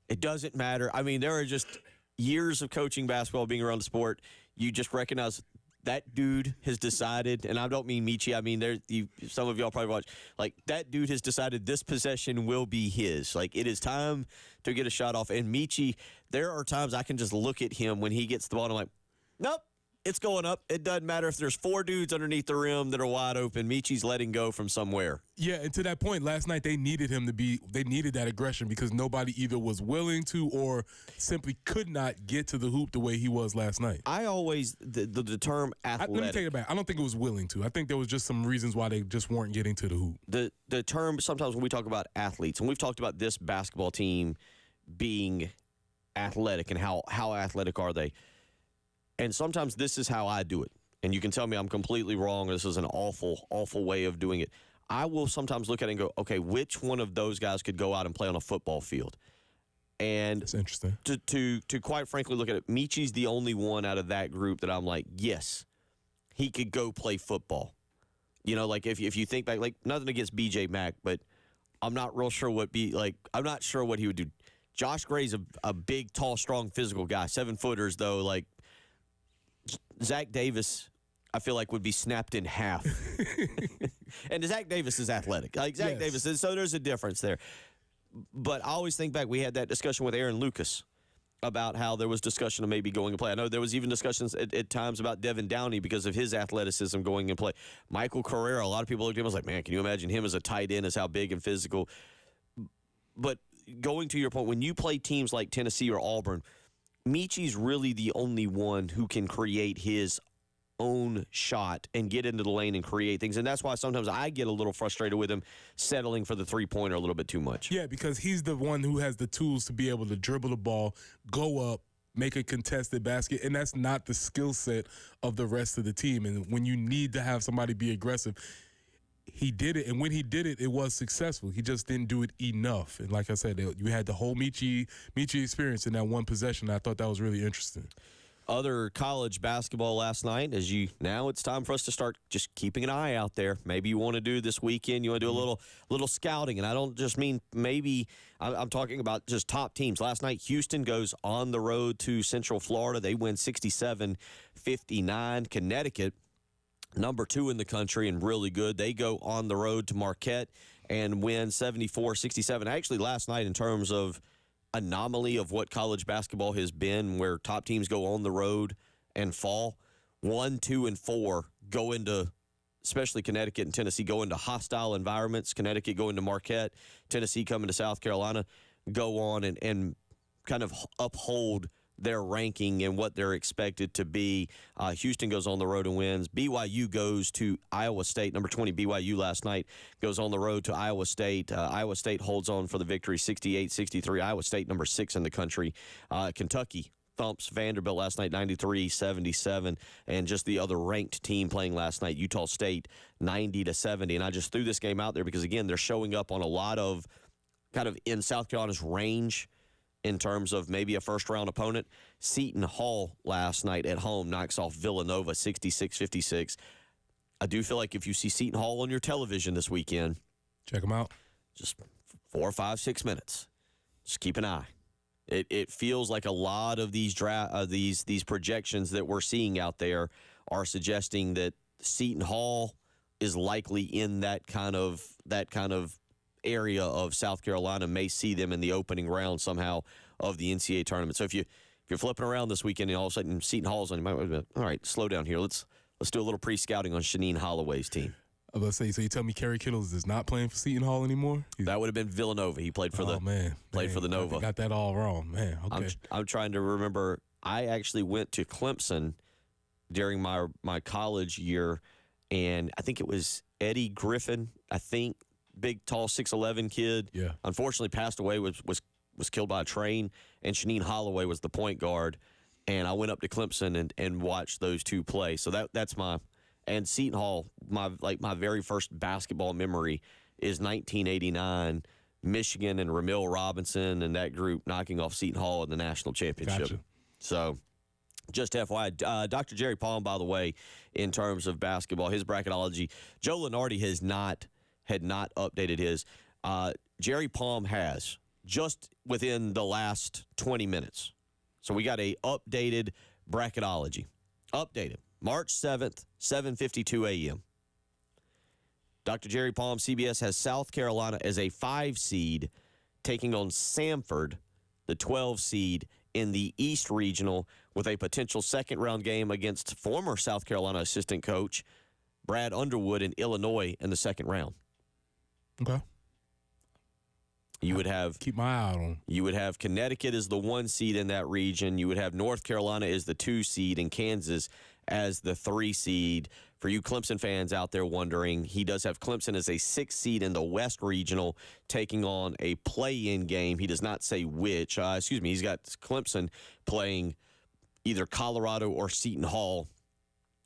It doesn't matter. I mean, there are just years of coaching basketball, being around the sport. You just recognize that dude has decided, and I don't mean Michi. I mean, some of y'all probably watch. Like, that dude has decided this possession will be his. Like, it is time to get a shot off. And Michi, there are times I can just look at him when he gets the ball, and I'm like, nope. It's going up. It doesn't matter if there's 4 dudes underneath the rim that are wide open. Michi's letting go from somewhere. Yeah, and to that point, last night they needed him to be. They needed that aggression because nobody either was willing to or simply could not get to the hoop the way he was last night. I always the term athletic. Let me take it back. I don't think it was willing to. I think there was just some reasons why they just weren't getting to the hoop. The term sometimes when we talk about athletes, and we've talked about this basketball team being athletic and how athletic are they. And sometimes this is how I do it. And you can tell me I'm completely wrong. This is an awful, awful way of doing it. I will sometimes look at it and go, okay, which one of those guys could go out and play on a football field? And that's interesting. To quite frankly look at it, Michi's the only one out of that group that I'm like, yes, he could go play football. You know, like if you think back, like nothing against BJ Mack, but I'm not real sure I'm not sure what he would do. Josh Gray's a big, tall, strong, physical guy. 7-footers, though, like, Zach Davis, I feel like, would be snapped in half. And Zach Davis is athletic. Like Zach Davis is, so there's a difference there. But I always think back, we had that discussion with Aaron Lucas about how there was discussion of maybe going to play. I know there was even discussions at times about Devin Downey because of his athleticism going and play. Michael Carrera, a lot of people looked at him and was like, man, can you imagine him as a tight end, as how big and physical? But going to your point, when you play teams like Tennessee or Auburn, Michi's really the only one who can create his own shot and get into the lane and create things. And that's why sometimes I get a little frustrated with him settling for the three-pointer a little bit too much. Yeah, because he's the one who has the tools to be able to dribble the ball, go up, make a contested basket, and that's not the skill set of the rest of the team. And when you need to have somebody be aggressive, he did it, and when he did it, it was successful. He just didn't do it enough. And like I said, you had the whole Michi experience in that one possession. I thought that was really interesting. Other college basketball last night, now it's time for us to start just keeping an eye out there. Maybe you want to do this weekend, you want to do a little scouting, and I don't just mean maybe, I'm talking about just top teams. Last night, Houston goes on the road to Central Florida. They win 67-59. Connecticut, number 2 in the country and really good. They go on the road to Marquette and win 74-67. Actually, last night, in terms of anomaly of what college basketball has been, where top teams go on the road and fall, 1, 2, and 4 go into, especially Connecticut and Tennessee, go into hostile environments. Connecticut go into Marquette. Tennessee coming to South Carolina, go on and kind of uphold their ranking and what they're expected to be. Houston goes on the road and wins. BYU goes to Iowa State. Number 20 BYU last night goes on the road to Iowa State. Iowa State holds on for the victory, 68-63. Iowa State, number 6 in the country. Kentucky thumps Vanderbilt last night, 93-77. And just the other ranked team playing last night, Utah State, 90-70. And I just threw this game out there because, again, they're showing up on a lot of kind of in South Carolina's range in terms of maybe a first-round opponent. Seton Hall last night at home knocks off Villanova 66-56. I do feel like if you see Seton Hall on your television this weekend, check them out. Just 4, 5, 6 minutes. Just keep an eye. It feels like a lot of these these projections that we're seeing out there are suggesting that Seton Hall is likely in that kind of area of South Carolina, may see them in the opening round somehow of the NCAA tournament. So if you're flipping around this weekend and all of a sudden Seton Hall's on, you might be, all right, slow down here. Let's do a little pre-scouting on Shanine Holloway's team. I was about to say, so you tell me Kerry Kittles is not playing for Seton Hall anymore? That would have been Villanova. He played for for the Nova. I got that all wrong, man. Okay. I'm trying to remember. I actually went to Clemson during my college year, and I think it was Eddie Griffin, big, tall, 6'11" kid. Yeah. Unfortunately, passed away, was killed by a train, and Shanine Holloway was the point guard. And I went up to Clemson and watched those two play. So that's my – and Seton Hall, my very first basketball memory is 1989, Michigan and Ramil Robinson and that group knocking off Seton Hall in the national championship. Gotcha. So just FYI, Dr. Jerry Palm, by the way, in terms of basketball, his bracketology, Joe Lunardi had not updated his. Jerry Palm has just within the last 20 minutes. So we got a updated bracketology. Updated. March 7th, 7:52 a.m. Dr. Jerry Palm, CBS, has South Carolina as a 5 seed taking on Samford, the 12 seed, in the East Regional with a potential second-round game against former South Carolina assistant coach Brad Underwood in Illinois in the second round. Okay. You would have keep my eye on. You would have Connecticut as the 1 seed in that region. You would have North Carolina as the 2 seed and Kansas as the 3 seed. For you Clemson fans out there wondering, he does have Clemson as a 6 seed in the West Regional taking on a play-in game. He does not say which. He's got Clemson playing either Colorado or Seton Hall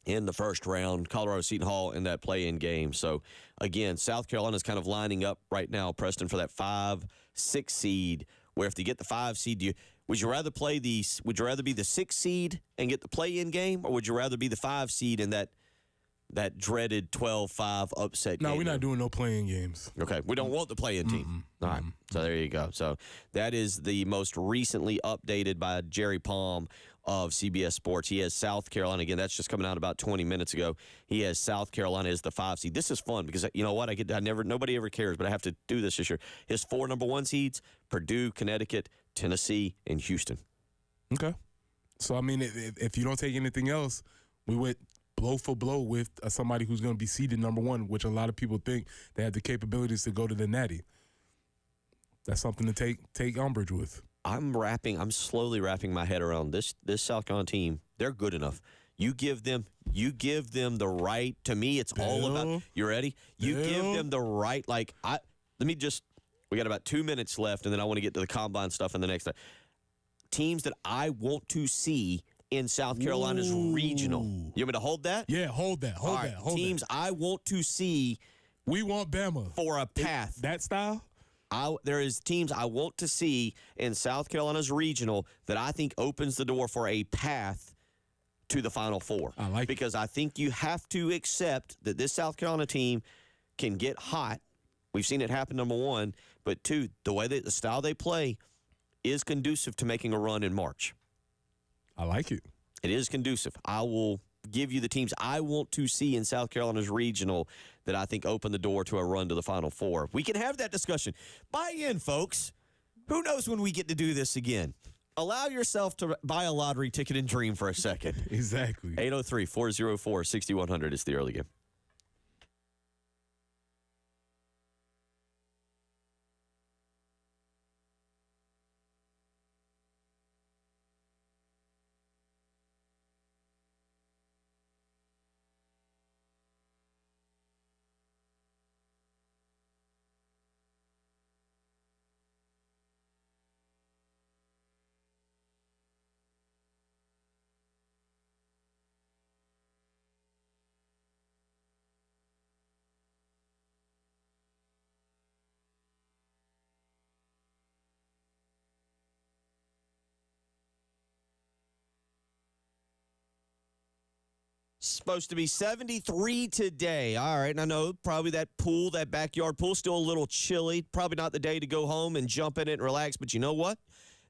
in the first round, Colorado Seton Hall in that play-in game. So, again, South Carolina's kind of lining up right now, Preston, for that 5-6 seed, where if they get the 5 seed, would you rather be the 6 seed and get the play-in game, or would you rather be the 5 seed in that dreaded 12-5 upset game? No, we're not doing no play-in games. Okay, we don't want the play-in team. All right, so there you go. So that is the most recently updated by Jerry Palm of CBS Sports. He has South Carolina. Again, that's just coming out about 20 minutes ago. He has South Carolina as the 5 seed. This is fun because, you know what, nobody ever cares, but I have to do this year. His 4 number 1 seeds, Purdue, Connecticut, Tennessee, and Houston. Okay. So, I mean, if you don't take anything else, we went blow for blow with somebody who's going to be seeded number 1, which a lot of people think they have the capabilities to go to the Natty. That's something to take umbrage with. I'm slowly wrapping my head around this South Carolina team. They're good enough. You give them the right. To me, it's all about. You ready? You give them the right. We got about 2 minutes left, and then I want to get to the combine stuff in the next. Teams that I want to see in South Carolina's regional. You want me to hold that? Yeah, hold that. Hold that. Teams I want to see. We want Bama for a path. That style. There is teams I want to see in South Carolina's regional that I think opens the door for a path to the Final Four. I like because I think you have to accept that this South Carolina team can get hot. We've seen it happen, number 1. But 2, the style they play is conducive to making a run in March. I like it. It is conducive. I will give you the teams I want to see in South Carolina's regional that I think open the door to a run to the Final Four. We can have that discussion. Buy in, folks. Who knows when we get to do this again? Allow yourself to buy a lottery ticket and dream for a second. Exactly. 803-404-6100 is the early game. Supposed to be 73 today. All right, and I know probably that backyard pool, still a little chilly. Probably not the day to go home and jump in it and relax, but you know what?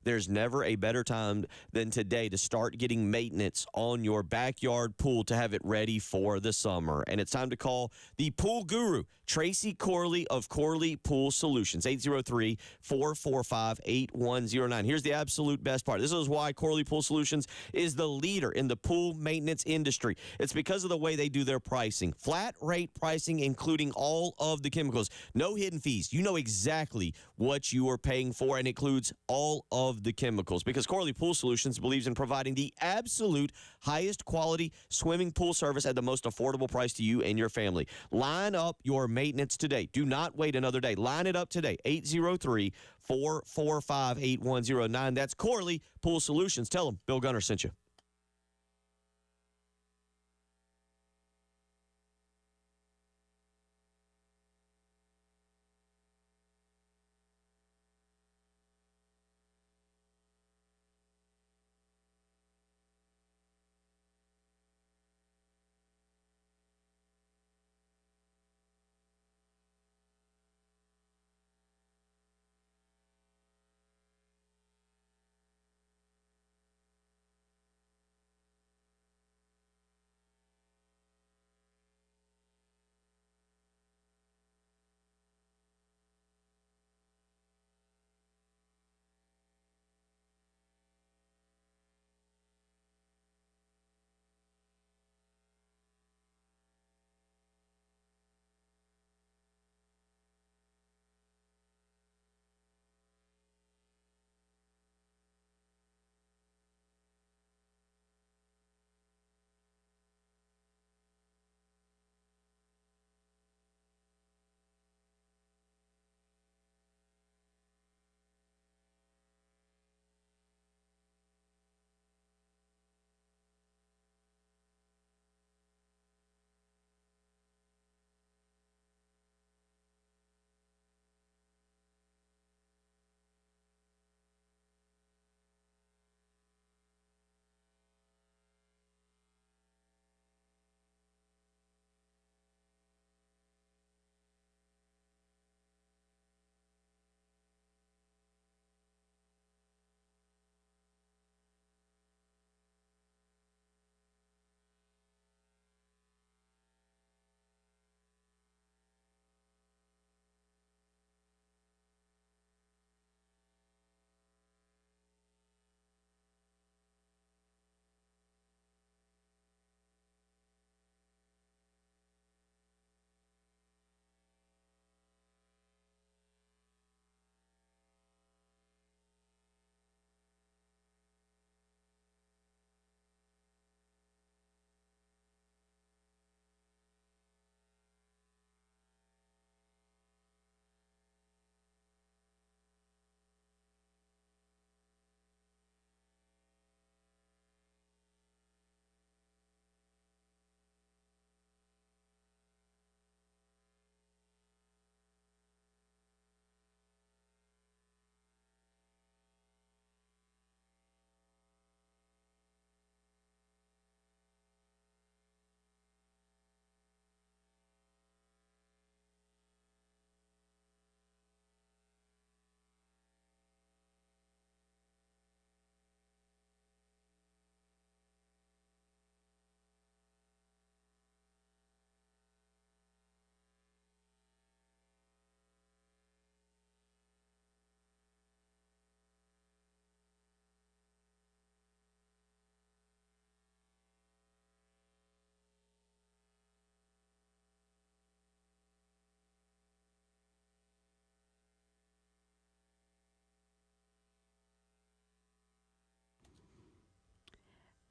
There's never a better time than today to start getting maintenance on your backyard pool to have it ready for the summer. And it's time to call the pool guru, Tracy Corley of Corley Pool Solutions, 803-445-8109. Here's the absolute best part. This is why Corley Pool Solutions is the leader in the pool maintenance industry. It's because of the way they do their pricing. Flat rate pricing, including all of the chemicals. No hidden fees. You know exactly what you are paying for, and includes all of of the chemicals because Corley Pool Solutions believes in providing the absolute highest quality swimming pool service at the most affordable price to you and your family. Line up your maintenance today. Do not wait another day. Line it up today. 803-445-8109. That's Corley Pool Solutions. Tell them Bill Gunner sent you.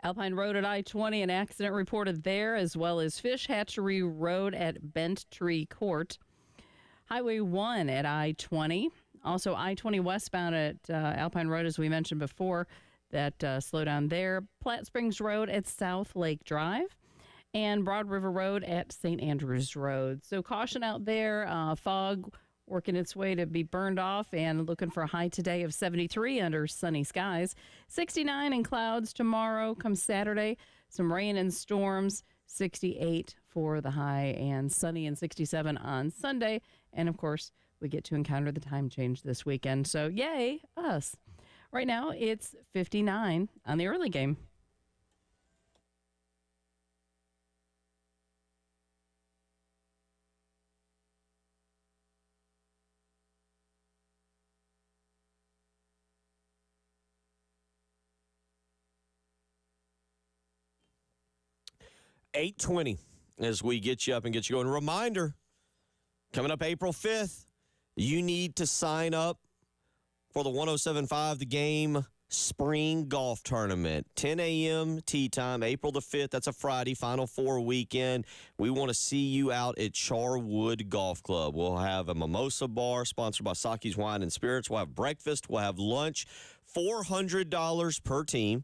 Alpine Road at I-20, an accident reported there, as well as Fish Hatchery Road at Bent Tree Court. Highway 1 at I-20. Also I-20 westbound at Alpine Road, as we mentioned before, that slow down there. Platte Springs Road at South Lake Drive. And Broad River Road at St. Andrews Road. So caution out there. Fog working its way to be burned off, and looking for a high today of 73 under sunny skies. 69 in clouds tomorrow come Saturday. Some rain and storms. 68 for the high, and sunny and 67 on Sunday. And, of course, we get to encounter the time change this weekend. So, yay, us. Right now, it's 59 on the early game. $8:20 as we get you up and get you going. Reminder, coming up April 5th, you need to sign up for the 107.5 The Game Spring Golf Tournament. 10 a.m. tee time, April the 5th. That's a Friday, Final Four weekend. We want to see you out at Charwood Golf Club. We'll have a mimosa bar sponsored by Saki's Wine and Spirits. We'll have breakfast. We'll have lunch. $400 per team.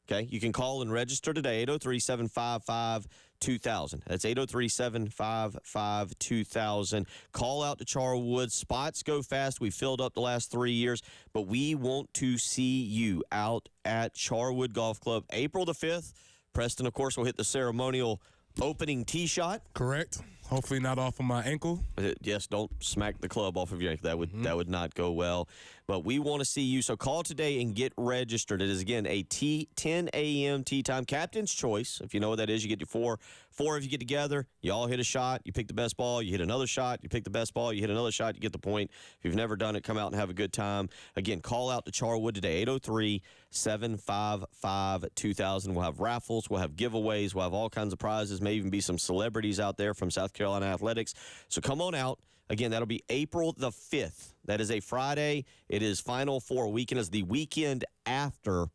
Okay, you can call and register today, 803-755-2000. That's 803-755-2000. Call out to Charwood. Spots go fast. We filled up the last 3 years, but we want to see you out at Charwood Golf Club April the 5th. Preston, of course, will hit the ceremonial opening tee shot. Correct. Hopefully not off of my ankle. Yes, don't smack the club off of your ankle. That would not go well. But we want to see you. So call today and get registered. It is, again, a 10 a.m. tee time. Captain's choice. If you know what that is, you get your four if you get together. You all hit a shot. You pick the best ball. You hit another shot. You pick the best ball. You hit another shot. You get the point. If you've never done it, come out and have a good time. Again, call out to Charwood today, 803-755-2000. We'll have raffles. We'll have giveaways. We'll have all kinds of prizes. May even be some celebrities out there from South Carolina Athletics. So come on out. Again, that'll be April the 5th. That is a Friday. It is Final Four weekend. It's the weekend after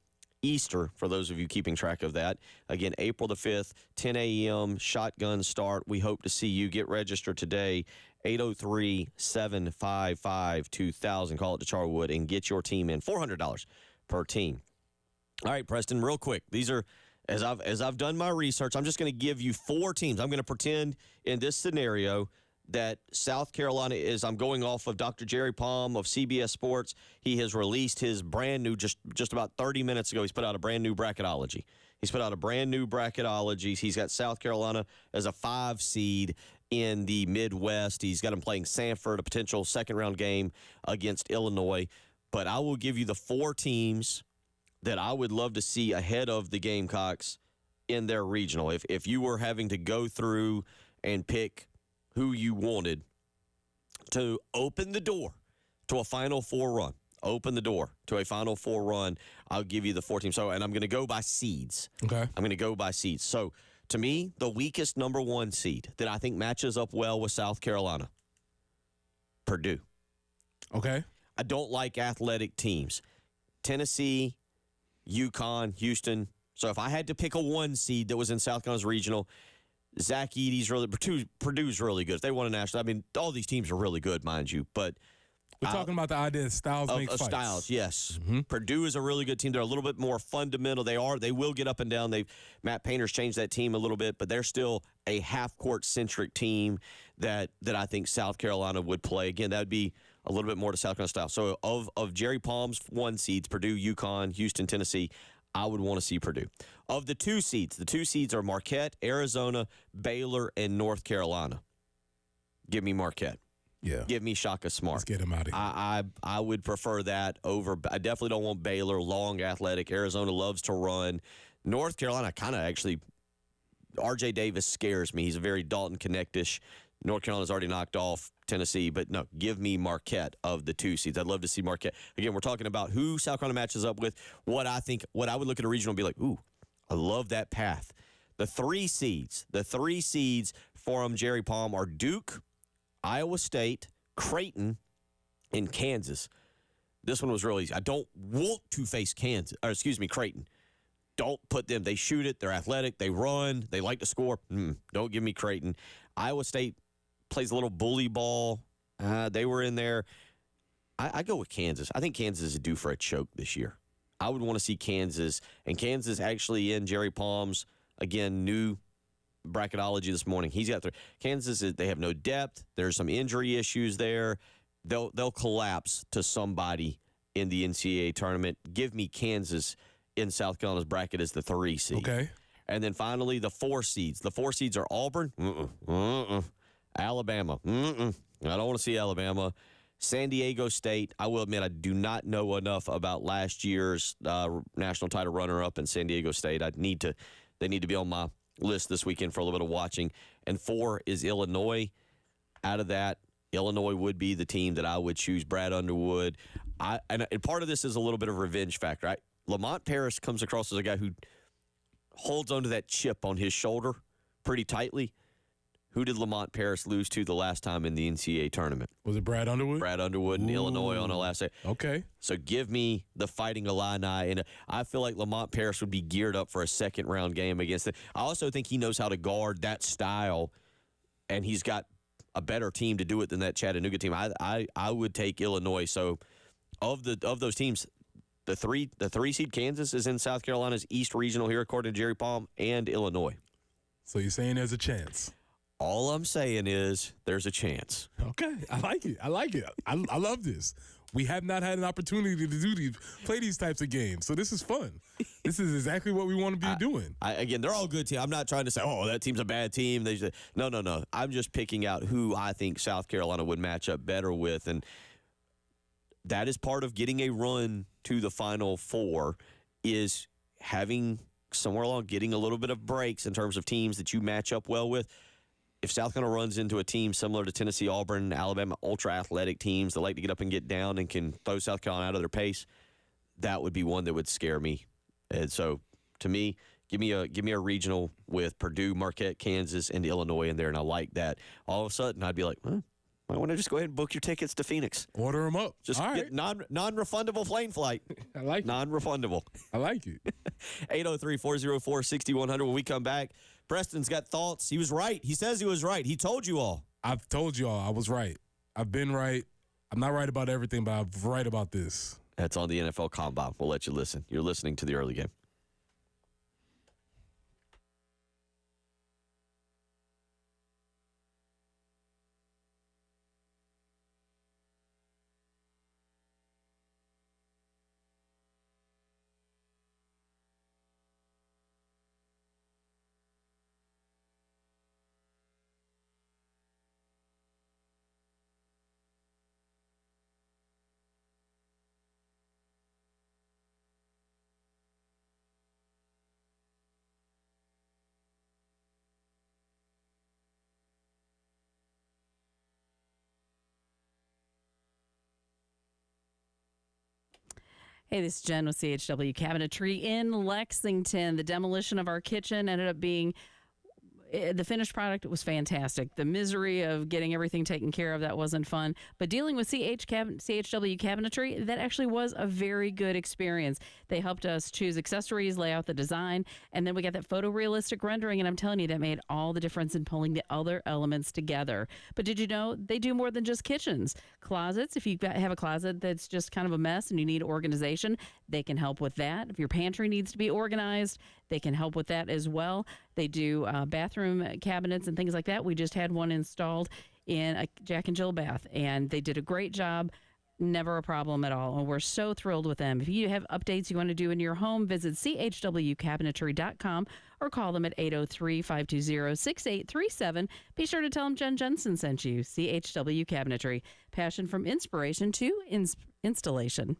Easter, for those of you keeping track of that. Again, April the 5th, 10 a.m., shotgun start. We hope to see you. Get registered today, 803-755-2000. Call it to Charwood and get your team in. $400 per team. All right, Preston, real quick. These are, as I've done my research, I'm just going to give you 4 teams. I'm going to pretend in this scenario that South Carolina is, I'm going off of Dr. Jerry Palm of CBS Sports. He has released his brand new, just about 30 minutes ago, he's put out a brand new bracketology. He's got South Carolina as a 5 seed in the Midwest. He's got them playing Sanford, a potential second-round game against Illinois. But I will give you the 4 teams that I would love to see ahead of the Gamecocks in their regional. If you were having to go through and pick who you wanted to open the door to a Final Four run, I'll give you the 4 teams. So, and I'm going to go by seeds. Okay. So, to me, the weakest number 1 seed that I think matches up well with South Carolina, Purdue. Okay. I don't like athletic teams. Tennessee, UConn, Houston. So if I had to pick a 1 seed that was in South Carolina's regional, Zach Edey's Purdue's really good. If they won a national, I mean, all these teams are really good, mind you. But we're talking about the idea that styles make fights. Styles, yes. Purdue is a really good team. They're a little bit more fundamental. They will get up and down. Matt Painter's changed that team a little bit, but they're still a half-court centric team that I think South Carolina would play. Again, that would be a little bit more to South Carolina style. So of Jerry Palm's 1 seeds, Purdue, UConn, Houston, Tennessee, I would want to see Purdue. Of the 2 seeds, the 2 seeds are Marquette, Arizona, Baylor, and North Carolina. Give me Marquette. Yeah. Give me Shaka Smart. Let's get him out of here. I would prefer that over. I definitely don't want Baylor, long, athletic. Arizona loves to run. North Carolina kind of actually, R.J. Davis scares me. He's a very Dalton Connect-ish. North Carolina's already knocked off Tennessee, but no, give me Marquette of the 2 seeds. I'd love to see Marquette. Again, we're talking about who South Carolina matches up with, what I would look at a regional and be like, ooh, I love that path. The 3 seeds from Jerry Palm are Duke, Iowa State, Creighton, and Kansas. This one was really easy. I don't want to face Creighton. Don't put them. They shoot it. They're athletic. They run. They like to score. Don't give me Creighton. Iowa State plays a little bully ball. They were in there. I go with Kansas. I think Kansas is due for a choke this year. I would want to see Kansas. And Kansas actually in Jerry Palm's, again, new bracketology this morning. He's got Kansas, they have no depth. There's some injury issues there. They'll collapse to somebody in the NCAA tournament. Give me Kansas in South Carolina's bracket as the 3 seed. Okay. And then finally, the 4 seeds. The 4 seeds are Auburn. Alabama. I don't want to see Alabama. San Diego State. I will admit I do not know enough about last year's national title runner-up in San Diego State. They need to be on my list this weekend for a little bit of watching. And 4 is Illinois. Out of that, Illinois would be the team that I would choose. Brad Underwood. And part of this is a little bit of revenge factor. Lamont Paris comes across as a guy who holds onto that chip on his shoulder pretty tightly. Who did Lamont Paris lose to the last time in the NCAA tournament? Was it Brad Underwood? Brad Underwood in Illinois on the last day. Okay. So give me the Fighting Illini, and I feel like Lamont Paris would be geared up for a second-round game against it. I also think he knows how to guard that style, and he's got a better team to do it than that Chattanooga team. I would take Illinois. So of those teams, the three seed Kansas is in South Carolina's East Regional here, according to Jerry Palm, and Illinois. So you're saying there's a chance? All I'm saying is there's a chance. Okay, I like it. I love this. We have not had an opportunity to play these types of games, so this is fun. This is exactly what we want to be doing. Again, they're all good teams. I'm not trying to say, oh, that team's a bad team. No. I'm just picking out who I think South Carolina would match up better with, and that is part of getting a run to the Final Four is having somewhere along getting a little bit of breaks in terms of teams that you match up well with. If South Carolina runs into a team similar to Tennessee, Auburn, Alabama, ultra-athletic teams that like to get up and get down and can throw South Carolina out of their pace, that would be one that would scare me. And so, to me, give me a regional with Purdue, Marquette, Kansas, and Illinois in there, and I like that. All of a sudden, I'd be like, I want to just go ahead and book your tickets to Phoenix. Order them up. Just all get right. non-refundable plane flight. I like it. Non-refundable. I like it. 803-404-6100. When we come back, Preston's got thoughts. He was right. He says he was right. He told you all. I've told you all I was right. I've been right. I'm not right about everything, but I'm right about this. That's on the NFL Combine. We'll let you listen. You're listening to the early game. Hey, this is Jen with CHW Cabinetry in Lexington. The demolition of our kitchen ended up being the finished product was fantastic. The misery of getting everything taken care of, that wasn't fun. But dealing with CHW Cabinetry, that actually was a very good experience. They helped us choose accessories, lay out the design, and then we got that photorealistic rendering, and I'm telling you, that made all the difference in pulling the other elements together. But did you know they do more than just kitchens? Closets, if you have a closet that's just kind of a mess and you need organization, they can help with that. If your pantry needs to be organized, they can help with that as well. They do bathroom cabinets and things like that. We just had one installed in a Jack and Jill bath, and they did a great job. Never a problem at all. And we're so thrilled with them. If you have updates you want to do in your home, visit chwcabinetry.com or call them at 803-520-6837. Be sure to tell them Jen Jensen sent you. CHW Cabinetry. Passion from inspiration to installation.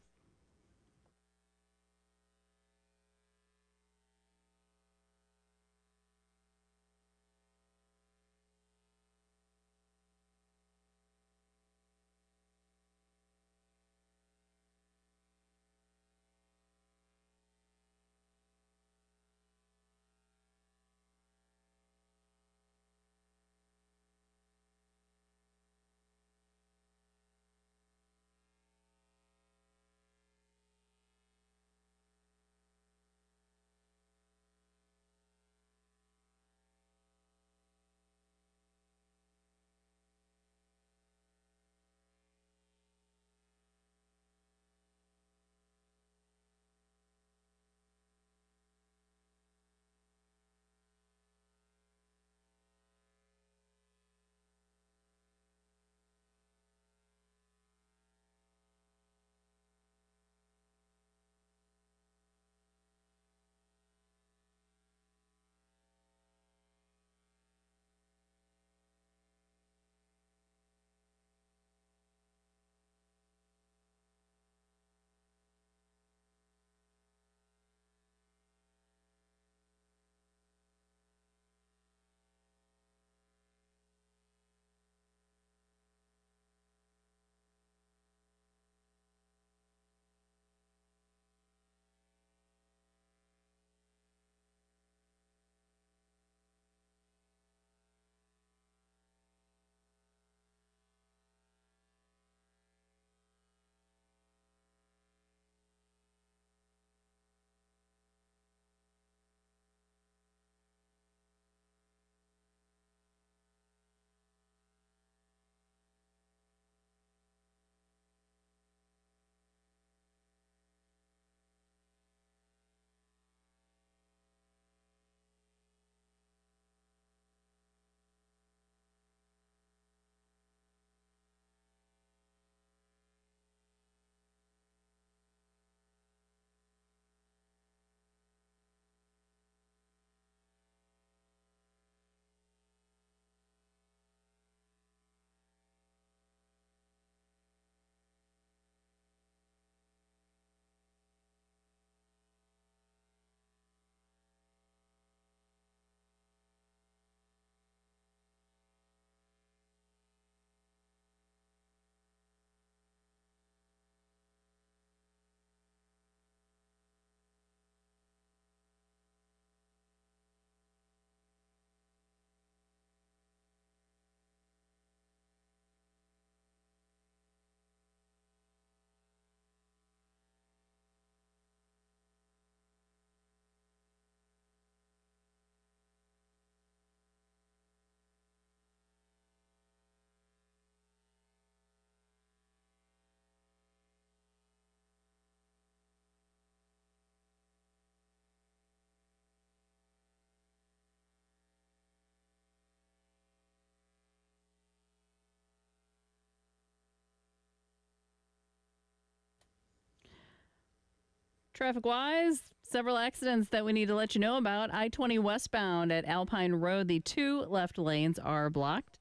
Traffic-wise, several accidents that we need to let you know about. I-20 westbound at Alpine Road, the 2 left lanes are blocked.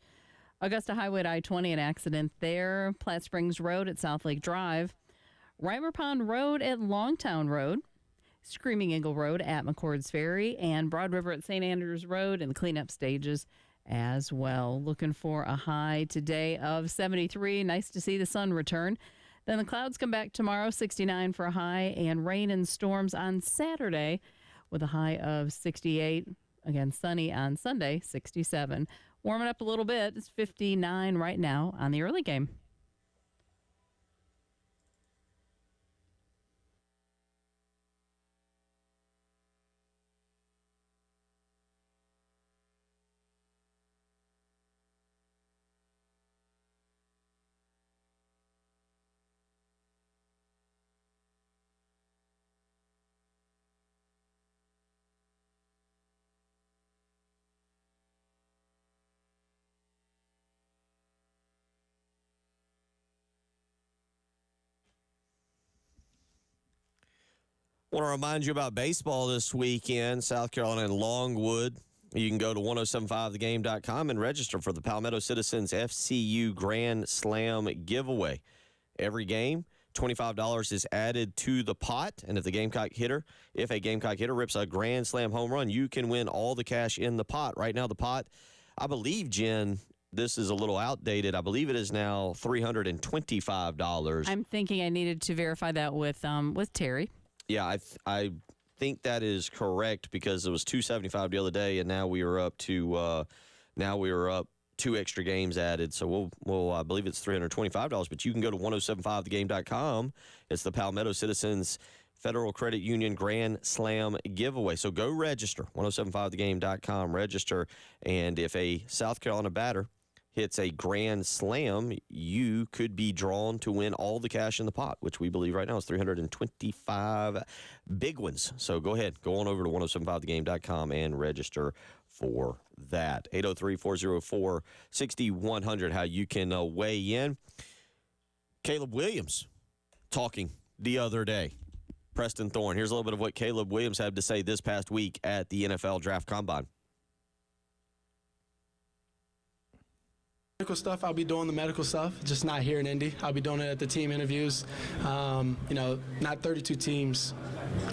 Augusta Highway to I-20, an accident there. Platte Springs Road at South Lake Drive. Reimer Pond Road at Longtown Road. Screaming Eagle Road at McCord's Ferry. And Broad River at St. Andrews Road and the cleanup stages as well. Looking for a high today of 73. Nice to see the sun return. Then the clouds come back tomorrow, 69 for a high, and rain and storms on Saturday with a high of 68. Again, sunny on Sunday, 67. Warming up a little bit. It's 59 right now on the early game. Want to remind you about baseball this weekend, South Carolina and Longwood. You can go to 1075thegame.com and register for the Palmetto Citizens FCU Grand Slam giveaway. Every game, $25 is added to the pot, and if a Gamecock hitter rips a Grand Slam home run, you can win all the cash in the pot. Right now, the pot, I believe, Jen, this is a little outdated. I believe it is now $325. I'm thinking I needed to verify that with Terry. Yeah, I think that is correct because it was $275 the other day, and now we are up to 2 extra games added. So we'll I believe it's $325. But you can go to 1075thegame.com. It's the Palmetto Citizens Federal Credit Union Grand Slam giveaway. So go register, 1075thegame.com. Register, and if a South Carolina batter hits a Grand Slam, you could be drawn to win all the cash in the pot, which we believe right now is 325 big ones. So go ahead, go on over to 1075thegame.com and register for that. 803-404-6100, how you can weigh in. Caleb Williams talking the other day. Preston Thorne. Here's a little bit of what Caleb Williams had to say this past week at the NFL Draft Combine. Medical stuff, I'll be doing the medical stuff, just not here in Indy. I'll be doing it at the team interviews. Not 32 teams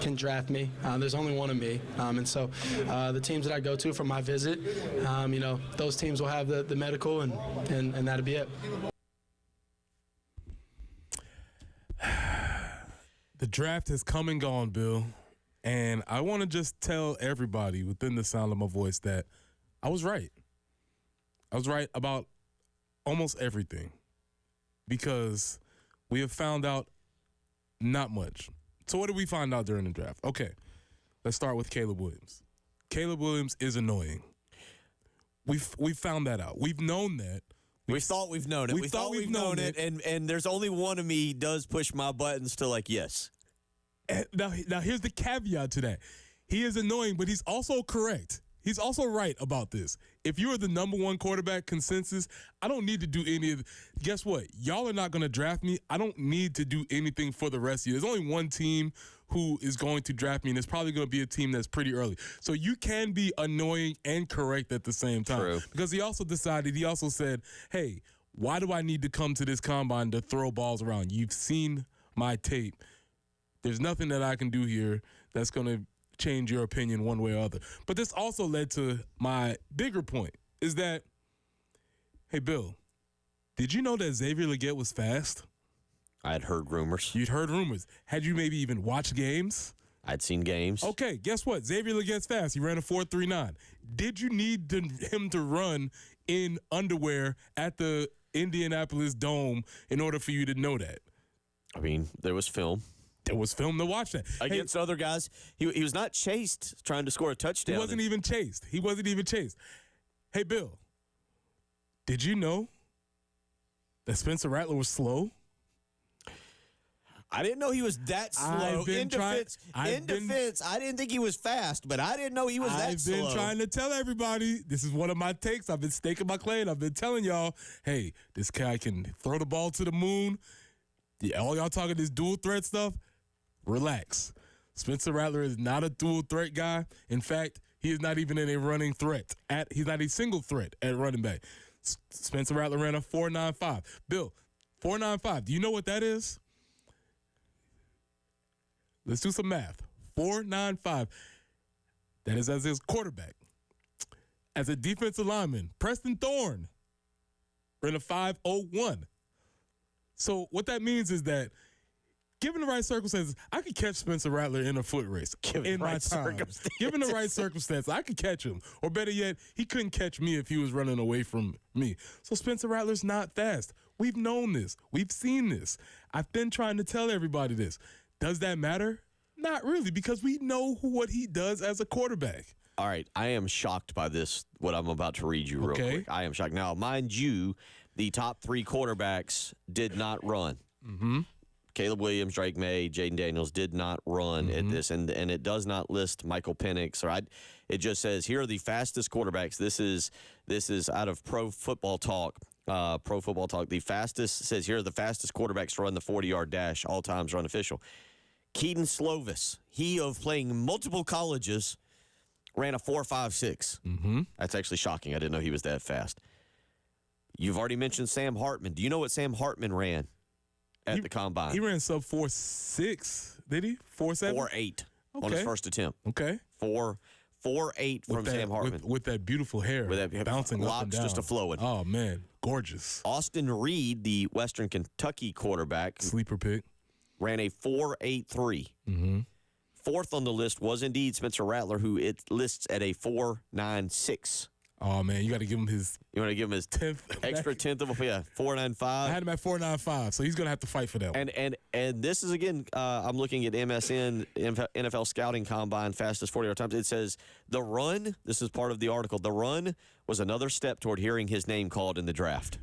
can draft me. There's only one of me. And so the teams that I go to for my visit, those teams will have the medical, and that'll be it. The draft has come and gone, Bill. And I want to just tell everybody within the sound of my voice that I was right. I was right about almost everything, because we have found out not much. So what did we find out during the draft? Okay, let's start with Caleb Williams. Caleb Williams is annoying. We've found that out. We've known that. We thought we've known it. We thought we've known it, and there's only one of me does push my buttons to yes. And now here's the caveat to that. He is annoying, but he's also correct. He's also right about this. If you are the number one quarterback consensus, I don't need to do any of – guess what? Y'all are not going to draft me. I don't need to do anything for the rest of you. There's only one team who is going to draft me, and it's probably going to be a team that's pretty early. So you can be annoying and correct at the same time. True. Because he also said, hey, why do I need to come to this combine to throw balls around? You've seen my tape. There's nothing that I can do here that's going to change your opinion one way or other. But this also led to my bigger point, is that, hey, Bill, did you know that Xavier Legette was fast? I had heard rumors. You'd heard rumors. Had you maybe even watched games? I'd seen games. Okay, guess what? Xavier Legette's fast. He ran a 4.39. Did you need him to run in underwear at the Indianapolis Dome in order for you to know that? I mean, there was film. There was film to watch that. Against other guys. He was not chased trying to score a touchdown. He wasn't even chased. Hey, Bill, did you know that Spencer Rattler was slow? I didn't know he was that slow. In defense, I didn't think he was fast, but I didn't know he was that slow. I've been trying to tell everybody. This is one of my takes. I've been staking my claim. I've been telling y'all, hey, this guy can throw the ball to the moon. Yeah, all y'all talking this dual threat stuff, relax. Spencer Rattler is not a dual threat guy. In fact, he is not even in a running threat. He's not a single threat at running back. Spencer Rattler ran a 4.95. Bill, 4.95. Do you know what that is? Let's do some math. 4.95. That is as his quarterback. As a defensive lineman, Preston Thorne ran a 5.01. So what that means is that, given the right circumstances, I could catch Spencer Rattler in a foot race in my time. Given the right circumstances, I could catch him. Or better yet, he couldn't catch me if he was running away from me. So Spencer Rattler's not fast. We've known this. We've seen this. I've been trying to tell everybody this. Does that matter? Not really, because we know what he does as a quarterback. All right, I am shocked by this, what I'm about to read you real quick. I am shocked. Now, mind you, the top 3 quarterbacks did not run. Mm-hmm. Caleb Williams, Drake May, Jaden Daniels did not run at this, and it does not list Michael Penix. It just says here are the fastest quarterbacks. This is out of Pro Football Talk. The fastest says here are the fastest quarterbacks to run the 40-yard dash. All times run official. Keaton Slovis, he of playing multiple colleges, ran a 4.56. Mm-hmm. That's actually shocking. I didn't know he was that fast. You've already mentioned Sam Hartman. Do you know what Sam Hartman ran at the combine? He ran sub 4.6, did he? 4.7? 4.8 on his first attempt. Okay. 4.8 from Sam Hartman. With that beautiful hair bouncing up and down. Just a flowing. Oh, man. Gorgeous. Austin Reed, the Western Kentucky quarterback. Sleeper pick. Ran a 4.83. Mm-hmm. Fourth on the list was indeed Spencer Rattler, who it lists at a 4.96. Oh, man, you got to give him his... You want to give him his 10th extra 10th of a 4.95? I had him at 4.95, so he's going to have to fight for that one. And this is, again, I'm looking at MSN, NFL Scouting Combine, fastest 40-yard times. It says the run, this is part of the article, the run was another step toward hearing his name called in the draft.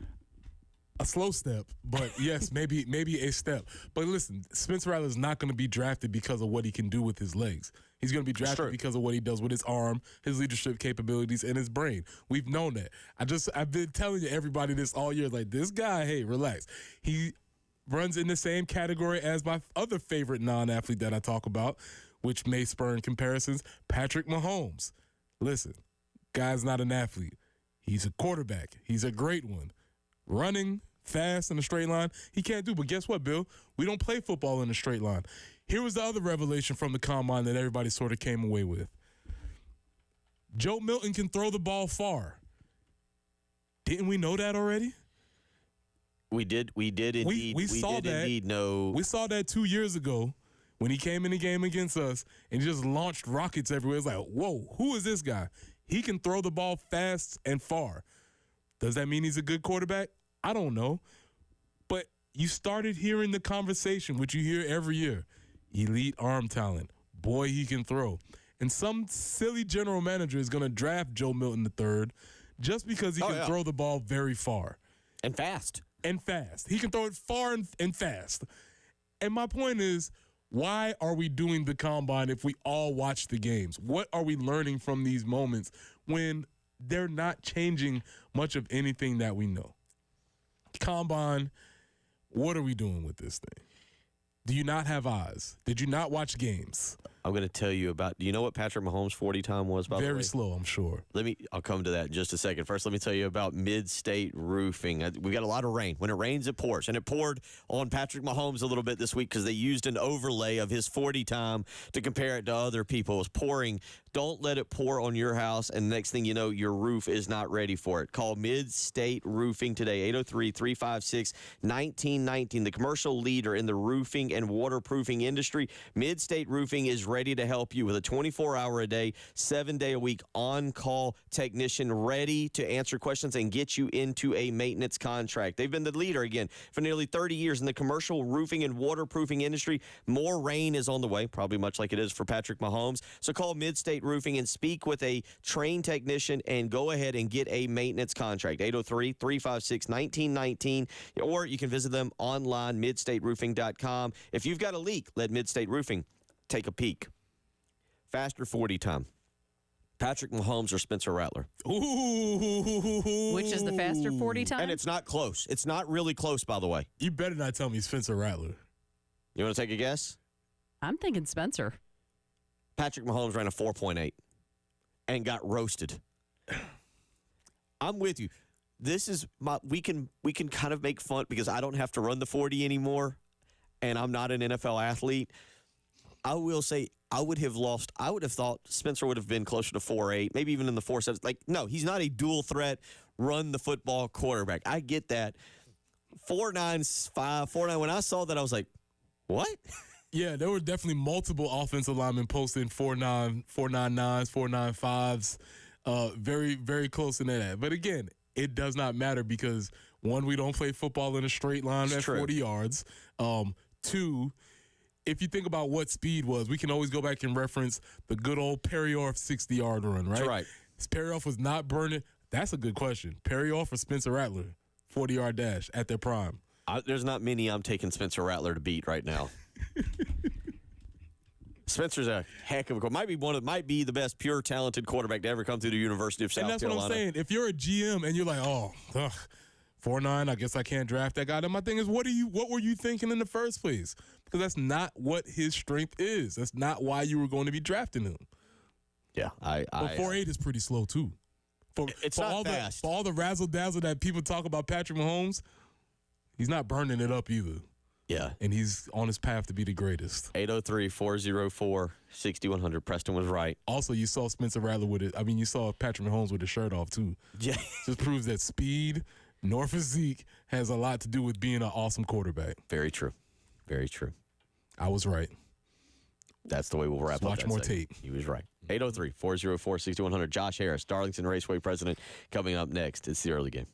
A slow step, but yes, maybe a step. But listen, Spencer Rattler is not going to be drafted because of what he can do with his legs. He's going to be drafted because of what he does with his arm, his leadership capabilities, and his brain. We've known that. I've been telling everybody this all year. Like, this guy, hey, relax. He runs in the same category as my other favorite non-athlete that I talk about, which may spur comparisons, Patrick Mahomes. Listen, guy's not an athlete. He's a quarterback. He's a great one. Running fast in a straight line, he can't do. But guess what, Bill? We don't play football in a straight line. Here was the other revelation from the combine that everybody sort of came away with. Joe Milton can throw the ball far. Didn't we know that already? We did indeed. We saw that. Indeed know. We saw that 2 years ago when he came in the game against us and just launched rockets everywhere. It's like, whoa, who is this guy? He can throw the ball fast and far. Does that mean he's a good quarterback? I don't know. But you started hearing the conversation, which you hear every year. Elite arm talent. Boy, he can throw. And some silly general manager is going to draft Joe Milton III just because he can throw the ball very far. And fast. He can throw it far and fast. And my point is, why are we doing the combine if we all watch the games? What are we learning from these moments when they're not changing much of anything that we know? Combine, what are we doing with this thing? Do you not have eyes? Did you not watch games? I'm going to tell you about, do you know what Patrick Mahomes' 40 time was, by the way? Very slow, I'm sure. I'll come to that in just a second. First, let me tell you about Mid-State Roofing. We got a lot of rain. When it rains, it pours. And it poured on Patrick Mahomes a little bit this week because they used an overlay of his 40 time to compare it to other people. It was pouring. Don't let it pour on your house, and next thing you know, your roof is not ready for it. Call Mid-State Roofing today, 803-356-1919. The commercial leader in the roofing and waterproofing industry. Mid-State Roofing is ready to help you with a 24-hour-a-day, 7-day-a-week on-call technician ready to answer questions and get you into a maintenance contract. They've been the leader, again, for nearly 30 years in the commercial roofing and waterproofing industry. More rain is on the way, probably much like it is for Patrick Mahomes. So call Mid-State Roofing and speak with a trained technician and go ahead and get a maintenance contract. 803-356-1919, or you can visit them online, midstateroofing.com. If you've got a leak, let Mid-State Roofing take a peek. Faster 40 time. Patrick Mahomes or Spencer Rattler? Ooh. Which is the faster 40 time? And it's not close. It's not really close, by the way. You better not tell me Spencer Rattler. You want to take a guess? I'm thinking Spencer. Patrick Mahomes ran a 4.8 and got roasted. I'm with you. This is we can kind of make fun because I don't have to run the 40 anymore, and I'm not an NFL athlete. I will say I would have thought Spencer would have been closer to 4.8, maybe even in the 4.7. Like, no, he's not a dual threat run the football quarterback. I get that. 4.95, 4.9. When I saw that, I was like, what? Yeah, there were definitely multiple offensive linemen posting 4.9, 4.99s, 4.95s. Very, very close in that. But again, it does not matter because, one, we don't play football in a straight line at 40 yards. Two, if you think about what speed was, we can always go back and reference the good old Perry Orth 60-yard run, right? That's right. Perry Orth was not burning. That's a good question. Perry Orth or Spencer Rattler, 40-yard dash at their prime? There's not many I'm taking Spencer Rattler to beat right now. Spencer's a heck of a might be the best pure talented quarterback to ever come through the University of South Carolina. And that's what I'm saying. If you're a GM and you're like, 4.9, I guess I can't draft that guy. Then my thing is, what were you thinking in the first place? Because that's not what his strength is. That's not why you were going to be drafting him. Yeah, But 4.8 is pretty slow too. It's not fast. For all the razzle dazzle that people talk about Patrick Mahomes, he's not burning it up either. Yeah. And he's on his path to be the greatest. 803-404-6100. Preston was right. Also, you saw Spencer Rattler with it. I mean, you saw Patrick Mahomes with his shirt off, too. Yeah. Just proves that speed nor physique has a lot to do with being an awesome quarterback. Very true. Very true. I was right. That's the way we'll wrap up. Watch more tape. He was right. 803-404-6100. Josh Harris, Darlington Raceway president, coming up next. It's the early game.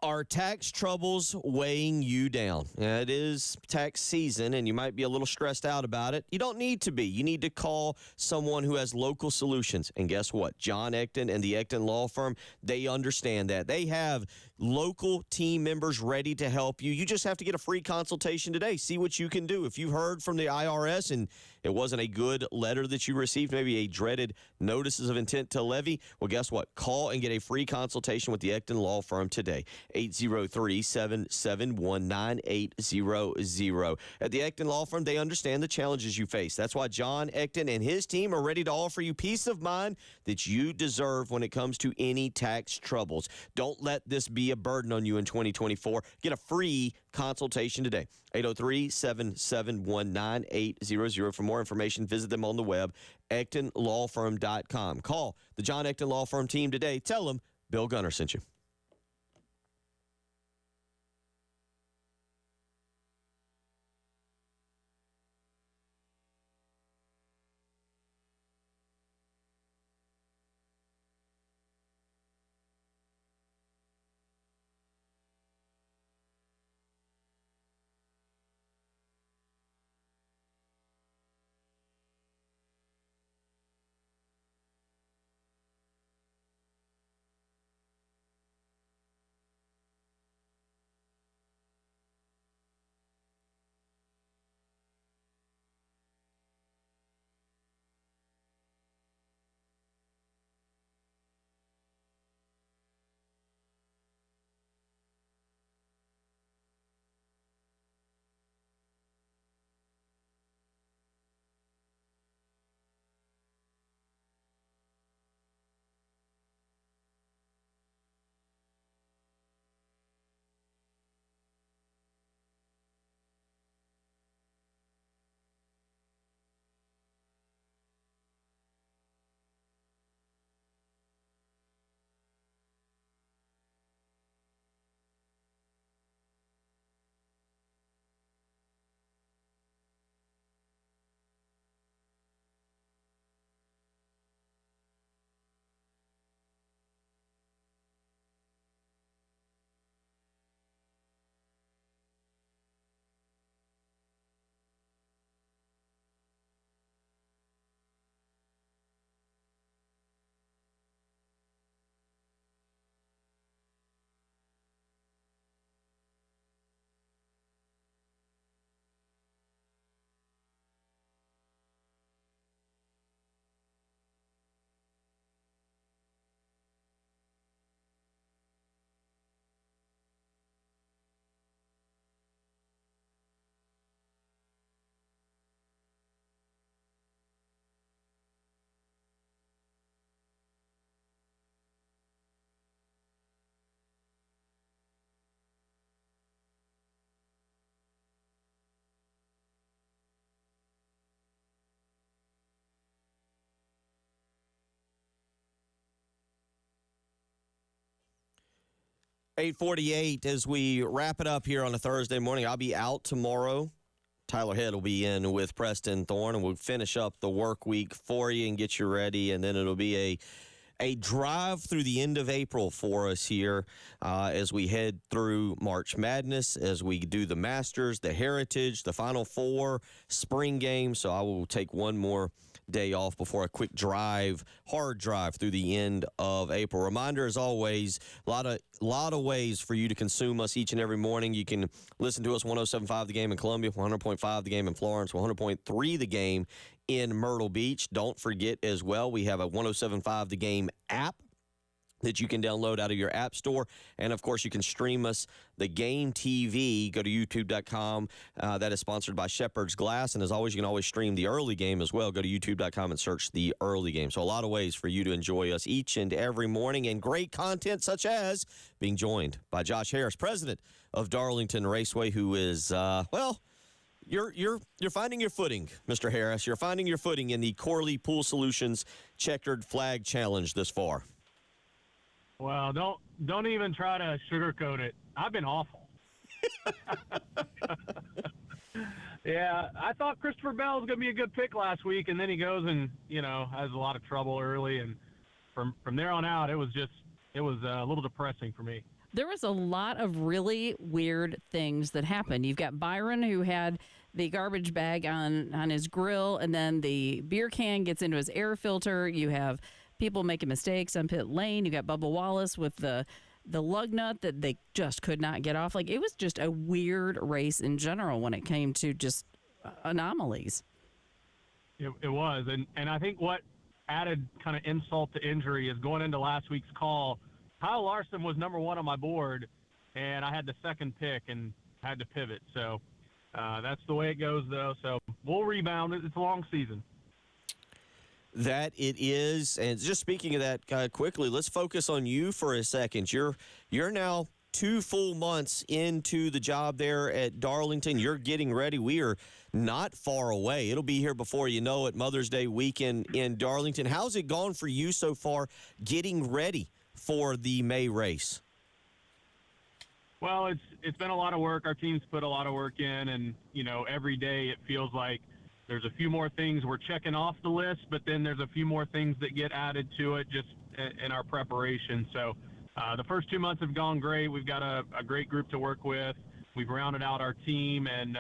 Are tax troubles weighing you down? It is tax season, and you might be a little stressed out about it. You don't need to be. You need to call someone who has local solutions. And guess what? John Ecton and the Ecton Law Firm, they understand that. They have local team members ready to help you. You just have to get a free consultation today. See what you can do. If you've heard from the IRS and it wasn't a good letter that you received, maybe a dreaded notices of intent to levy, well, guess what? Call and get a free consultation with the Ecton Law Firm today. 803-771-9800. At the Ecton Law Firm, they understand the challenges you face. That's why John Ecton and his team are ready to offer you peace of mind that you deserve when it comes to any tax troubles. Don't let this be a burden on you in 2024. Get a free consultation today. 803-771-9800. For more information, visit them on the web, EctonLawFirm.com. Call the John Ecton Law Firm team today. Tell them Bill Gunner sent you. 8:48 as we wrap it up here on a Thursday morning. I'll be out tomorrow. Tyler Head will be in with Preston Thorne, and we'll finish up the work week for you and get you ready. And then it'll be a drive through the end of April for us here as we head through March Madness, as we do the Masters, the Heritage, the Final Four, spring games. So I will take one more day off before a quick drive, hard drive through the end of April. Reminder, as always, a lot of ways for you to consume us each and every morning. You can listen to us 107.5 The Game in Columbia, 100.5 The Game in Florence, 100.3 The Game in Myrtle Beach. Don't forget as well, we have a 107.5 The Game app that you can download out of your app store. And, of course, you can stream us, the Game TV. Go to youtube.com. That is sponsored by Shepherd's Glass. And, as always, you can always stream the early game as well. Go to youtube.com and search the early game. So a lot of ways for you to enjoy us each and every morning, and great content such as being joined by Josh Harris, president of Darlington Raceway, who is, You're finding your footing, Mr. Harris. You're finding your footing in the Corley Pool Solutions Checkered Flag Challenge this far. Well, don't even try to sugarcoat it. I've been awful. Yeah, I thought Christopher Bell was going to be a good pick last week, and then he goes and, has a lot of trouble early. And from there on out, it was a little depressing for me. There was a lot of really weird things that happened. You've got Byron, who had the garbage bag on his grill, and then the beer can gets into his air filter. You have people making mistakes on pit lane. You got Bubba Wallace with the lug nut that they just could not get off. Like, it was just a weird race in general when it came to just anomalies. It was. And I think what added kind of insult to injury is going into last week's call, Kyle Larson was number one on my board, and I had the second pick and had to pivot. So that's the way it goes, though. So we'll rebound. It's a long season. That it is. And just speaking of that quickly, let's focus on you for a second. You're now 2 full months into the job there at Darlington. You're getting ready. We are not far away. It'll be here before you know it, Mother's Day weekend in Darlington. How's it gone for you so far getting ready for the May race? Well, it's been a lot of work. Our team's put a lot of work in, and, every day it feels like there's a few more things we're checking off the list, but then there's a few more things that get added to it just in our preparation. So the first 2 months have gone great. We've got a great group to work with. We've rounded out our team, and,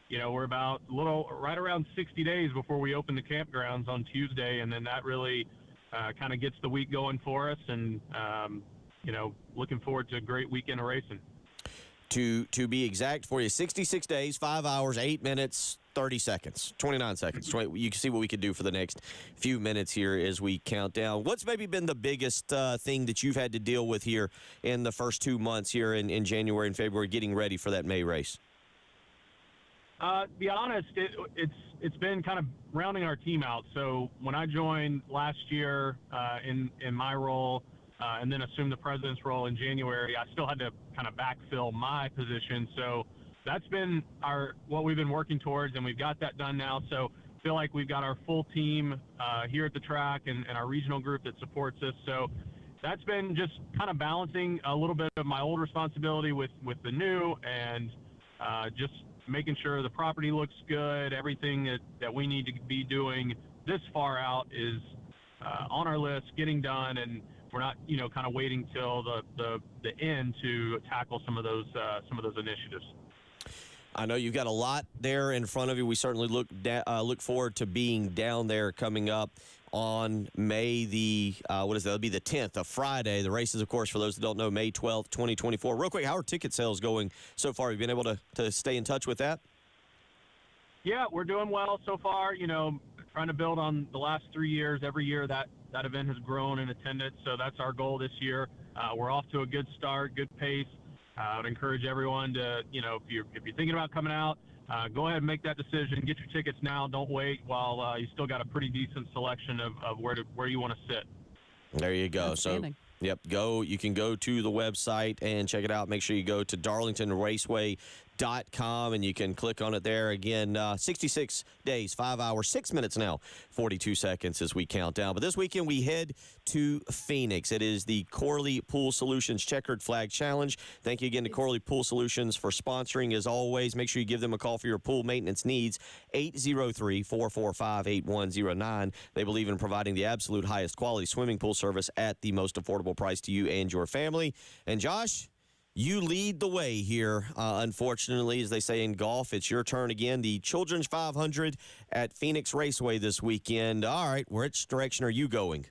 we're about right around 60 days before we open the campgrounds on Tuesday, and then that really kind of gets the week going for us, and, looking forward to a great weekend of racing. To be exact for you, 66 days, 5 hours, 8 minutes, 30 seconds, 29 seconds. You can see what we could do for the next few minutes here as we count down. What's maybe been the biggest thing that you've had to deal with here in the first 2 months here in January and February getting ready for that May race? To be honest, it's been kind of rounding our team out. So when I joined last year in my role and then assumed the president's role in January, I still had to kind of backfill my position. So that's been what we've been working towards, and we've got that done now. So I feel like we've got our full team here at the track and our regional group that supports us. So that's been just kind of balancing a little bit of my old responsibility with the new, and just making sure the property looks good. Everything that we need to be doing this far out is on our list, getting done, and we're not, kind of waiting till the end to tackle some of those initiatives. I know you've got a lot there in front of you. We certainly look forward to being down there coming up on May the that'll be the 10th, a Friday. The races, of course, for those that don't know, May 12th, 2024. Real quick, how are ticket sales going so far? Have you been able to stay in touch with that? Yeah, we're doing well so far. Trying to build on the last 3 years. Every year that event has grown in attendance, so that's our goal this year. We're off to a good start, good pace. I would encourage everyone to, if you're thinking about coming out, go ahead and make that decision. Get your tickets now. Don't wait while you still got a pretty decent selection of where you want to sit. There you go. So, yep, you can go to the website and check it out. Make sure you go to darlingtonraceway.com com, and you can click on it there. Again, 66 days, 5 hours, 6 minutes now, 42 seconds as we count down. But this weekend we head to Phoenix. It is the Corley Pool Solutions Checkered Flag Challenge. Thank you again to Corley Pool Solutions for sponsoring. As always, make sure you give them a call for your pool maintenance needs, 803-445-8109. They believe in providing the absolute highest quality swimming pool service at the most affordable price to you and your family. And Josh, you lead the way here, unfortunately, as they say in golf. It's your turn again. The Children's 500 at Phoenix Raceway this weekend. All right, which direction are you going?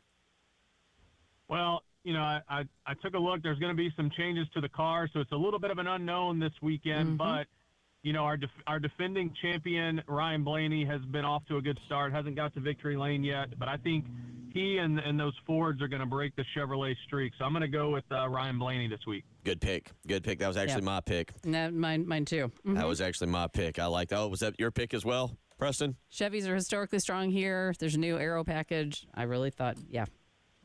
Well, you know, I took a look. There's going to be some changes to the car, so it's a little bit of an unknown this weekend. But, you know, our defending champion, Ryan Blaney, has been off to a good start. Hasn't got to victory lane yet. But I think he and those Fords are going to break the Chevrolet streak. So I'm going to go with Ryan Blaney this week. Good pick. Good pick. That was actually my pick. No, mine too. That was actually my pick. I like that. Oh, was that your pick as well, Preston? Chevys are historically strong here. There's a new aero package. I really thought,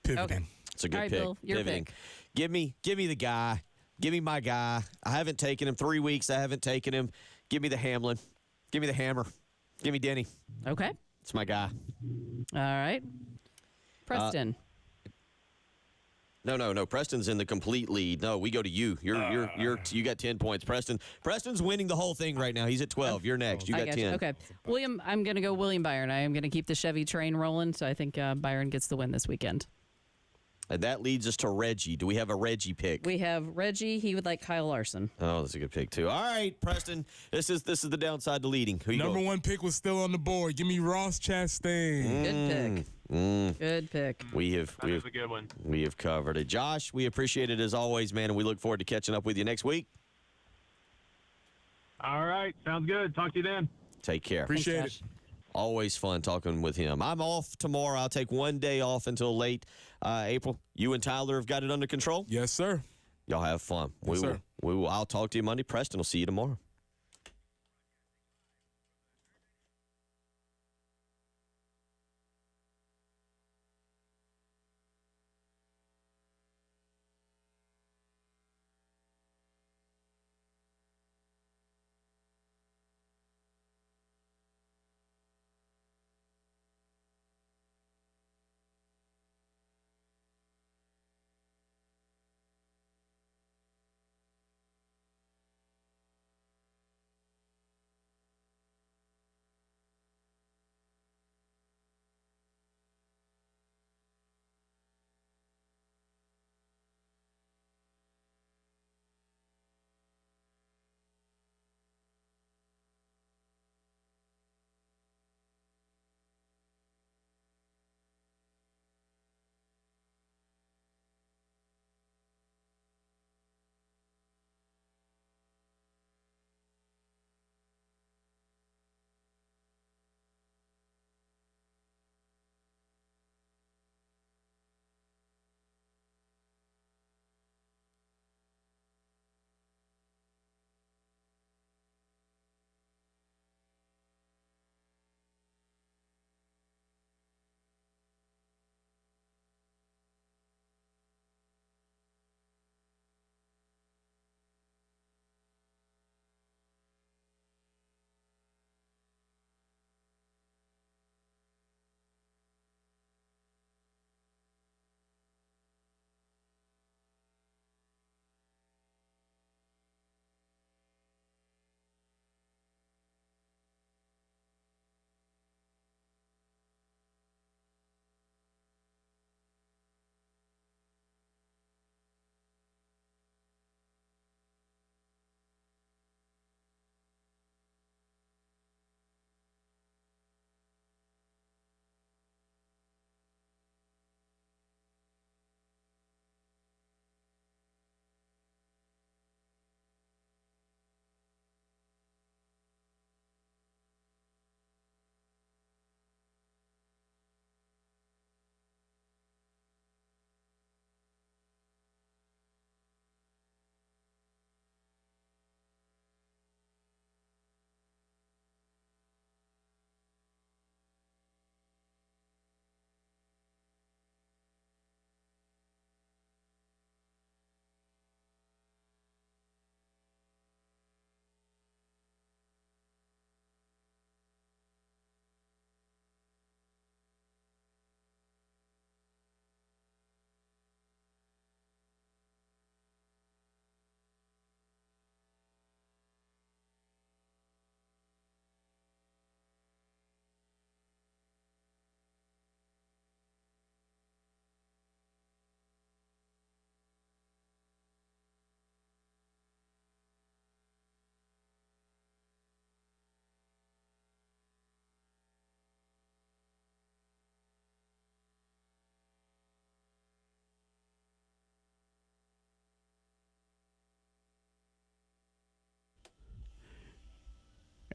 Pivoting. Okay. It's a good All right, pick. Bill, your Pivoting. pick. Give me the guy. Give me my guy. I haven't taken him 3 weeks. I haven't taken him. Give me the Hamlin. Give me the Hammer. Give me Denny. Okay. It's my guy. All right. Preston. No. Preston's in the complete lead. No, we go to you. You got 10 points. Preston's winning the whole thing right now. He's at 12. You're next. You I got got 10. you. Okay. William, I'm going to go William Byron. I am going to keep the Chevy train rolling, so I think Byron gets the win this weekend. And that leads us to Reggie. Do we have a Reggie pick? We have Reggie. He would like Kyle Larson. Oh, that's a good pick too. All right, Preston. This is the downside to leading. Who you Number going? one pick was still on the board. Give me Ross Chastain. Good pick. Good pick. That is a good one. We have covered it. Josh, we appreciate it as always, man, and we look forward to catching up with you next week. All right. Sounds good. Talk to you then. Take care. Appreciate it. Always fun talking with him. I'm off tomorrow. I'll take one day off until late April. You and Tyler have got it under control? Yes, sir. Y'all have fun. Yes, sir. I'll talk to you Monday. Preston will see you tomorrow.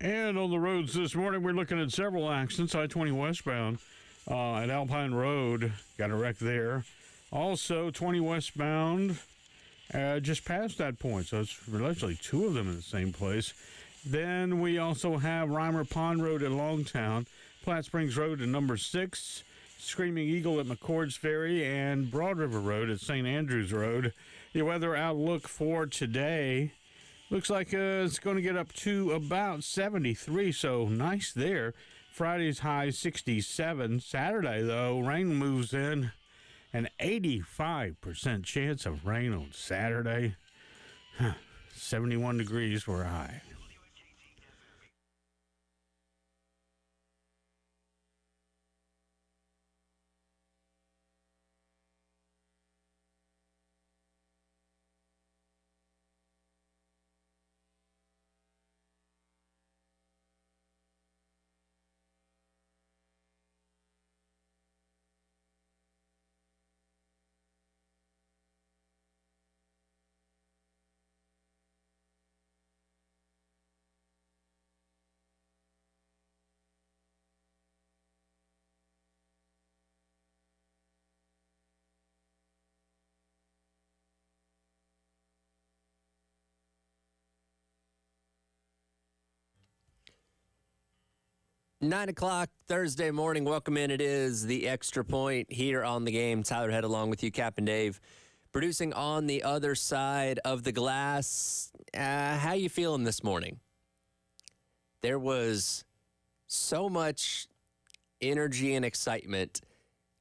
And on the roads this morning, we're looking at several accidents. I-20 westbound at Alpine Road, got a wreck there. Also, 20 westbound just past that point, so it's actually two of them in the same place. Then we also have Reimer Pond Road at Longtown, Platte Springs Road at number 6, Screaming Eagle at McCord's Ferry, and Broad River Road at St. Andrews Road. The weather outlook for today looks like it's going to get up to about 73, so nice there. Friday's high 67. Saturday, though, rain moves in. An 85% chance of rain on Saturday. 71 degrees for a high. Nine o'clock Thursday morning. Welcome in. It is the Extra Point here on the game. Tyler Head along with you, Captain Dave, producing on the other side of the glass. How you feeling this morning? There was so much energy and excitement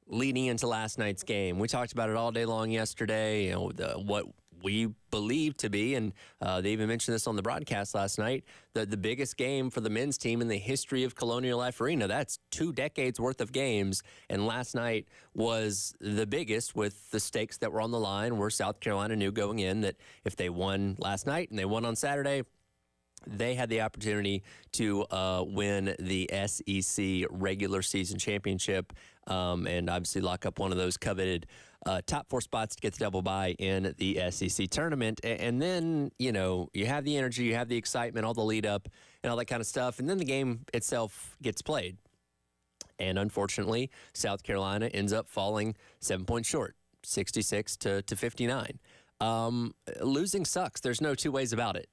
leading into last night's game. We talked about it all day long yesterday. You know, what we believe to be, and they even mentioned this on the broadcast last night, the biggest game for the men's team in the history of Colonial Life Arena. That's 2 decades worth of games, and last night was the biggest with the stakes that were on the line, where South Carolina knew going in that if they won last night and they won on Saturday, they had the opportunity to win the SEC regular season championship and obviously lock up one of those coveted top 4 spots to get the double bye in the SEC tournament. And then, you know, you have the energy, you have the excitement, all the lead up and all that kind of stuff. And then the game itself gets played. And unfortunately, South Carolina ends up falling 7 points short, 66 to 59. Losing sucks. There's no two ways about it.